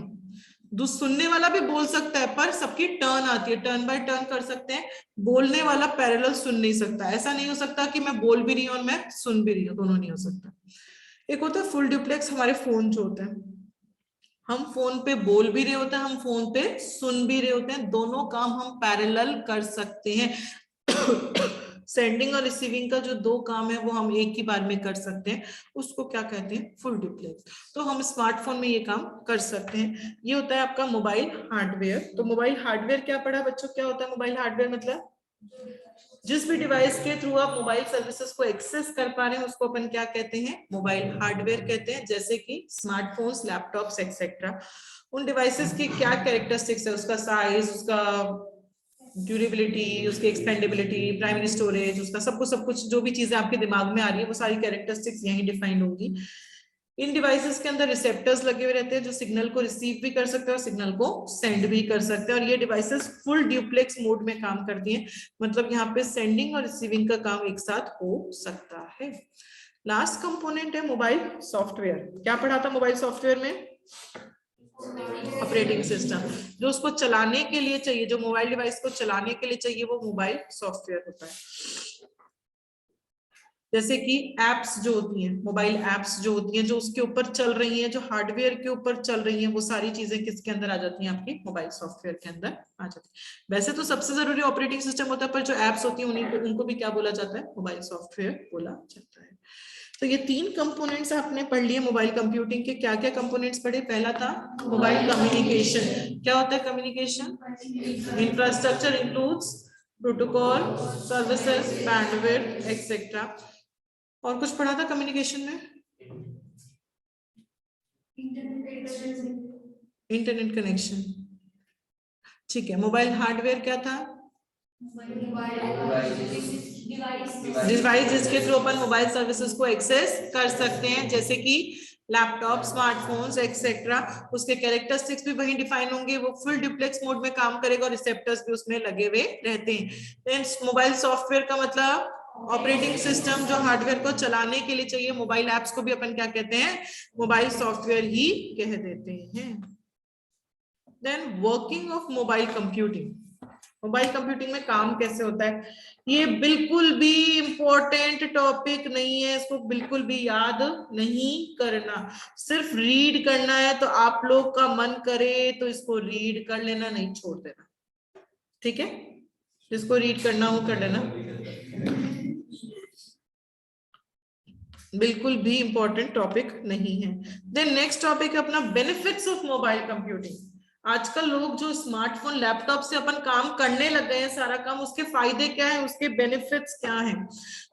सुनने वाला भी बोल सकता है, पर सबकी टर्न आती है, टर्न बाय टर्न कर सकते हैं। बोलने वाला पैरेलल सुन नहीं सकता। ऐसा नहीं हो सकता कि मैं बोल भी रही हूँ और मैं सुन भी रही हूँ, दोनों नहीं हो सकता। एक होता है फुल ड्यूप्लेक्स। हमारे फोन जो होता है, हम फोन पे बोल भी रहे होते हैं, हम फोन पे सुन भी रहे होते हैं, दोनों काम हम पैरेलल कर सकते हैं। सेंडिंग और रिसीविंग का जो 2 काम है वो हम एक ही बार में कर सकते हैं, उसको क्या कहते हैं? Full duplex. तो हम स्मार्टफोन में ये काम कर सकते हैं। ये होता है आपका मोबाइल हार्डवेयर। तो मोबाइल हार्डवेयर क्या पढ़ा बच्चों? क्या होता है मोबाइल हार्डवेयर? मतलब जिस भी डिवाइस के थ्रू आप मोबाइल सर्विसेज को एक्सेस कर पा रहे हैं उसको अपन क्या कहते हैं? मोबाइल हार्डवेयर कहते हैं। जैसे कि स्मार्टफोन्स, लैपटॉप्स एक्सेट्रा। उन डिवाइसेस की क्या कैरेक्टरिस्टिक्स है? उसका साइज, उसका ड्यूरेबिलिटी, उसकी एक्सपेंडेबिलिटी, प्राइमरी स्टोरेज, उसका सब कुछ जो भी चीजें आपके दिमाग में आ रही है वो सारी कैरेक्टरिस्टिक्स यही डिफाइंड होंगी। इन डिवाइसेस के अंदर रिसेप्टर्स लगे हुए रहते हैं जो सिग्नल को रिसीव भी कर सकते हैं और सिग्नल को सेंड भी कर सकते हैं। और ये डिवाइसेस फुल ड्यूप्लेक्स मोड में काम करती हैं, मतलब यहाँ पे सेंडिंग और रिसीविंग का काम एक साथ हो सकता है। लास्ट कंपोनेंट है मोबाइल सॉफ्टवेयर। क्या पढ़ा था मोबाइल सॉफ्टवेयर में? Operating system. जो उसको चलाने के लिए चाहिए, जो मोबाइल डिवाइस को चलाने के लिए चाहिए, वो मोबाइल सॉफ्टवेयर होता है। जैसे कि एप्स जो होती हैं, मोबाइल एप्स जो होती हैं, जो उसके ऊपर चल रही हैं, जो हार्डवेयर के ऊपर चल रही हैं, वो सारी चीजें किसके अंदर आ जाती हैं? आपकी मोबाइल सॉफ्टवेयर के अंदर आ जाती है। वैसे तो सबसे जरूरी ऑपरेटिंग सिस्टम होता है, पर जो एप्स होती हैं उनको भी क्या बोला जाता है? मोबाइल सॉफ्टवेयर बोला जाता है। तो ये 3 कंपोनेंट्स आपने पढ़ लिए मोबाइल कंप्यूटिंग के। क्या क्या कंपोनेंट्स पढ़े? पहला था मोबाइल कम्युनिकेशन। क्या होता है communication? Infrastructure includes protocol, services, bandwidth etcetera. और कुछ पढ़ा था कम्युनिकेशन में? Internet connection. ठीक है। मोबाइल हार्डवेयर क्या था? डिवाइस जिसके थ्रू अपन मोबाइल सर्विसेज को एक्सेस कर सकते हैं, जैसे कि लैपटॉप, स्मार्टफोन्स एक्सेट्रा। उसके कैरेक्टरिस्टिक्स भी वही डिफाइन होंगे। वो फुल डुप्लेक्स मोड में काम करेगा और रिसेप्टर्स भी उसमें लगे हुए रहते हैं। देन मोबाइल सॉफ्टवेयर का मतलब ऑपरेटिंग सिस्टम जो हार्डवेयर को चलाने के लिए चाहिए। मोबाइल एप्स को भी अपन क्या कहते हैं? मोबाइल सॉफ्टवेयर ही कह देते हैं। Then working of mobile computing. Mobile computing में काम कैसे होता है? ये बिल्कुल भी इंपॉर्टेंट टॉपिक नहीं है, इसको बिल्कुल भी याद नहीं करना, सिर्फ रीड करना है। तो आप लोग का मन करे तो इसको रीड कर लेना, नहीं छोड़ देना। ठीक है, जिसको रीड करना हो कर लेना, बिल्कुल भी इंपॉर्टेंट टॉपिक नहीं है। देन नेक्स्ट टॉपिक है अपना बेनिफिट्स ऑफ मोबाइल कंप्यूटिंग। आजकल लोग जो स्मार्टफोन लैपटॉप से अपन काम करने लग गए हैं सारा काम, उसके फायदे क्या है, उसके बेनिफिट्स क्या हैं?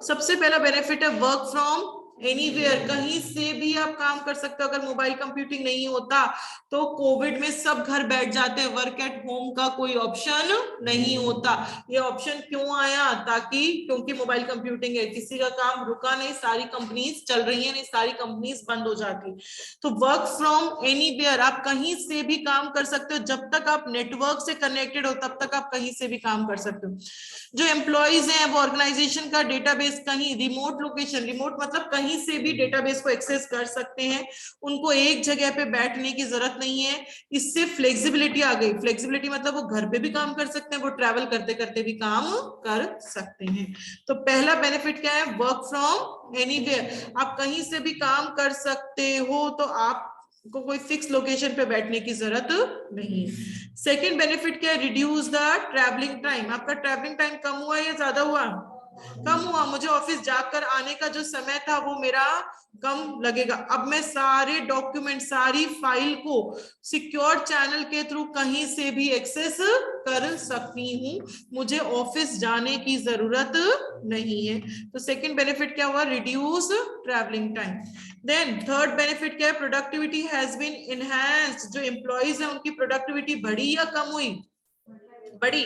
सबसे पहला बेनिफिट है वर्क फ्रॉम एनीवेयर। कहीं से भी आप काम कर सकते हो। अगर मोबाइल कंप्यूटिंग नहीं होता तो कोविड में सब घर बैठ जाते हैं, वर्क एट होम का कोई ऑप्शन नहीं होता। ये ऑप्शन क्यों आया? ताकि क्योंकि मोबाइल कंप्यूटिंग है, किसी का काम रुका नहीं, सारी कंपनीज चल रही है, नहीं सारी कंपनीज बंद हो जाती। तो वर्क फ्रॉम एनीवेयर, आप कहीं से भी काम कर सकते हो। जब तक आप नेटवर्क से कनेक्टेड हो तब तक आप कहीं से भी काम कर सकते हो। जो एम्प्लॉइज हैं वो ऑर्गेनाइजेशन का डेटाबेस कहीं रिमोट लोकेशन, रिमोट मतलब कहीं से भी डेटाबेस को एक्सेस कर सकते हैं। उनको एक जगह पे बैठने की जरूरत नहीं है। इससे फ्लेक्सिबिलिटी आ गई। फ्लेक्सिबिलिटी मतलब वो घर पे भी काम कर सकते हैं, वो ट्रैवल करते करते भी काम कर सकते हैं। तो पहला बेनिफिट क्या है? Work from anywhere. आप कहीं से भी काम कर सकते हो, तो आपको कोई फिक्स लोकेशन पे बैठने की जरूरत नहीं है। सेकेंड बेनिफिट क्या है? Reduce the travelling time. आपका ट्रैवलिंग टाइम कम हुआ या ज्यादा हुआ? कम हुआ। मुझे ऑफिस जाकर आने का जो समय था वो मेरा कम लगेगा। अब मैं सारे डॉक्यूमेंट, सारी फाइल को सिक्योर चैनल के थ्रू कहीं से भी एक्सेस कर सकती हूँ, मुझे ऑफिस जाने की जरूरत नहीं है। तो सेकंड बेनिफिट क्या हुआ? Reduce travelling time. Then third benefit क्या है? Productivity has been enhanced. जो एम्प्लॉइज है उनकी प्रोडक्टिविटी बढ़ी या कम हुई? बड़ी।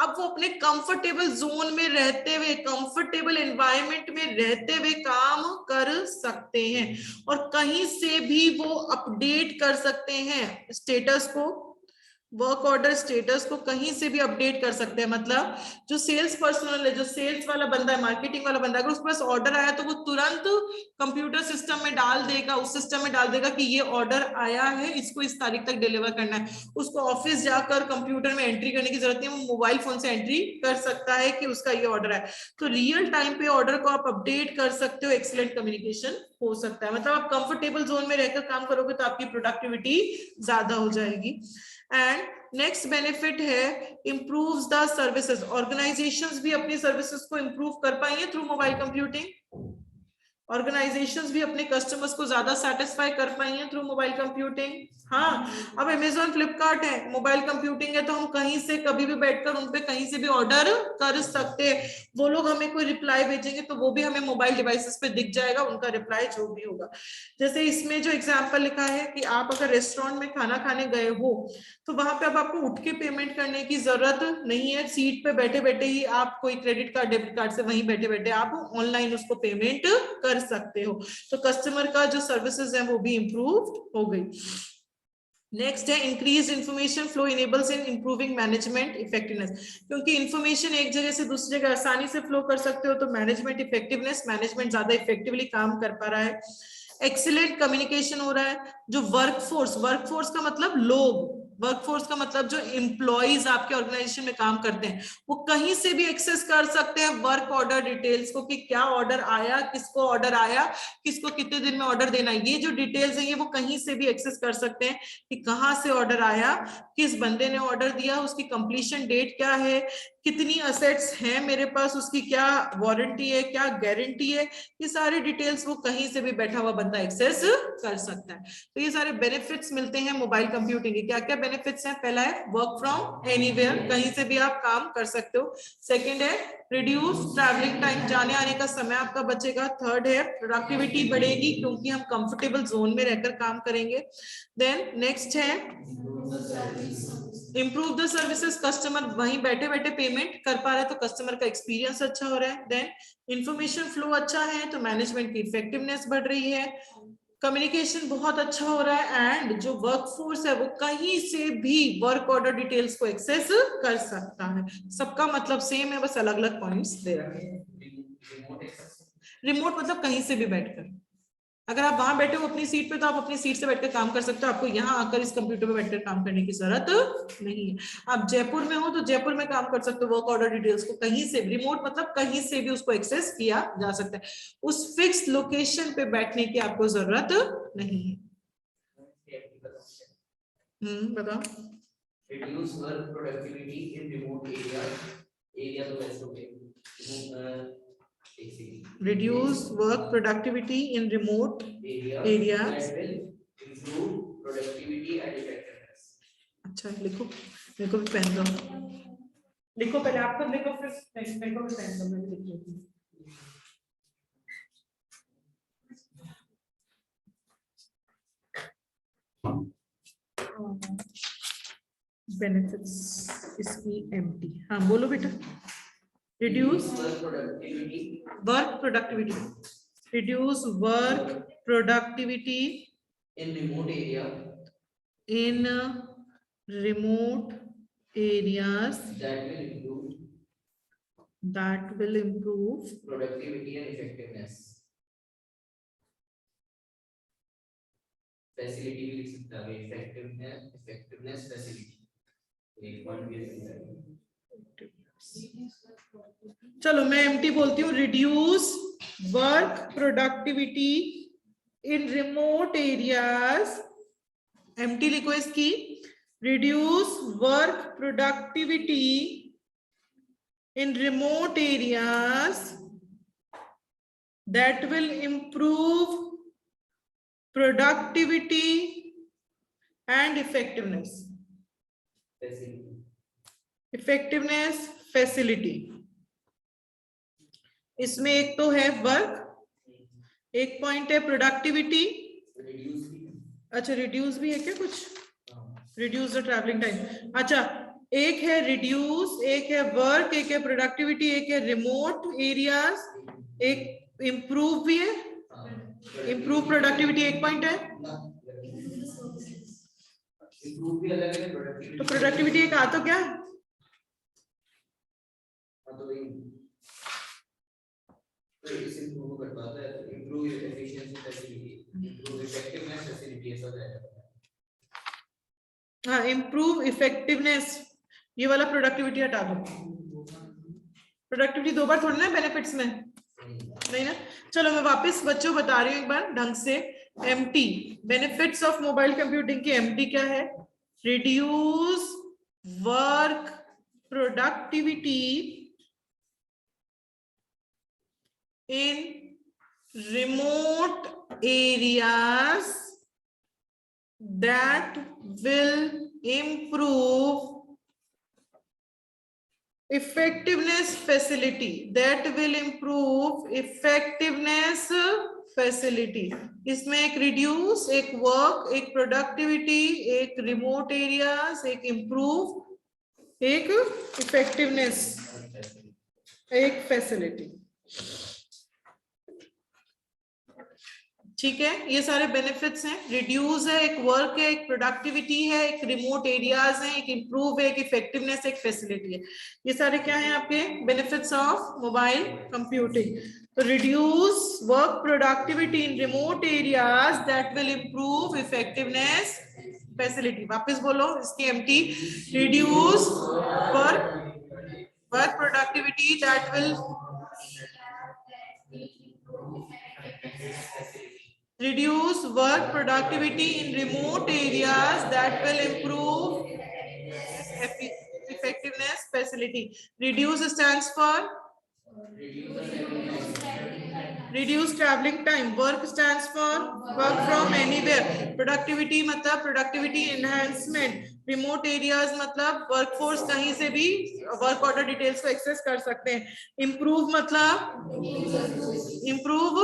अब वो अपने कंफर्टेबल जोन में रहते हुए, कंफर्टेबल एनवायरनमेंट में रहते हुए काम कर सकते हैं और कहीं से भी वो अपडेट कर सकते हैं स्टेटस को। वर्क ऑर्डर स्टेटस को कहीं से भी अपडेट कर सकते हैं। मतलब जो सेल्स पर्सनल है, जो सेल्स वाला बंदा है, मार्केटिंग वाला बंदा, अगर उसके पास ऑर्डर आया तो वो तुरंत कंप्यूटर सिस्टम में डाल देगा, उस सिस्टम में डाल देगा कि ये ऑर्डर आया है, इसको इस तारीख तक डिलीवर करना है। उसको ऑफिस जाकर कंप्यूटर में एंट्री करने की जरूरत नहीं है, वो मोबाइल फोन से एंट्री कर सकता है कि उसका ये ऑर्डर है। तो रियल टाइम पे ऑर्डर को आप अपडेट कर सकते हो। एक्सीलेंट कम्युनिकेशन हो सकता है। मतलब आप कंफर्टेबल जोन में रहकर काम करोगे तो आपकी प्रोडक्टिविटी ज्यादा हो जाएगी। एंड नेक्स्ट बेनिफिट है इंप्रूव्स द सर्विसेज। ऑर्गेनाइजेशंस भी अपनी सर्विसेज को इंप्रूव कर पाएंगे थ्रू मोबाइल कंप्यूटिंग। ऑर्गेनाइजेशंस भी अपने कस्टमर्स को ज्यादा सेटिस्फाई कर पाएंगे थ्रू मोबाइल कंप्यूटिंग। हाँ, अब अमेजोन फ्लिपकार्ट है, मोबाइल कंप्यूटिंग है, तो हम कहीं से कभी भी बैठकर उनपे कहीं से भी ऑर्डर कर सकते हैं। वो लोग हमें कोई रिप्लाई भेजेंगे तो वो भी हमें मोबाइल डिवाइसेस पे दिख जाएगा, उनका रिप्लाई जो भी होगा। जैसे इसमें जो एग्जांपल लिखा है कि आप अगर रेस्टोरेंट में खाना खाने गए हो तो वहां पे अब आपको उठ के पेमेंट करने की जरूरत नहीं है। सीट पे बैठे बैठे ही आप कोई क्रेडिट कार्ड, डेबिट कार्ड से वहीं बैठे बैठे आप ऑनलाइन उसको पेमेंट कर सकते हो। तो कस्टमर का जो सर्विसेज है वो भी इंप्रूव हो गई। नेक्स्ट है इंक्रीज इंफॉर्मेशन फ्लो इनेबल्स इन इंप्रूविंग मैनेजमेंट इफेक्टिवनेस। क्योंकि इंफॉर्मेशन एक जगह से दूसरी जगह आसानी से फ्लो कर सकते हो तो मैनेजमेंट इफेक्टिवनेस, मैनेजमेंट ज्यादा इफेक्टिवली काम कर पा रहा है। एक्सीलेंट कम्युनिकेशन हो रहा है। जो वर्कफोर्स का मतलब लोग, वर्कफोर्स का मतलब जो एम्प्लॉइज आपके ऑर्गेनाइजेशन में काम करते हैं, वो कहीं से भी एक्सेस कर सकते हैं वर्क ऑर्डर डिटेल्स को, कि क्या ऑर्डर आया, किसको ऑर्डर आया, किसको कितने दिन में ऑर्डर देना है। ये जो डिटेल्स है ये वो कहीं से भी एक्सेस कर सकते हैं कि कहाँ से ऑर्डर आया, किस बंदे ने ऑर्डर दिया, उसकी कंप्लीशन डेट क्या है, कितनी असेट्स हैं मेरे पास, उसकी क्या वारंटी है, क्या गारंटी है। ये सारे डिटेल्स वो कहीं से भी बैठा हुआ बंदा एक्सेस कर सकता है। तो ये सारे बेनिफिट्स मिलते हैं मोबाइल कंप्यूटिंग के। क्या क्या बेनिफिट्स हैं? पहला है वर्क फ्रॉम एनीवेयर, कहीं से भी आप काम कर सकते हो। सेकंड है रिड्यूस ट्रैवलिंग टाइम, जाने आने का समय आपका बचेगा। थर्ड है प्रोडक्टिविटी बढ़ेगी क्योंकि हम कंफर्टेबल जोन में रहकर काम करेंगे। देन नेक्स्ट है इम्प्रूव द सर्विसेज, कस्टमर वहीं बैठे बैठे पेमेंट कर पा रहे हैं तो कस्टमर का एक्सपीरियंस अच्छा हो रहा है। देन इंफॉर्मेशन फ्लो अच्छा है तो मैनेजमेंट की इफेक्टिवनेस बढ़ रही है। कम्युनिकेशन बहुत अच्छा हो रहा है एंड जो वर्कफोर्स है वो कहीं से भी वर्क ऑर्डर डिटेल्स को एक्सेस कर सकता है। सबका मतलब सेम है, बस अलग अलग पॉइंट्स दे रखे हैं। रिमोट मतलब कहीं से भी बैठकर, अगर आप वहां बैठे हो अपनी सीट पे तो आप अपनी सीट से बैठकर काम कर सकते हो, आपको यहाँ आकर इस कंप्यूटर पे बैठकर काम करने की जरूरत नहीं है। आप जयपुर में हो तो जयपुर में काम कर सकते हो, वर्क ऑर्डर डिटेल्स को कहीं से, रिमोट मतलब कहीं से भी उसको एक्सेस किया जा सकता है, उस फिक्स लोकेशन पे बैठने की आपको जरूरत नहीं है। बताओ। Reduce work productivity in remote area तो वैसे हो गए। Reduce work productivity in remote areas. That will improve productivity and effectiveness. अच्छा लिखो, मेरे को भी पेन दो, लिखो पहले आप खुद लिखो फिर मेरे को भी पेन दो, मैं लिख लेती हूँ। बेनिफिट्स इसकी एम्प्टी, हाँ बोलो बेटा। Reduce work productivity, reduce work productivity in remote area, in remote areas that will improve productivity and effectiveness. Facility भी लिख सकता है, effectiveness facility एक पॉइंट भी लिख सकता है। चलो मैं एमटी बोलती हूँ, reduce work productivity in remote areas, MT लिखो इसकी, reduce work productivity in remote areas that will improve productivity and effectiveness. Effectiveness facility, इसमें एक तो है वर्क, एक पॉइंट है प्रोडक्टिविटी, अच्छा रिड्यूस भी है क्या कुछ, रिड्यूस द ट्रैवलिंग टाइम, अच्छा एक है रिड्यूस, एक है वर्क, एक है प्रोडक्टिविटी, एक है रिमोट एरियाज, एक इम्प्रूव भी है, इम्प्रूव प्रोडक्टिविटी एक पॉइंट है, तो प्रोडक्टिविटी एक आ तो क्या, हाँ इम्प्रूव इफेक्टिवनेस, ये वाला प्रोडक्टिविटी हटा दो, प्रोडक्टिविटी दो बार थोड़ी ना बेनिफिट्स में, नहीं ना। चलो मैं वापस बच्चों बता रही हूँ एक बार ढंग से, MT benefits of mobile computing की एमटी क्या है, reduce work productivity in remote areas that will improve effectiveness facility, that will improve effectiveness facility। इसमें एक reduce, एक work, एक productivity, एक remote areas, एक improve, एक effectiveness, एक facility। ठीक है, ये सारे बेनिफिट्स हैं। रिड्यूस है, एक वर्क है, एक प्रोडक्टिविटी है, एक रिमोट एरियाज है, एक इम्प्रूव है, एक इफेक्टिवनेस, एक फैसिलिटी है। ये सारे क्या हैं आपके बेनिफिट्स ऑफ मोबाइल कंप्यूटिंग। तो reduce work productivity in remote areas that will improve effectiveness facility. वापस बोलो इसकी MT. Reduce work productivity that will reduce work productivity in remote areas that will improve effectiveness facility. Reduce stands for reduce traveling time. Work stands for work from anywhere. Productivity मतलब productivity enhancement. Remote areas मतलब workforce कहीं से भी work order details को access कर सकते हैं. Improve मतलब improve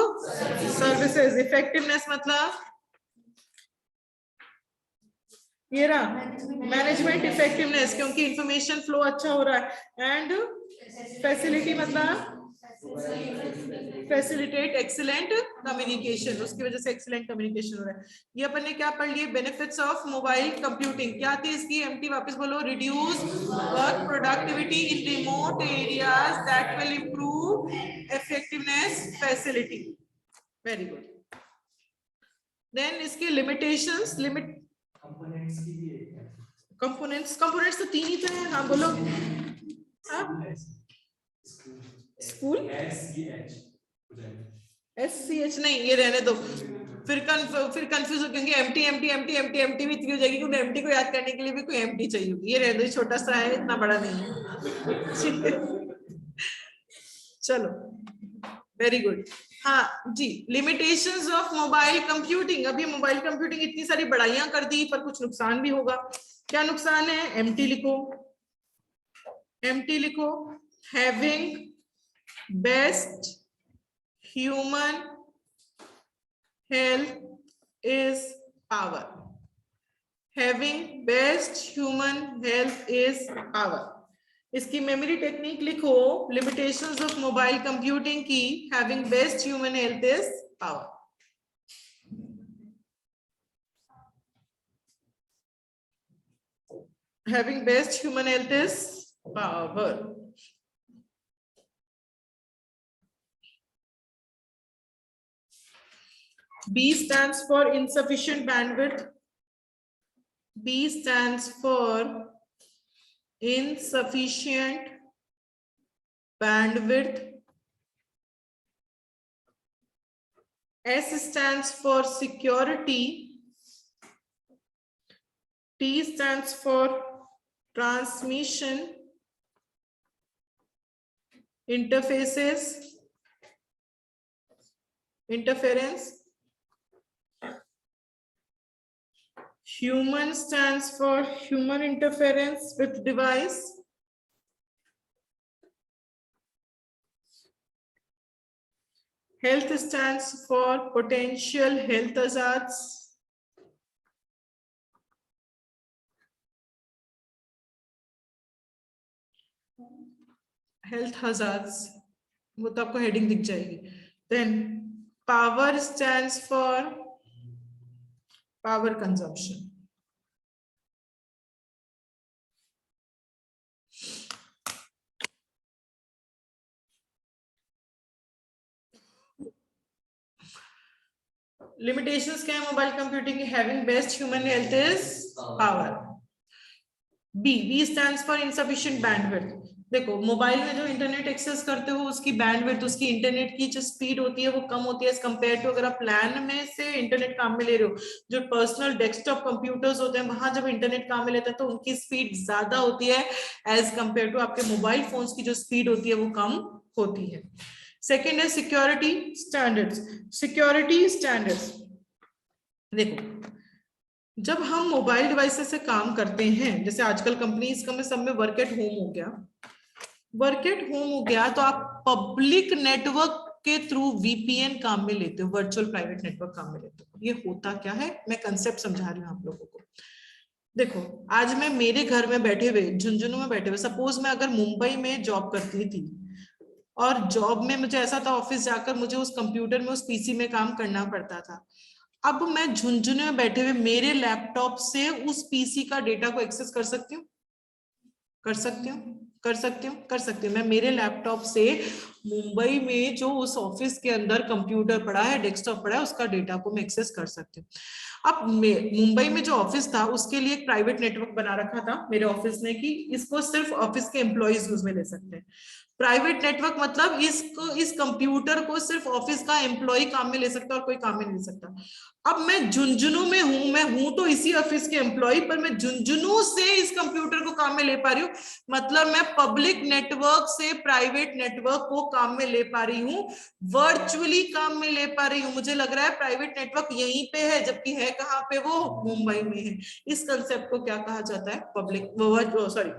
services. Effectiveness मतलब ये रहा मैनेजमेंट इफेक्टिवनेस, क्योंकि इंफॉर्मेशन फ्लो अच्छा हो रहा है। एंड फैसिलिटी मतलब फैसिलिटेट एक्सीलेंट कम्युनिकेशन, उसकी वजह से एक्सीलेंट कम्युनिकेशन हो रहा है। ये अपन ने क्या पढ़ लिए? Benefits of mobile computing. क्या थी इसकी एमटी? वापस बोलो। Reduce work productivity in remote areas that will improve effectiveness facility. Very good. Then इसके लिमिटेशंस, लिमिट कंपोनेंट्स तो तीन ही तो है। हाँ बोलो। स्कूल SCH नहीं, ये रहने दो। फिर कंफ्यूज हो, क्योंकि एमटी भी इतनी हो जाएगी, क्योंकि एमटी को याद करने के लिए भी कोई एमटी चाहिए होगी। ये रहने दो, छोटा सा है, इतना बड़ा नहीं है। चलो वेरी गुड। हाँ जी, लिमिटेशंस ऑफ मोबाइल कंप्यूटिंग। अभी मोबाइल कंप्यूटिंग इतनी सारी बढ़ाइयां कर दी, पर कुछ नुकसान भी होगा। क्या नुकसान है? एमटी लिखो, एमटी लिखो। Having best human health is power. Having best human health is power. इसकी मेमोरी टेक्निक लिखो, लिमिटेशंस ऑफ मोबाइल कंप्यूटिंग की। Having best human health is power. Having best human health is power. B stands for insufficient bandwidth. B stands for insufficient bandwidth. S stands for security. T stands for transmission interfaces, interference. Human stands for human interference with device. Health stands for potential health hazards. Health hazards, वो तो आपको heading दिख जाएगी। Then power stands for power consumption. Limitations क्या है mobile computing की? Having best human health is power. B stands for insufficient bandwidth. देखो mobile में जो इंटरनेट एक्सेस करते हो उसकी बैंडविड्थ, उसकी इंटरनेट की जो स्पीड होती है वो कम होती है एज कम्पेयर टू अगर आप प्लान में से इंटरनेट काम में ले रहे हो। जो पर्सनल डेस्कटॉप कंप्यूटर्स होते हैं वहां जब इंटरनेट काम में लेते हैं तो उनकी स्पीड ज्यादा होती है एज कम्पेयर टू आपके मोबाइल फोन्स की जो स्पीड होती है वो कम होती है। सेकेंड है सिक्योरिटी स्टैंडर्ड्स। सिक्योरिटी स्टैंडर्ड्स देखो, जब हम मोबाइल डिवाइसेस से काम करते हैं, जैसे आजकल कंपनीज का में सब में वर्क एट होम हो गया, वर्क एट होम हो गया, तो आप पब्लिक नेटवर्क के थ्रू VPN काम में लेते हो, वर्चुअल प्राइवेट नेटवर्क काम में लेते हो। ये होता क्या है, मैं कंसेप्ट समझा रही हूँ आप लोगों को। देखो आज मैं मेरे घर में बैठे हुए, झुंझुनू में बैठे हुए, सपोज मैं अगर मुंबई में जॉब करती थी और जॉब में मुझे ऐसा था, ऑफिस जाकर मुझे उस कंप्यूटर में, उस पीसी में काम करना पड़ता था। अब मैं झुंझुनू में बैठे हुए मेरे लैपटॉप से उस पीसी का डेटा को एक्सेस कर सकती हूँ, कर सकती हूँ, कर सकती हूँ, कर सकती हूँ। मैं मेरे लैपटॉप से मुंबई में जो उस ऑफिस के अंदर कंप्यूटर पड़ा है, डेस्कटॉप पड़ा है, उसका डेटा को मैं एक्सेस कर सकती हूँ। अब मुंबई में जो ऑफिस था उसके लिए एक प्राइवेट नेटवर्क बना रखा था मेरे ऑफिस ने कि इसको सिर्फ ऑफिस के एम्प्लॉइज यूज में ले सकते हैं। प्राइवेट नेटवर्क मतलब इस कंप्यूटर को सिर्फ ऑफिस का एम्प्लॉय काम में ले सकता है और कोई काम में नहीं ले सकता। अब मैं झुंझुनू में हूं, मैं हूं तो इसी ऑफिस के एम्प्लॉय, पर मैं झुंझुनू से इस कंप्यूटर को काम में ले पा रही हूँ, मतलब मैं पब्लिक नेटवर्क से प्राइवेट नेटवर्क को काम में ले पा रही हूँ, वर्चुअली काम में ले पा रही हूँ। मुझे लग रहा है प्राइवेट नेटवर्क यहीं पे है, जबकि है कहाँ पे, वो मुंबई में है। इस कंसेप्ट को क्या कहा जाता है? Public, sorry,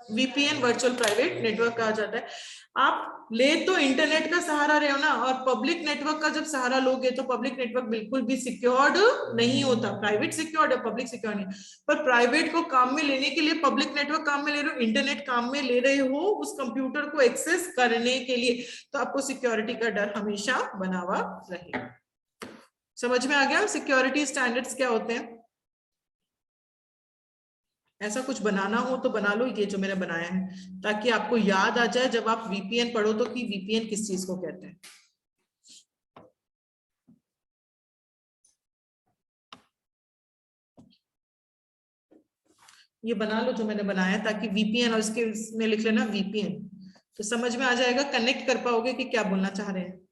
VPN, virtual private network कहा जाता है। आप ले तो इंटरनेट का सहारा रहे हो ना, और पब्लिक नेटवर्क का जब सहारा लोगे तो पब्लिक नेटवर्क बिल्कुल भी सिक्योर्ड नहीं होता। प्राइवेट सिक्योर्ड है, पब्लिक सिक्योर नहीं। पर प्राइवेट को काम में लेने के लिए पब्लिक नेटवर्क काम में ले रहे हो, इंटरनेट काम में ले रहे हो उस कंप्यूटर को एक्सेस करने के लिए, तो आपको सिक्योरिटी का डर हमेशा बना हुआ रहेगा। समझ में आ गया सिक्योरिटी स्टैंडर्ड्स क्या होते हैं? ऐसा कुछ बनाना हो तो बना लो ये जो मैंने बनाया है, ताकि आपको याद आ जाए जब आप वीपीएन पढ़ो तो कि वीपीएन किस चीज को कहते हैं। ये बना लो जो मैंने बनाया, ताकि वीपीएन और इसके में लिख लेना वीपीएन, तो समझ में आ जाएगा, कनेक्ट कर पाओगे कि क्या बोलना चाह रहे हैं।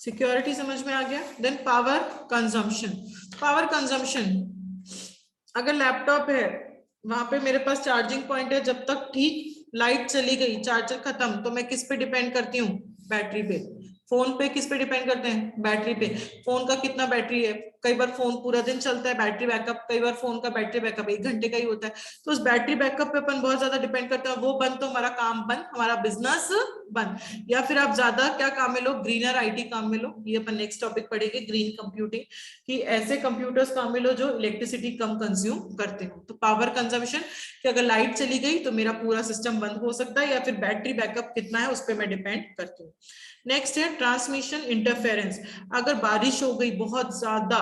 सिक्योरिटी समझ में आ गया। Then power consumption. Power consumption, अगर लैपटॉप है, वहां पे मेरे पास चार्जिंग पॉइंट है, जब तक ठीक लाइट चली गई, चार्जर खत्म, तो मैं किस पे डिपेंड करती हूँ? बैटरी पे। फोन पे किस पे डिपेंड करते हैं? बैटरी पे। फोन का कितना बैटरी है? कई बार फोन पूरा दिन चलता है, बैटरी बैकअप, कई बार फोन का बैटरी बैकअप 1 घंटे का ही होता है, तो उस बैटरी बैकअप पे अपन बहुत ज्यादा डिपेंड करते हैं। वो बंद तो हमारा काम बंद, हमारा बिजनेस बंद। या फिर आप ज्यादा क्या काम में लो? ग्रीनर आईटी काम में लो। ये अपन नेक्स्ट टॉपिक पढ़ेंगे, ग्रीन कंप्यूटिंग, कि ऐसे कंप्यूटर्स काम में लो जो इलेक्ट्रिसिटी कम कंज्यूम करते हो। तो पावर कंजम्पशन, कि अगर लाइट चली गई तो मेरा पूरा सिस्टम बंद हो सकता है, या फिर बैटरी बैकअप कितना है उस पर मैं डिपेंड करती हूँ। नेक्स्ट है ट्रांसमिशन इंटरफेरेंस। अगर बारिश हो गई बहुत ज्यादा,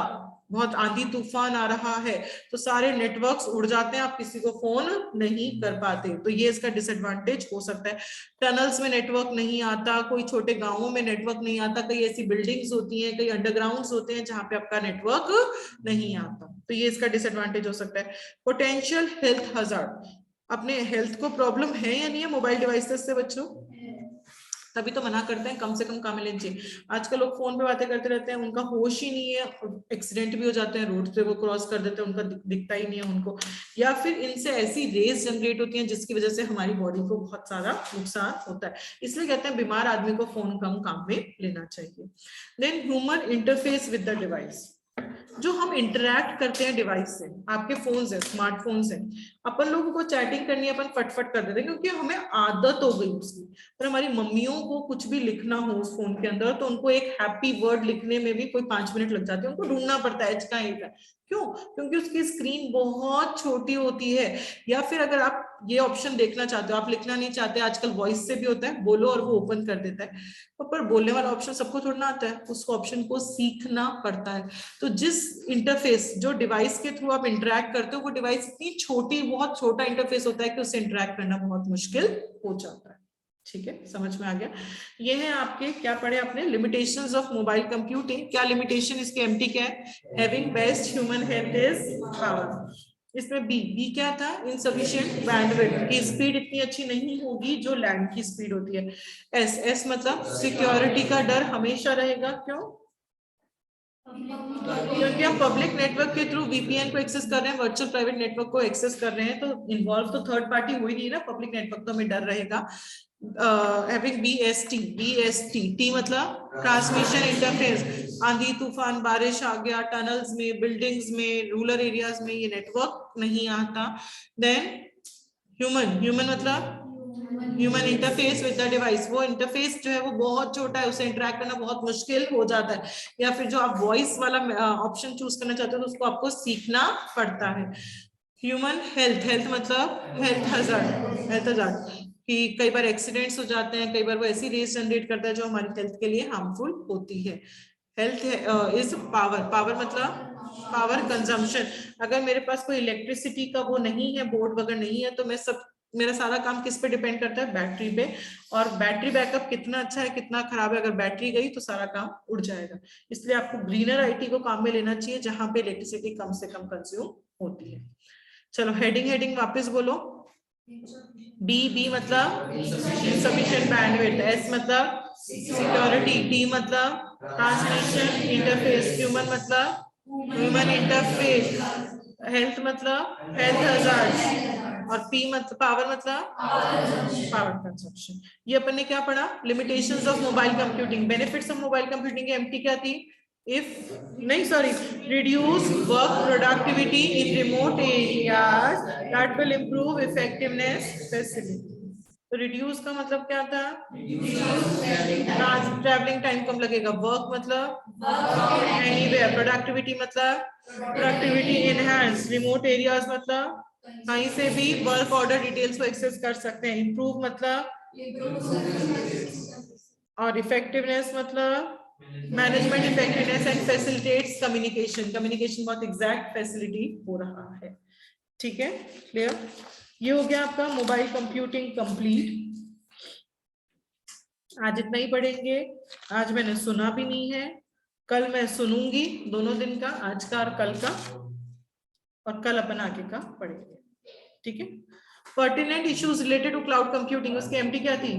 बहुत आंधी तूफान आ रहा है, तो सारे नेटवर्क्स उड़ जाते हैं, आप किसी को फोन नहीं कर पाते, तो ये इसका डिसएडवांटेज हो सकता है। टनल्स में नेटवर्क नहीं आता, कोई छोटे गांवों में नेटवर्क नहीं आता, कई ऐसी बिल्डिंग्स होती हैं, कई अंडरग्राउंड्स होते हैं जहां पे आपका नेटवर्क नहीं आता, तो ये इसका डिसएडवांटेज हो सकता है। पोटेंशियल हेल्थ हजार्ड, अपने हेल्थ को प्रॉब्लम है या नहीं है मोबाइल डिवाइसेस से बच्चों? तभी तो मना करते हैं कम से कम काम लेना चाहिए। आजकल लोग फोन पे बातें करते रहते हैं, उनका होश ही नहीं है, एक्सीडेंट भी हो जाते हैं, रोड पे वो क्रॉस कर देते हैं, उनका दिखता ही नहीं है उनको, या फिर इनसे ऐसी रेस जनरेट होती हैं जिसकी वजह से हमारी बॉडी को बहुत सारा नुकसान होता है। इसलिए कहते हैं बीमार आदमी को फोन कम काम में लेना चाहिए। Then human interface with the device, जो हम इंटरैक्ट करते हैं डिवाइस से, आपके फोन है, स्मार्टफोन है, अपन लोगों को चैटिंग करनी है, अपन फटफट कर देते हैं क्योंकि हमें आदत हो गई उसकी। पर हमारी मम्मियों को कुछ भी लिखना हो उस फोन के अंदर, तो उनको एक हैप्पी वर्ड लिखने में भी कोई 5 मिनट लग जाते हैं, उनको ढूंढना पड़ता है का एक। क्यों? क्योंकि उसकी स्क्रीन बहुत छोटी होती है। या फिर अगर आप ये ऑप्शन देखना चाहते हो, आप लिखना नहीं चाहते, आजकल वॉइस से भी होता है, बोलो और वो ओपन कर देता है, पर बोलने वाला ऑप्शन सबको थोड़ा आता है, उस ऑप्शन को सीखना पड़ता है। तो जिस इंटरफेस, जो डिवाइस के थ्रू आप इंटरैक्ट करते हो, वो डिवाइस इतनी छोटी, बहुत छोटा इंटरफेस होता है कि उससे इंटरैक्ट करना बहुत मुश्किल हो जाता है। ठीक है, समझ में आ गया। ये है आपके, क्या पढ़े आपने? Limitations of mobile computing. क्या लिमिटेशन इसके? एमटी क्या है? Having best human health is power. इसमें बी क्या था? इनसफिशिएंट बैंडविड्थ, की स्पीड इतनी अच्छी नहीं होगी जो लैंड की स्पीड होती है। एस मतलब सिक्योरिटी का डर हमेशा रहेगा। क्यों? क्योंकि हम पब्लिक नेटवर्क के थ्रू वीपीएन को एक्सेस कर रहे हैं, वर्चुअल प्राइवेट नेटवर्क को एक्सेस कर रहे हैं, तो इन्वॉल्व तो थर्ड पार्टी हुई नहीं ना, पब्लिक नेटवर्क, तो हमें डर रहेगा। हैविंग बीएसटी, टी मतलब ट्रांसमिशन इंटरफेस। आंधी तूफान, बारिश आ गया, टनल्स में, बिल्डिंग्स में, रूरल एरियाज में ये नेटवर्क नहीं आता। देन ह्यूमन मतलब human interface with the device, वो इंटरफेस जो है वो बहुत छोटा है, उसे इंटरेक्ट करना बहुत मुश्किल हो जाता है, या फिर जो आप वॉइस वाला ऑप्शन चूज करना चाहते हो तो उसको आपको सीखना पड़ता है। ह्यूमन हेल्थ, हेल्थ मतलब हेल्थ हजार्ड, हेल्थ हजार्ड कि कई बार एक्सीडेंट्स हो जाते हैं, कई बार वो ऐसी रेस जनरेट करता है जो हमारी हेल्थ के लिए हार्मफुल होती है। हेल्थ इज पावर, पावर मतलब पावर कंजम्पशन। अगर मेरे पास कोई इलेक्ट्रिसिटी का वो नहीं है, बोर्ड वगैरह नहीं है, तो मैं सब, मेरा सारा काम किस पे डिपेंड करता है, बैटरी पे। और बैटरी बैकअप कितना अच्छा है कितना खराब है, अगर बैटरी गई तो सारा काम उड़ जाएगा। इसलिए आपको ग्रीनर आईटी को काम में लेना चाहिए जहां पे इलेक्ट्रिसिटी कम से कम कंज्यूम होती है। चलो हेडिंग, हेडिंग वापस बोलो। बी मतलब इनसफिशिएंट बैंडविड्थ, एस मतलब सिक्योरिटी, टी मतलब ट्रांसमिशन इंटरफेस, ह्यूमन मतलब ह्यूमन इंटरफेस, हेल्थ मतलब हेल्थ हजार्ड, और पी मतलब पावर मतलब पावर कंजप्शन। ये अपन ने क्या पढ़ा, limitations of mobile computing. Benefits of mobile computing की एमटी क्या थी, इफ नहीं sorry, reduce work productivity in remote areas that will improve effectiveness facility. तो रिड्यूस का मतलब क्या था, ट्रैवलिंग टाइम कम लगेगा, वर्क मतलब एनीवेयर, प्रोडक्टिविटी मतलब प्रोडक्टिविटी इनहैंस, रिमोट एरियाज मतलब कहीं से भी वर्क ऑर्डर डिटेल्स को एक्सेस कर सकते हैं, इंप्रूव मतलब, और इफेक्टिवनेस मतलब management effectiveness and facilitates communication, communication बहुत एग्जैक्ट फैसिलिटी हो रहा है। ठीक है, क्लियर। ये हो गया आपका मोबाइल कंप्यूटिंग कंप्लीट। आज इतना ही पढ़ेंगे, आज मैंने सुना भी नहीं है, कल मैं सुनूंगी, दोनों दिन का, आज का और कल का, और कल अपन आगे का पढ़ेंगे। ठीक है। Pertinent issues related to cloud computing, उसकी एमटी क्या थी,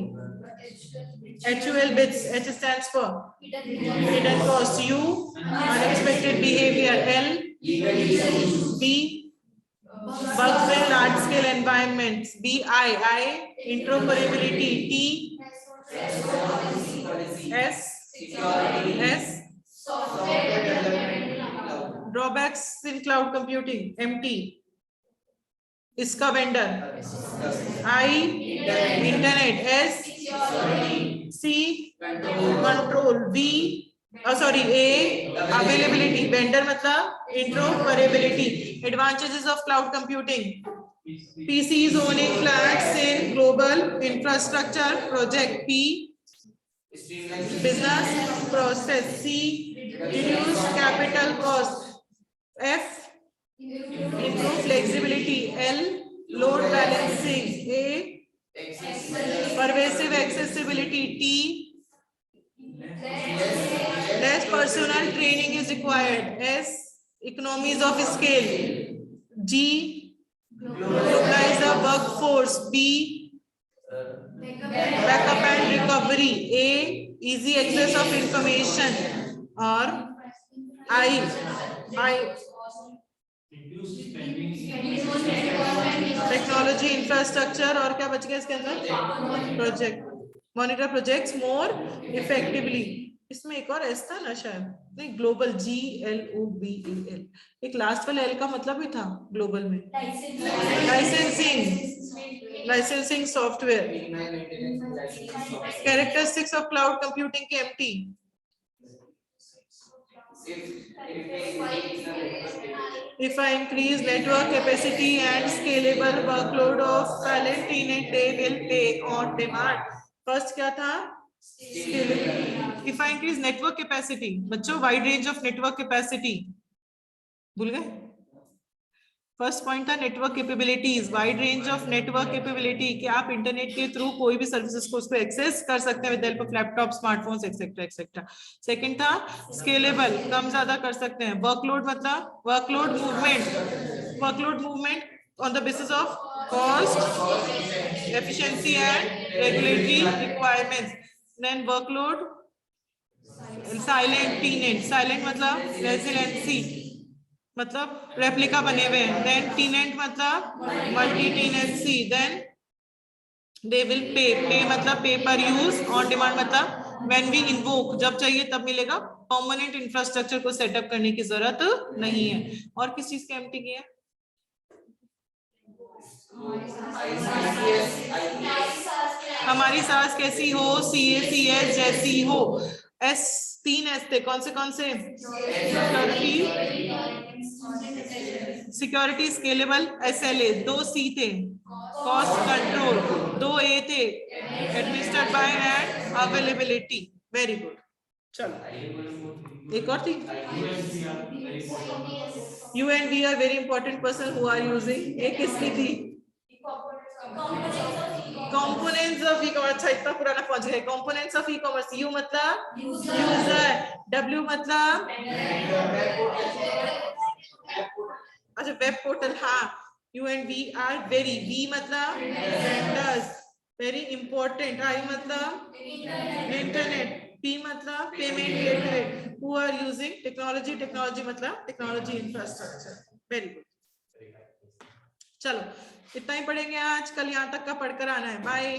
HUL bits, H stands for hidden cost, U unexpected behavior, L B bugs in large scale environments, I interoperability, T S drawbacks in cloud computing, MT इसका वेंडर, I internet, S C control, B sorry A availability, vendor मतलब interoperability. Advantages of cloud computing, PCs owning flags in global infrastructure project, P business process, C reduce capital cost, F improve flexibility, L load balancing, A pervasive accessibility, T less personal training is required, S economies of scale, G globalize the workforce, B backup and recovery, A easy access of information, और I technology infrastructure, और क्या बच गया इसके अंदर, project monitor projects more effectively. इसमें एक और एस था ना शायद, नहीं, ग्लोबल, GLOBAL, एक लास्ट वाला एल का मतलब भी था ग्लोबल में, licensing software. Characteristics of cloud computing के MT, if I increase network capacity and scalable workload of talent in it, they will pay on demand. First क्या था, scalability. If I increase network capacity, बच्चों wide range of network capacity, भूल गए, first point था network capabilities, wide range of network capability, कि आप internet के through कोई भी सर्विसेज को उसको एक्सेस कर सकते हैं with help of laptop, smartphones etcetera etcetera. Second था स्केलेबल, कम ज्यादा कर सकते हैं। वर्कलोड मतलब workload movement on the basis of cost, efficiency and regulatory requirements. Then workload silent, tenant, silent मतलब रेजिडेंसी, मतलब रेप्लिका बने हुए हैं। देन टीनेंट मतलब multi tenancy. Then they will pay मतलब pay per use, on demand मतलब when we invoke, जब चाहिए तब मिलेगा, परमानेंट इंफ्रास्ट्रक्चर को सेटअप करने की जरूरत नहीं है। और किस चीज के एमटी की है, हमारी सास कैसी हो, CACS जैसी हो। S 3 S थे, कौन से सिक्योरिटी स्केलेबल SLA, 2 C थे, कॉस्ट कंट्रोल, 2 A थे, administered by and availability. Very good. चलो एक और थी, you and we are very important person who are using. एक किसकी थी, कंपोनेंट्स ऑफ ई कॉमर्स। अच्छा इतना पुराना पहुंच गए। Components of e commerce, you मतलब यूजर, W मतलब अच्छा वेब पोर्टल। हाँ, you and we are very, V मतलब वेंडर्स, वेरी इंपॉर्टेंट। I मतलब इंटरनेट, P मतलब payment gateway, who are using technology, technology मतलब टेक्नोलॉजी इंफ्रास्ट्रक्चर। Very good. चलो इतना ही पढ़ेंगे आज, कल यहाँ तक का पढ़कर आना है। बाय।